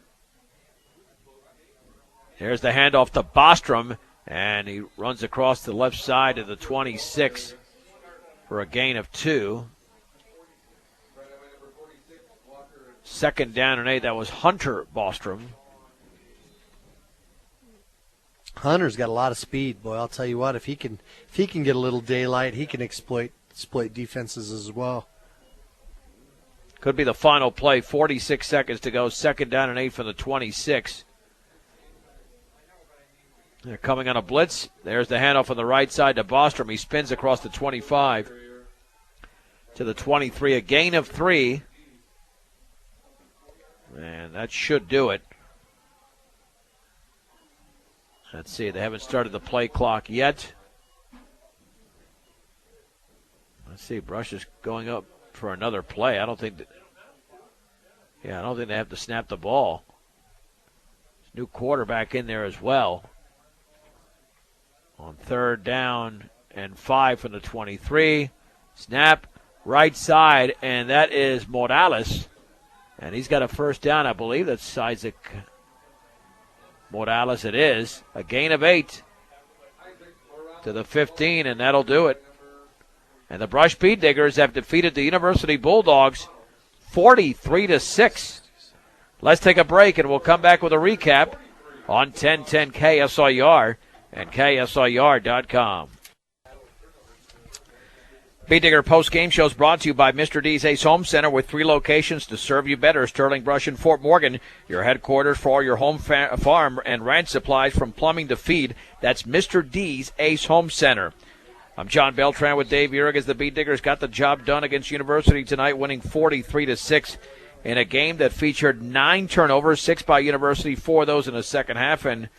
Here's the handoff to Bostrom, and he runs across the left side of the 26 for a gain of 2. 2nd down and 8. That was Hunter Bostrom. Hunter's got a lot of speed, boy. I'll tell you what, if he can get a little daylight, he can exploit defenses as well. Could be the final play. 46 seconds to go. 2nd down and 8 for the 26. They're coming on a blitz. There's the handoff on the right side to Bostrom. He spins across the 25 to the 23. A gain of 3. And that should do it. Let's see. They haven't started the play clock yet. Let's see. Brush is going up for another play. I don't think they have to snap the ball. There's a new quarterback in there as well. On 3rd down and 5 from the 23. Snap, right side, and that is Morales. And he's got a 1st down, I believe. That's Isaac Morales. It is. A gain of 8 to the 15, and that'll do it. And the Brush Bee Diggers have defeated the University Bulldogs 43-6. Let's take a break, and we'll come back with a recap on 1010 KSIR and KSIR.com. Bee Digger post-game show is brought to you by Mr. D's Ace Home Center with 3 locations to serve you better. Sterling Brush and Fort Morgan, your headquarters for all your home farm and ranch supplies from plumbing to feed. That's Mr. D's Ace Home Center. I'm John Beltran with Dave Urig as the Bee Diggers got the job done against University tonight, winning 43-6 in a game that featured 9 turnovers, 6 by University, 4 of those in the second half, and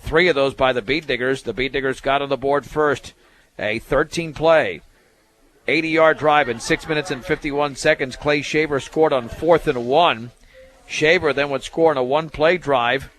3 of those by the Bee Diggers. The Bee Diggers got on the board first. A 13-play, 80-yard drive in 6 minutes and 51 seconds. Clay Shaver scored on 4th and 1. Shaver then would score on a 1-play drive,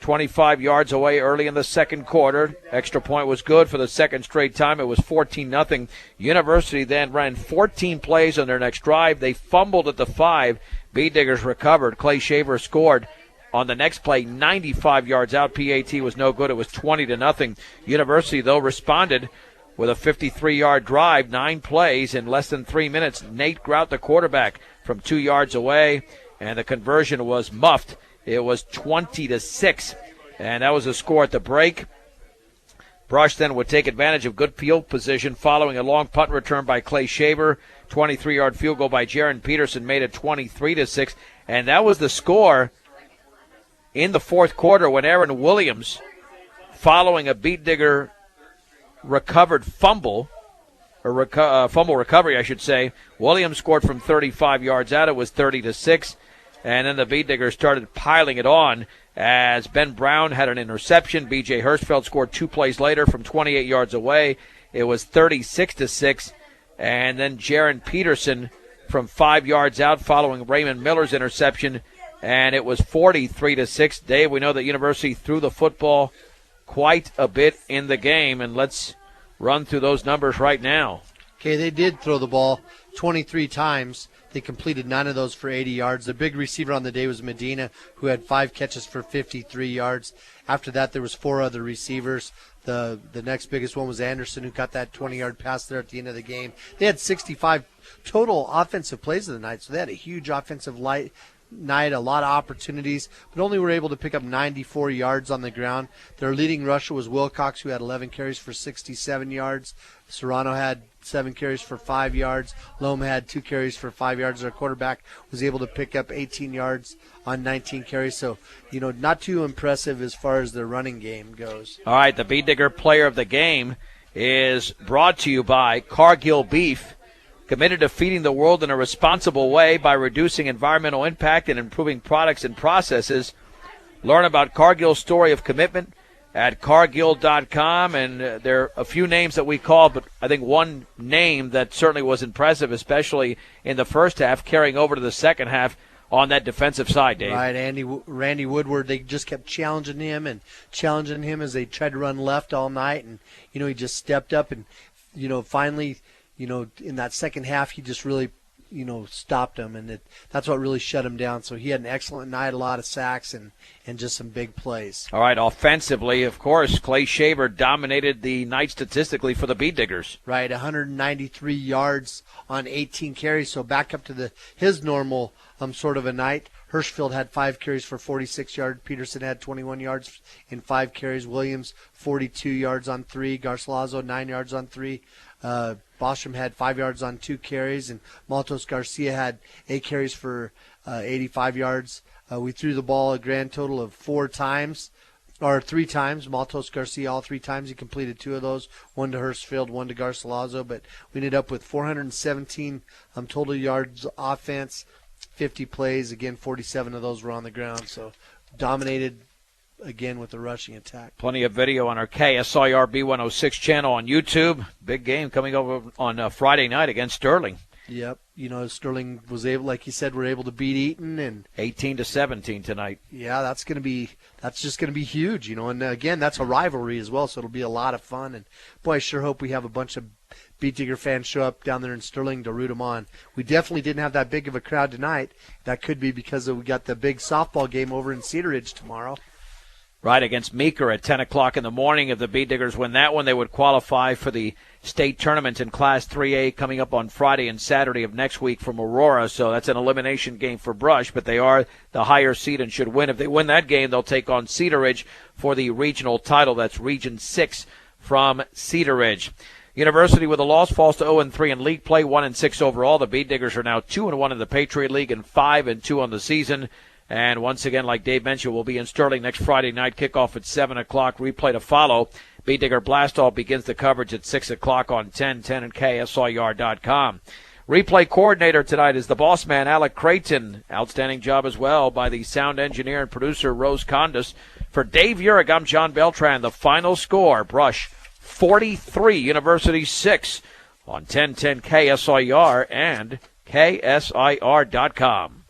25 yards away early in the second quarter. Extra point was good for the second straight time. It was 14-0. University then ran 14 plays on their next drive. They fumbled at the 5. Bee Diggers recovered. Clay Shaver scored on the next play, 95 yards out. PAT was no good. It was 20-0. University, though, responded with a 53-yard drive, 9 plays in less than 3 minutes. Nate Grout, the quarterback, from 2 yards away, and the conversion was muffed. It was 20-6, and that was the score at the break. Brush then would take advantage of good field position following a long punt return by Clay Shaver. 23-yard field goal by Jaron Peterson made it 23-6, and that was the score in the fourth quarter when Aaron Williams, following a Beet Digger recovered fumble recovery, I should say, Williams scored from 35 yards out. It was 30-6, and then the Beet Diggers started piling it on as Ben Brown had an interception. B.J. Hirschfeld scored 2 plays later from 28 yards away. It was 36-6, and then Jaron Peterson from 5 yards out following Raymond Miller's interception, and it was 43-6. Dave, we know that University threw the football quite a bit in the game, and let's run through those numbers right now. Okay, they did throw the ball 23 times. They completed 9 of those for 80 yards. The big receiver on the day was Medina, who had 5 catches for 53 yards. After that, there was 4 other receivers. The next biggest one was Anderson, who got that 20-yard pass there at the end of the game. They had 65 total offensive plays of the night, so they had a huge offensive night, a lot of opportunities, but only were able to pick up 94 yards on the ground. Their leading rusher was Wilcox, who had 11 carries for 67 yards. Serrano had 7 carries for 5 yards. Loma had 2 carries for 5 yards. Their quarterback was able to pick up 18 yards on 19 carries. So, not too impressive as far as their running game goes. All right, the Beet Digger player of the game is brought to you by Cargill Beef, committed to feeding the world in a responsible way by reducing environmental impact and improving products and processes. Learn about Cargill's story of commitment at Cargill.com, and there are a few names that we called, but I think one name that certainly was impressive, especially in the first half, carrying over to the second half on that defensive side, Dave. Right, Randy Woodward, they just kept challenging him as they tried to run left all night, and, he just stepped up and, finally, in that second half, he just really, stopped him, and that's what really shut him down. So he had an excellent night, a lot of sacks, and just some big plays. All right, offensively, of course, Clay Shaver dominated the night statistically for the Beet Diggers. Right, 193 yards on 18 carries, so back up to his normal sort of a night. Hirschfeld had 5 carries for 46 yards. Peterson had 21 yards in 5 carries. Williams, 42 yards on 3. Garcilaso, 9 yards on 3. Bostrom had 5 yards on 2 carries, and Maltos Garcia had 8 carries for 85 yards. We threw the ball a grand total of 3 times. Maltos Garcia, all 3 times. He completed 2 of those, 1 to Hirschfeld, 1 to Garcilaso, but we ended up with 417 total yards offense, 50 plays. Again, 47 of those were on the ground, so dominated again with the rushing attack. Plenty of video on our KSIR B106 channel on YouTube. Big game coming over on Friday night against Sterling. Yep. Sterling was able, like you said, we're able to beat Eaton, and 18-17 tonight. Yeah, that's just going to be huge, and again, that's a rivalry as well, so it'll be a lot of fun. And boy, I sure hope we have a bunch of Beet Digger fans show up down there in Sterling to root them on. We definitely didn't have that big of a crowd tonight. That could be because we got the big softball game over in Cedar Ridge tomorrow. Right, against Meeker at 10 o'clock in the morning. If the Beet Diggers win that one, they would qualify for the state tournament in Class 3A coming up on Friday and Saturday of next week from Aurora. So that's an elimination game for Brush, but they are the higher seed and should win. If they win that game, they'll take on Cedar Ridge for the regional title. That's Region 6 from Cedar Ridge. University with a loss falls to 0-3 in league play, 1-6 overall. The Beet Diggers are now 2-1 in the Patriot League and 5-2 on the season. And once again, like Dave mentioned, we'll be in Sterling next Friday night, kickoff at 7 o'clock, replay to follow. Beet Digger Blastoff begins the coverage at 6 o'clock on 1010 and KSIR.com. Replay coordinator tonight is the boss man, Alec Creighton. Outstanding job as well by the sound engineer and producer, Rose Condis. For Dave Urich, I'm John Beltran. The final score, Brush 43, University 6 on 1010 KSIR and KSIR.com.